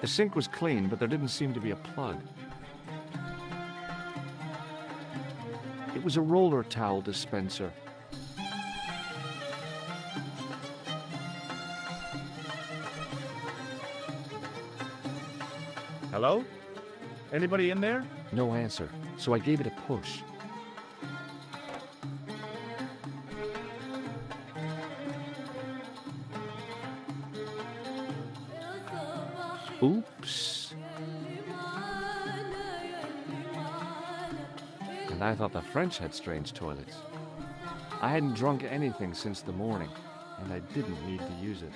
The sink was clean, but there didn't seem to be a plug. It was a roller towel dispenser. Hello? Anybody in there? No answer, so I gave it a push. Oops. And I thought the French had strange toilets. I hadn't drunk anything since the morning, and I didn't need to use it.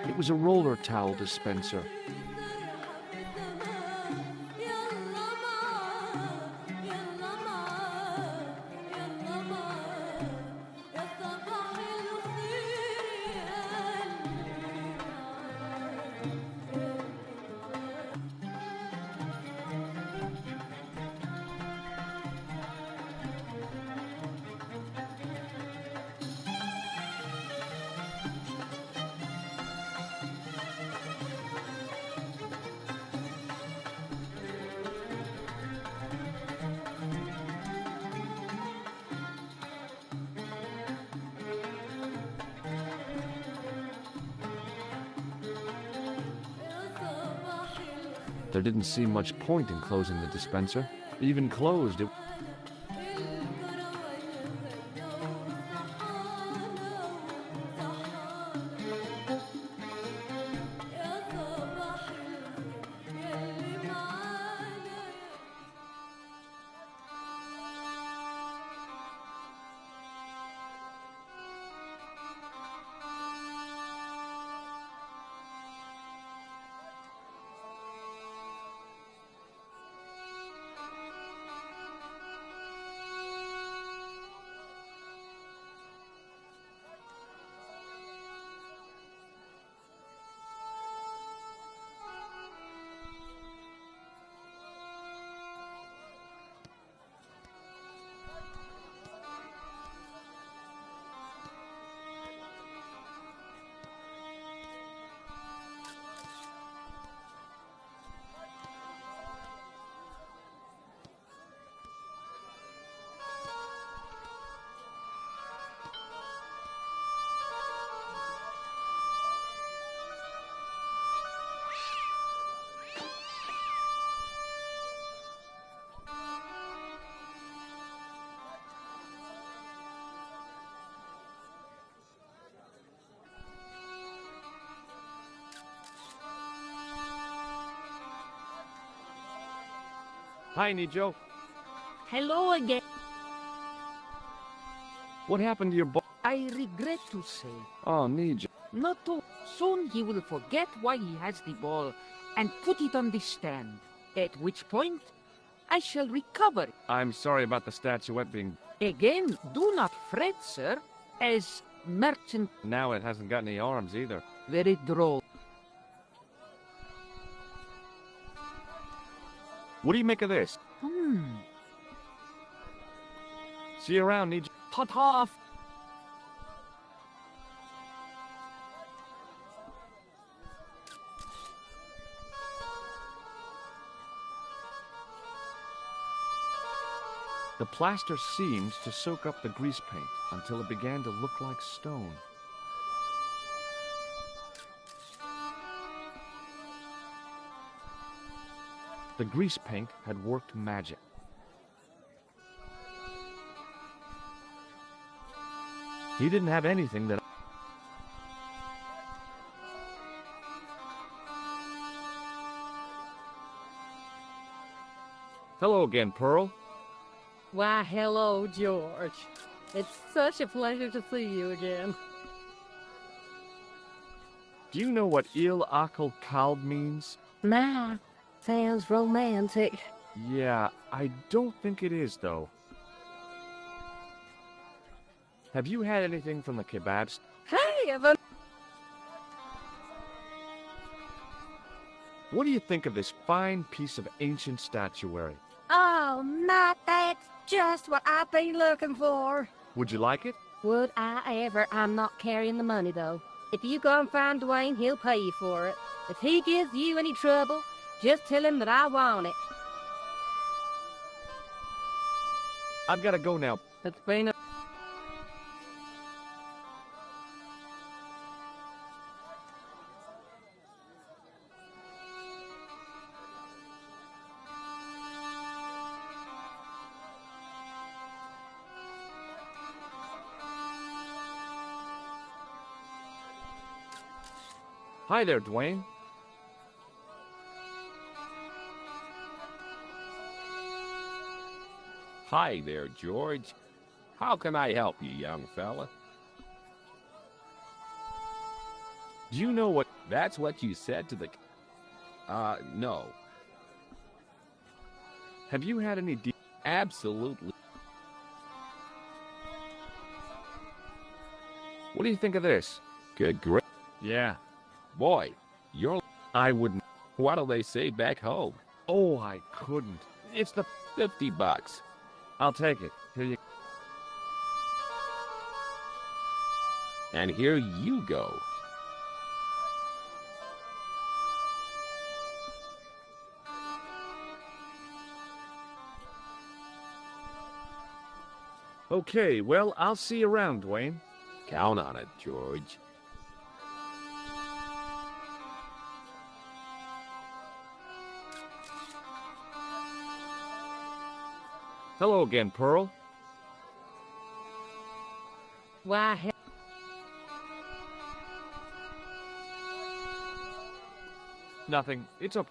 It was a roller towel dispenser. There didn't seem much point in closing the dispenser. Even closed, it... Hi, Nijo. Hello again. What happened to your boy? I regret to say, Oh, Nijo. not too soon he will forget why he has the ball and put it on the stand, at which point I shall recover it. I'm sorry about the statuette being... Again, do not fret, sir, as merchant... Now it hasn't got any arms either. Very droll. What do you make of this? See you around, Nijo. Hot off. The plaster seemed to soak up the grease paint until it began to look like stone. The grease paint had worked magic. He didn't have anything that... Hello again, Pearl. Why, hello, George. It's such a pleasure to see you again. Do you know what Il Akal Kalb means? Nah, sounds romantic. Yeah, I don't think it is, though. Have you had anything from the kebabs? Hey, Evan! What do you think of this fine piece of ancient statuary? Oh, Matt, that's just what I've been looking for. Would you like it? Would I ever? I'm not carrying the money, though. If you go and find Dwayne, he'll pay you for it. If he gives you any trouble, just tell him that I want it. I've got to go now. It's been a... Hi there, Dwayne. Hi there, George. How can I help you, young fella? Do you know what... That's what you said to the... no. Have you had any Absolutely. What do you think of this? Good grief. Yeah. Boy, you're... I wouldn't. What do they say back home? Oh, I couldn't. It's the... $50. I'll take it. Here you... And here you go. Okay, well, I'll see you around, Dwayne. Count on it, George. Hello again, Pearl. Why, Nothing. It's a...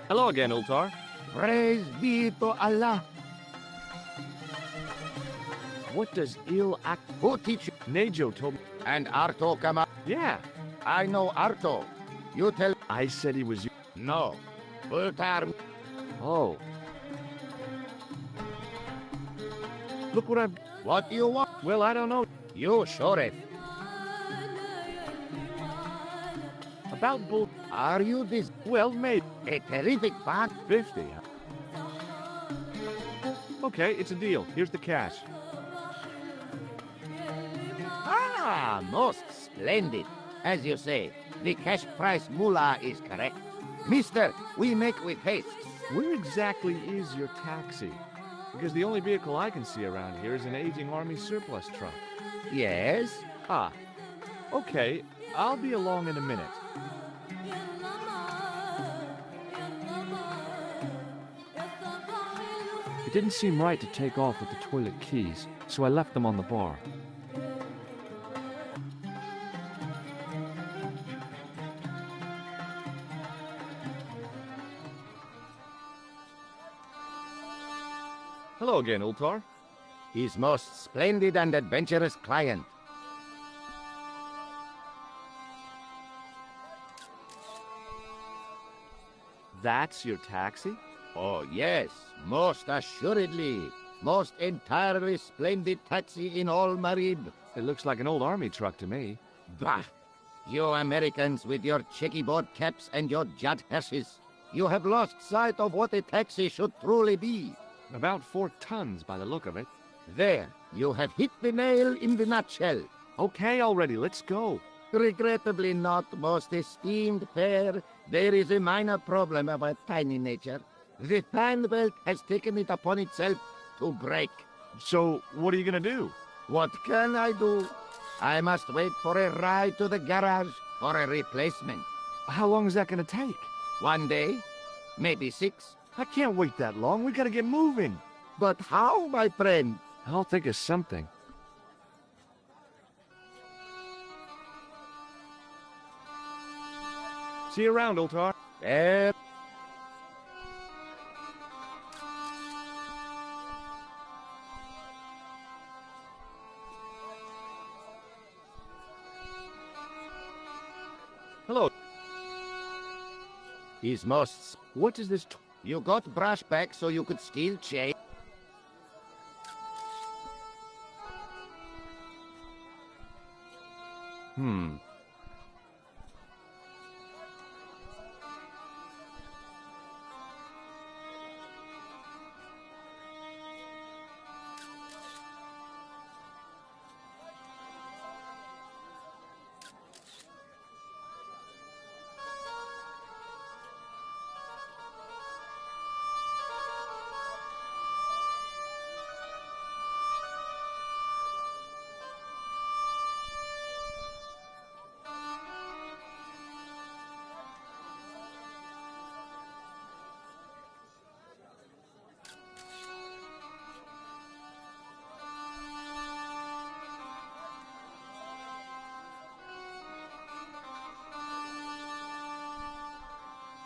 Hello again, Ultar. Praise be to Allah. What does Il Ak... Who teach you? Nejo told me... And Arto come up? Yeah. I know Arto. You tell... I said he was you. No. Ultar. Oh. Look what I'm... What do you want? Well, I don't know. You Shoref. About bull... Are you this... Well, maybe. A terrific part? 50, huh? Okay, it's a deal. Here's the cash. Ah, most splendid. As you say, the cash price mullah is correct. Mister, we make with haste. Where exactly is your taxi? Because the only vehicle I can see around here is an aging army surplus truck. Yes? Ah. Okay, I'll be along in a minute. It didn't seem right to take off with the toilet keys, so I left them on the bar. Hello again, Ultar. His most splendid and adventurous client. That's your taxi? Oh, yes, most assuredly. Most entirely splendid taxi in all Marib. It looks like an old army truck to me. Bah! You Americans with your checkerboard caps and your jet hearses. You have lost sight of what a taxi should truly be. About 4 tons by the look of it. There, you have hit the nail in the nutshell. Okay already, let's go. Regrettably not, most esteemed pair. There is a minor problem of a tiny nature. The fan belt has taken it upon itself to break. So, what are you gonna do? What can I do? I must wait for a ride to the garage for a replacement. How long is that gonna take? 1 day, maybe 6. I can't wait that long. We gotta get moving. But how, my friend? I'll think of something. See you around, Ultar. Hello. His most... What is this? You got brush back so you could steal change.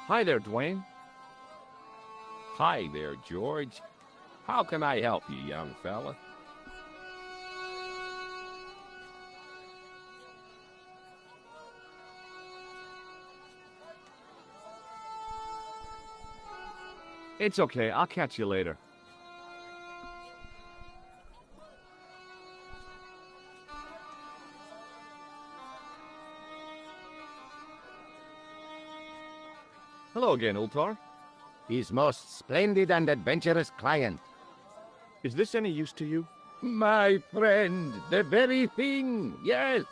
Hi there, Dwayne. Hi there, George. How can I help you, young fella? It's okay. I'll catch you later. Hello again, Ultar. His most splendid and adventurous client. Is this any use to you? My friend, the very thing, yes.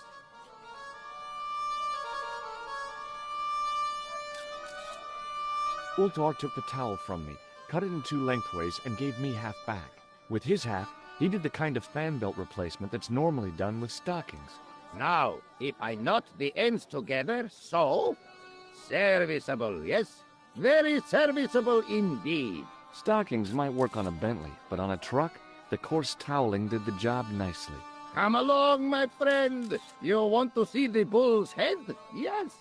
Ultar took the towel from me, cut it in two lengthways, and gave me half back. With his half, he did the kind of fan belt replacement that's normally done with stockings. Now, if I knot the ends together, so... Serviceable, yes? Very serviceable indeed. Stockings might work on a Bentley, but on a truck, the coarse toweling did the job nicely. Come along, my friend. You want to see the bull's head? Yes.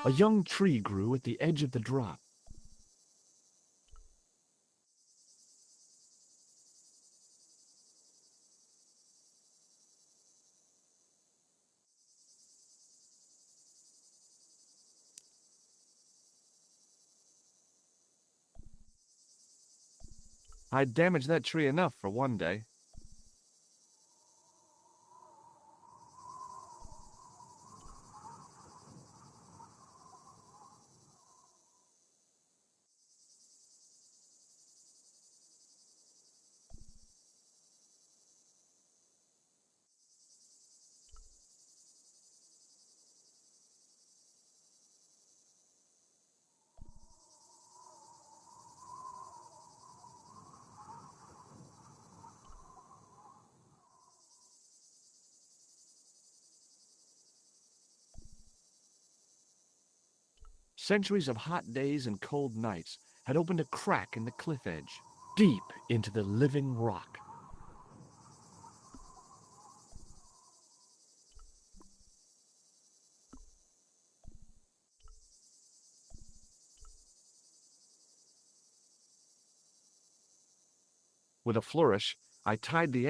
A young tree grew at the edge of the drop. I'd damaged that tree enough for one day. Centuries of hot days and cold nights had opened a crack in the cliff edge, deep into the living rock. With a flourish, I tied the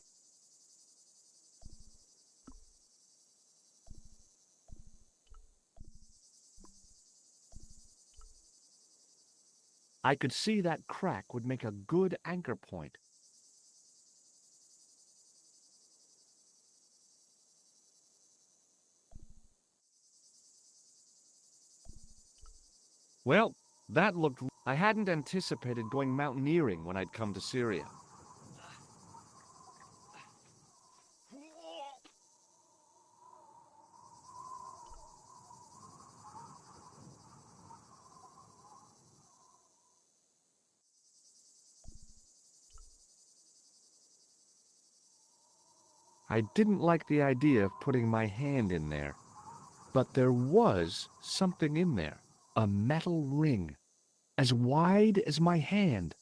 I could see that crack would make a good anchor point. Well, that looked... I hadn't anticipated going mountaineering when I'd come to Syria. I didn't like the idea of putting my hand in there. But there was something in there. A metal ring, as wide as my hand.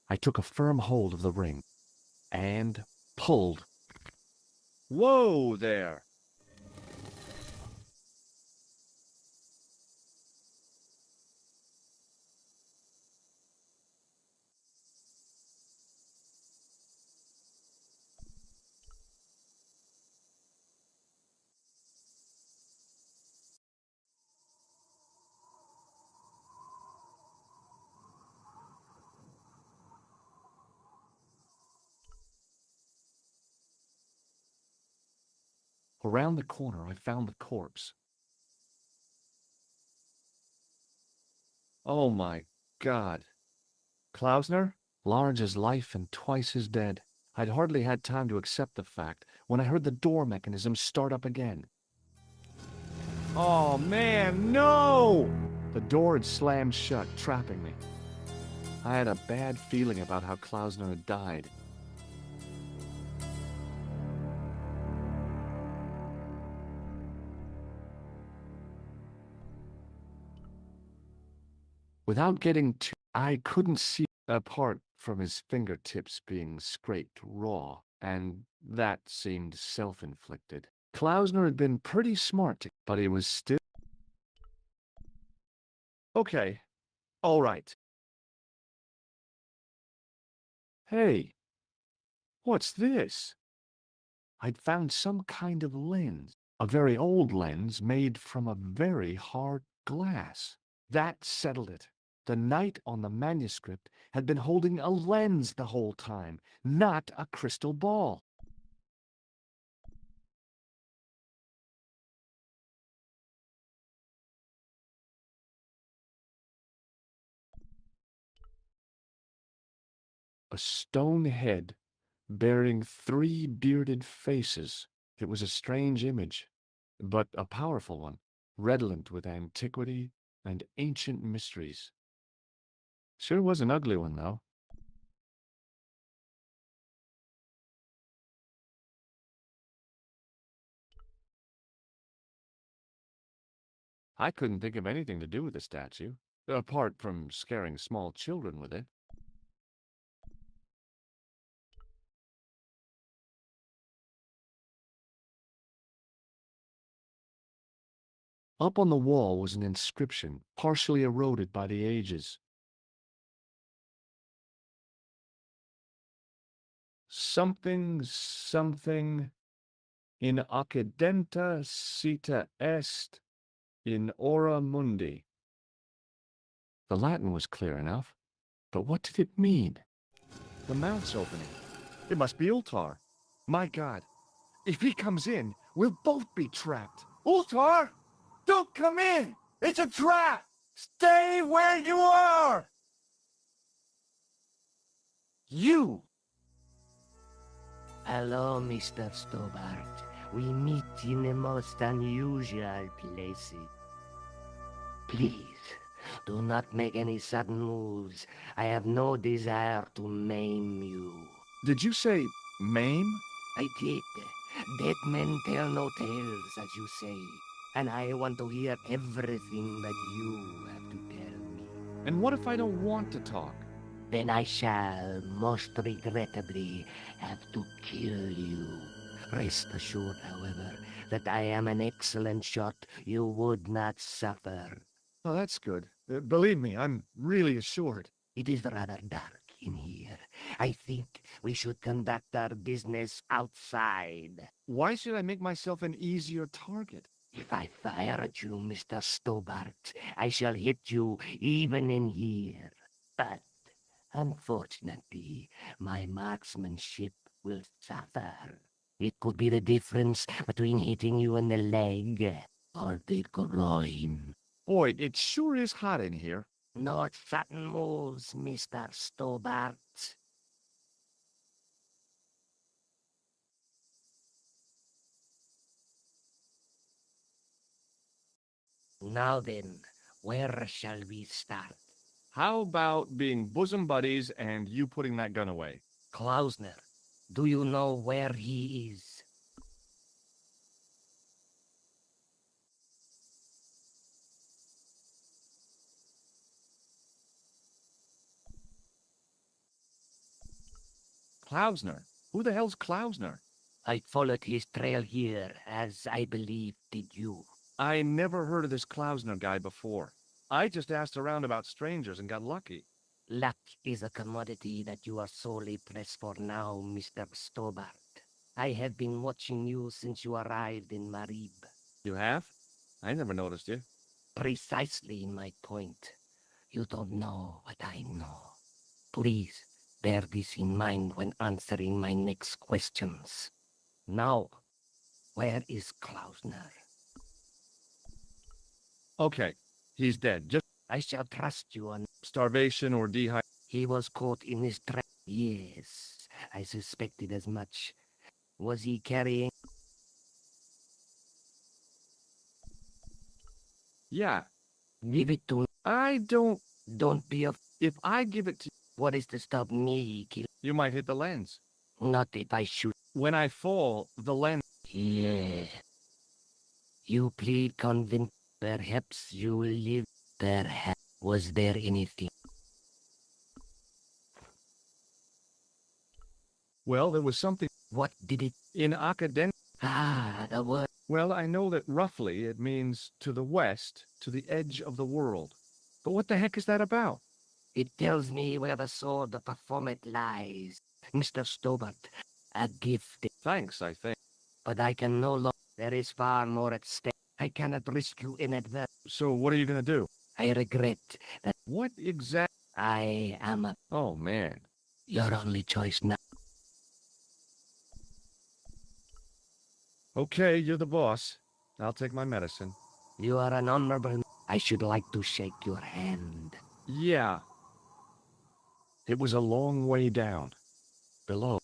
I took a firm hold of the ring and pulled. Whoa there! Around the corner, I found the corpse. Oh my God. Klausner? Large as life and twice as dead. I'd hardly had time to accept the fact when I heard the door mechanism start up again. Oh man, no! The door had slammed shut, trapping me. I had a bad feeling about how Klausner had died. Without getting too, I couldn't see apart from his fingertips being scraped raw, and that seemed self-inflicted. Klausner had been pretty smart, but he was still... Okay, all right. Hey, what's this? I'd found some kind of lens, a very old lens made from a very hard glass. That settled it. The knight on the manuscript had been holding a lens the whole time, not a crystal ball. A stone head bearing 3 bearded faces. It was a strange image, but a powerful one, redolent with antiquity and ancient mysteries. Sure was an ugly one, though. I couldn't think of anything to do with the statue, apart from scaring small children with it. Up on the wall was an inscription, partially eroded by the ages. Something, something, in occidenta cita est, in ora mundi. The Latin was clear enough, but what did it mean? The mouth's opening. It must be Ultar. My God, if he comes in, we'll both be trapped. Ultar! Don't come in! It's a trap! Stay where you are! You! Hello, Mr. Stobart. We meet in the most unusual places. Please, do not make any sudden moves. I have no desire to maim you. Did you say maim? I did. Dead men tell no tales, as you say. And I want to hear everything that you have to tell me. And what if I don't want to talk? Then I shall, most regrettably, have to kill you. Rest assured, however, that I am an excellent shot you would not suffer. Oh, that's good. Believe me, I'm really assured. It is rather dark in here. I think we should conduct our business outside. Why should I make myself an easier target? If I fire at you, Mr. Stobart, I shall hit you even in here. But, unfortunately, my marksmanship will suffer. It could be the difference between hitting you in the leg or the groin. Boy, it sure is hot in here. No sudden moves, Mr. Stobart. Now then, where shall we start? How about being bosom buddies and you putting that gun away? Klausner, do you know where he is? Klausner? Who the hell's Klausner? I followed his trail here, as I believe did you. I never heard of this Klausner guy before. I just asked around about strangers and got lucky. Luck is a commodity that you are sorely pressed for now, Mr. Stobart. I have been watching you since you arrived in Marib. You have? I never noticed you. Precisely my point. You don't know what I know. Please, bear this in mind when answering my next questions. Now, where is Klausner? Okay, he's dead. I shall trust you on Starvation or dehydration? He was caught in this trap. Yes, I suspected as much. Was he carrying? Yeah. Give it to him. I don't... Don't be a... If I give it to... What is to stop me, kill? You might hit the lens. Not if I shoot. When I fall, the lens... Yeah. You plead convince. Perhaps you will live. Perhaps. Was there anything? Well, there was something... What did it? In academic... Ah, the word. Well, I know that roughly it means to the west, to the edge of the world. But what the heck is that about? It tells me where the sword of Baphomet lies. Mr. Stobart, a gift. Thanks, I think. But I can no longer. There is far more at stake. I cannot risk you inadvertently. So what are you going to do? I regret that. What exact... I am a... Oh, man. Your only choice now. Okay, you're the boss. I'll take my medicine. You are an honorable... I should like to shake your hand. Yeah. It was a long way down. Below.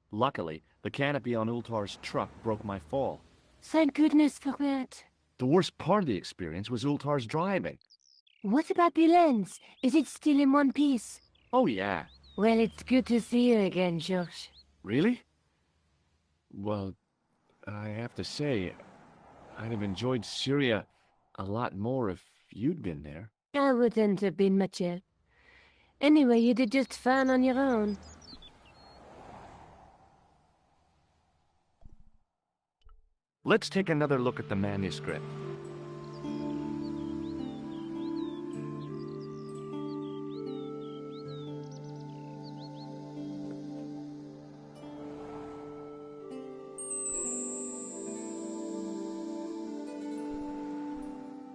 Luckily, the canopy on Ultar's truck broke my fall. Thank goodness for that. The worst part of the experience was Ultar's driving. What about the lens? Is it still in one piece? Oh, yeah. Well, it's good to see you again, George. Really? Well, I have to say, I'd have enjoyed Syria a lot more if you'd been there. I wouldn't have been much help. Anyway, you did just fine on your own. Let's take another look at the manuscript.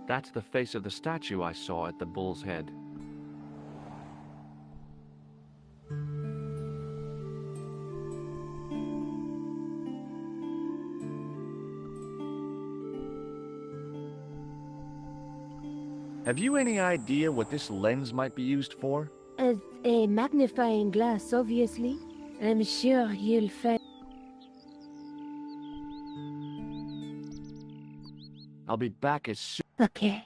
That's the face of the statue I saw at the Bull's Head. Have you any idea what this lens might be used for? As a magnifying glass, obviously. I'm sure you'll find... I'll be back as soon... Okay.